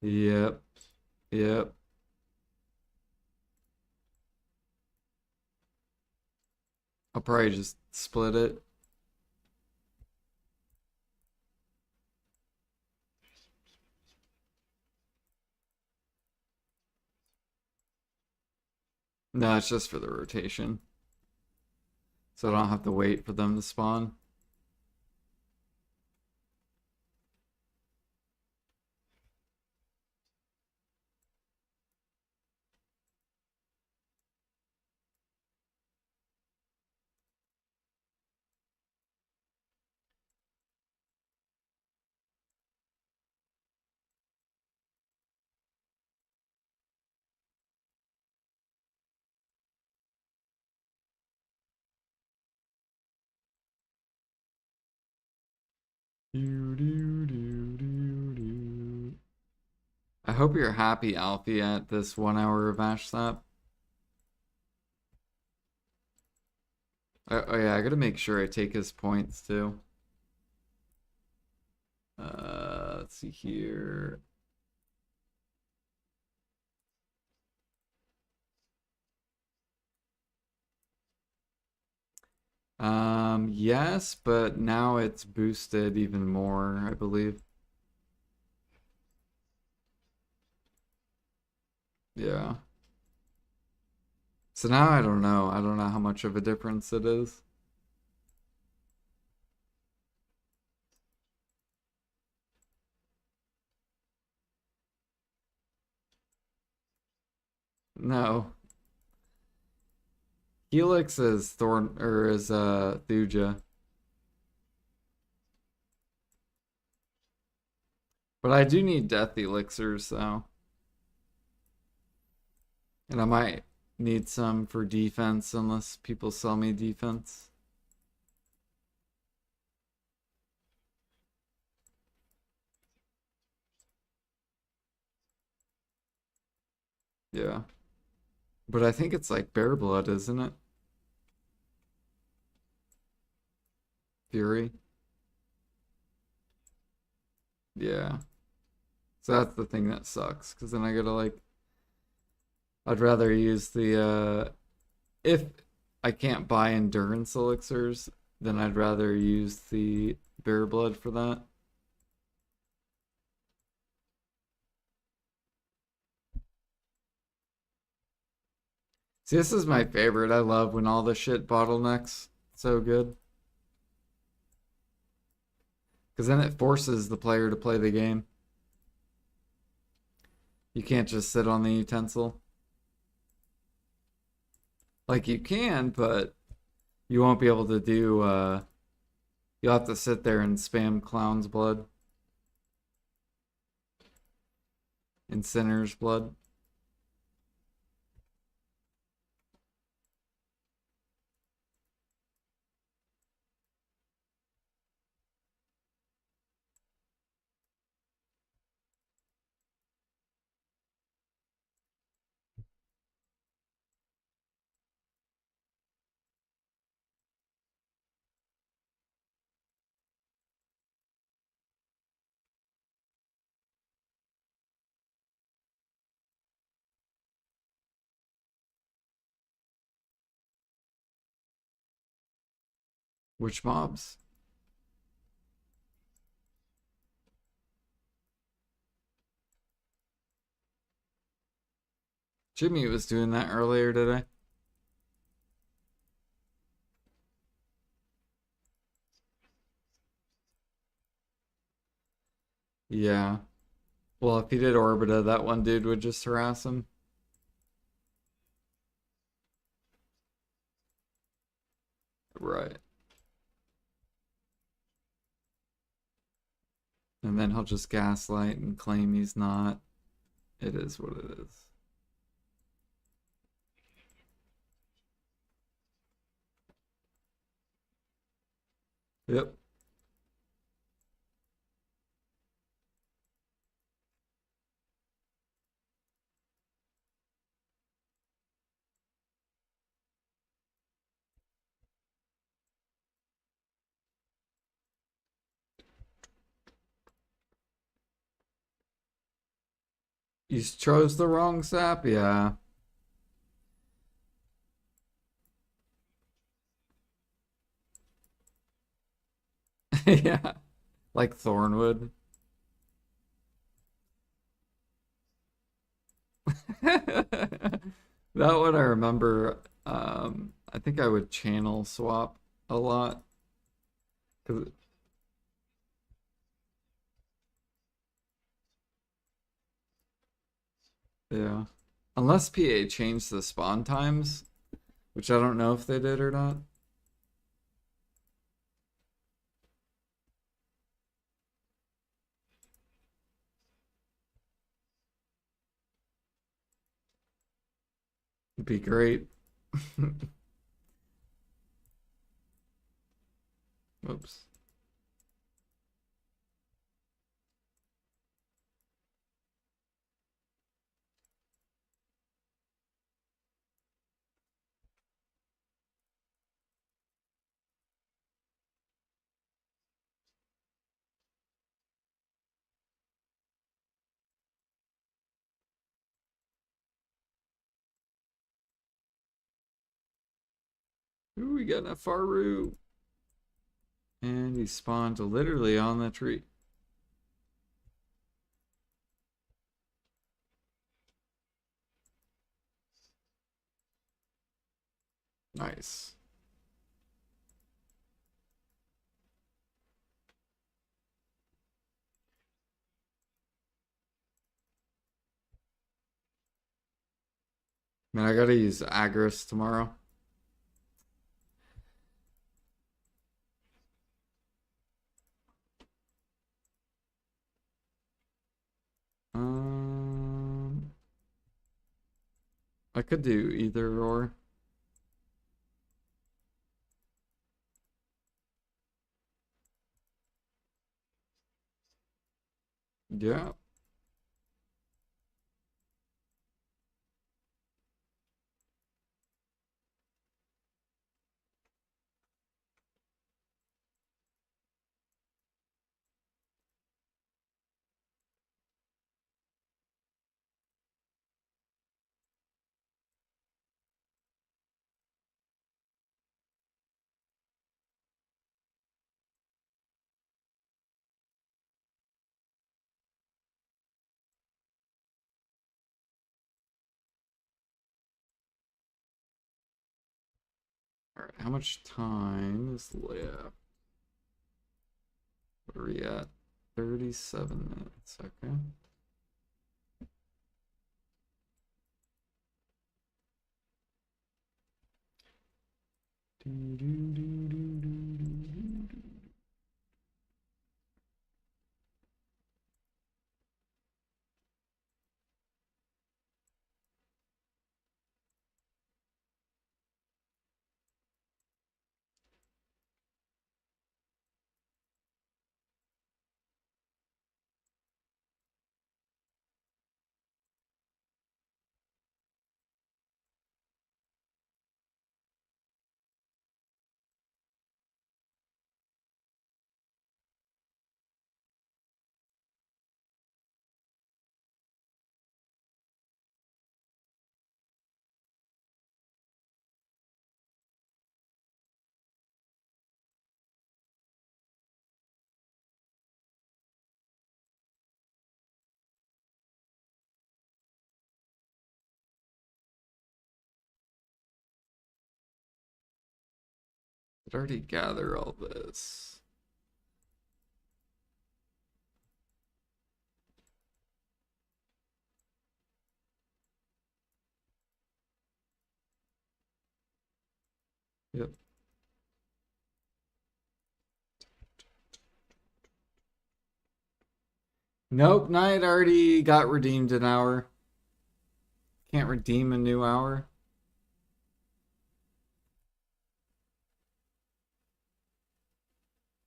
Yep. Yep. I'll probably just split it. No, it's just for the rotation. So I don't have to wait for them to spawn. Do, do, do, do, do. I hope you're happy, Alfie, at this 1 hour of Ash Slap. Oh yeah, I gotta make sure I take his points too. Let's see here. Yes, but now it's boosted even more, I believe. Yeah. So now I don't know. I don't know how much of a difference it is. No. Helix is Thorn or is Thuja. But I do need death elixirs though. And I might need some for defense unless people sell me defense. Yeah. But I think it's like Bear Blood, isn't it? Fury. Yeah. So that's the thing that sucks, because then I gotta like I'd rather use the if I can't buy endurance elixirs, then I'd rather use the Bear Blood for that. See, this is my favorite. I love when all the shit bottlenecks. So good. Because then it forces the player to play the game. You can't just sit on the utensil. Like you can, but you won't be able to do you'll have to sit there and spam clown's blood and sinner's blood. Which mobs? Jimmy was doing that earlier today. Yeah. Well, if he did Orbita, that one dude would just harass him. Right. And then he'll just gaslight and claim he's not. It is what it is. Yep. You chose the wrong sap, yeah. Yeah. Like Thornwood. That one I remember. I think I would channel swap a lot. 'Cause, yeah. Unless PA changed the spawn times, which I don't know if they did or not. It'd be great. Oops. Ooh, we got a Faru. And he spawned literally on the tree. Nice. Man, I gotta use Agris tomorrow. Um, I could do either or. Yeah. All right. How much time is left? What are we at? 37 minutes. Okay. Do, do, do, do, do, do, do. Did I already gather all this? Yep. Nope, night already got redeemed an hour. Can't redeem a new hour.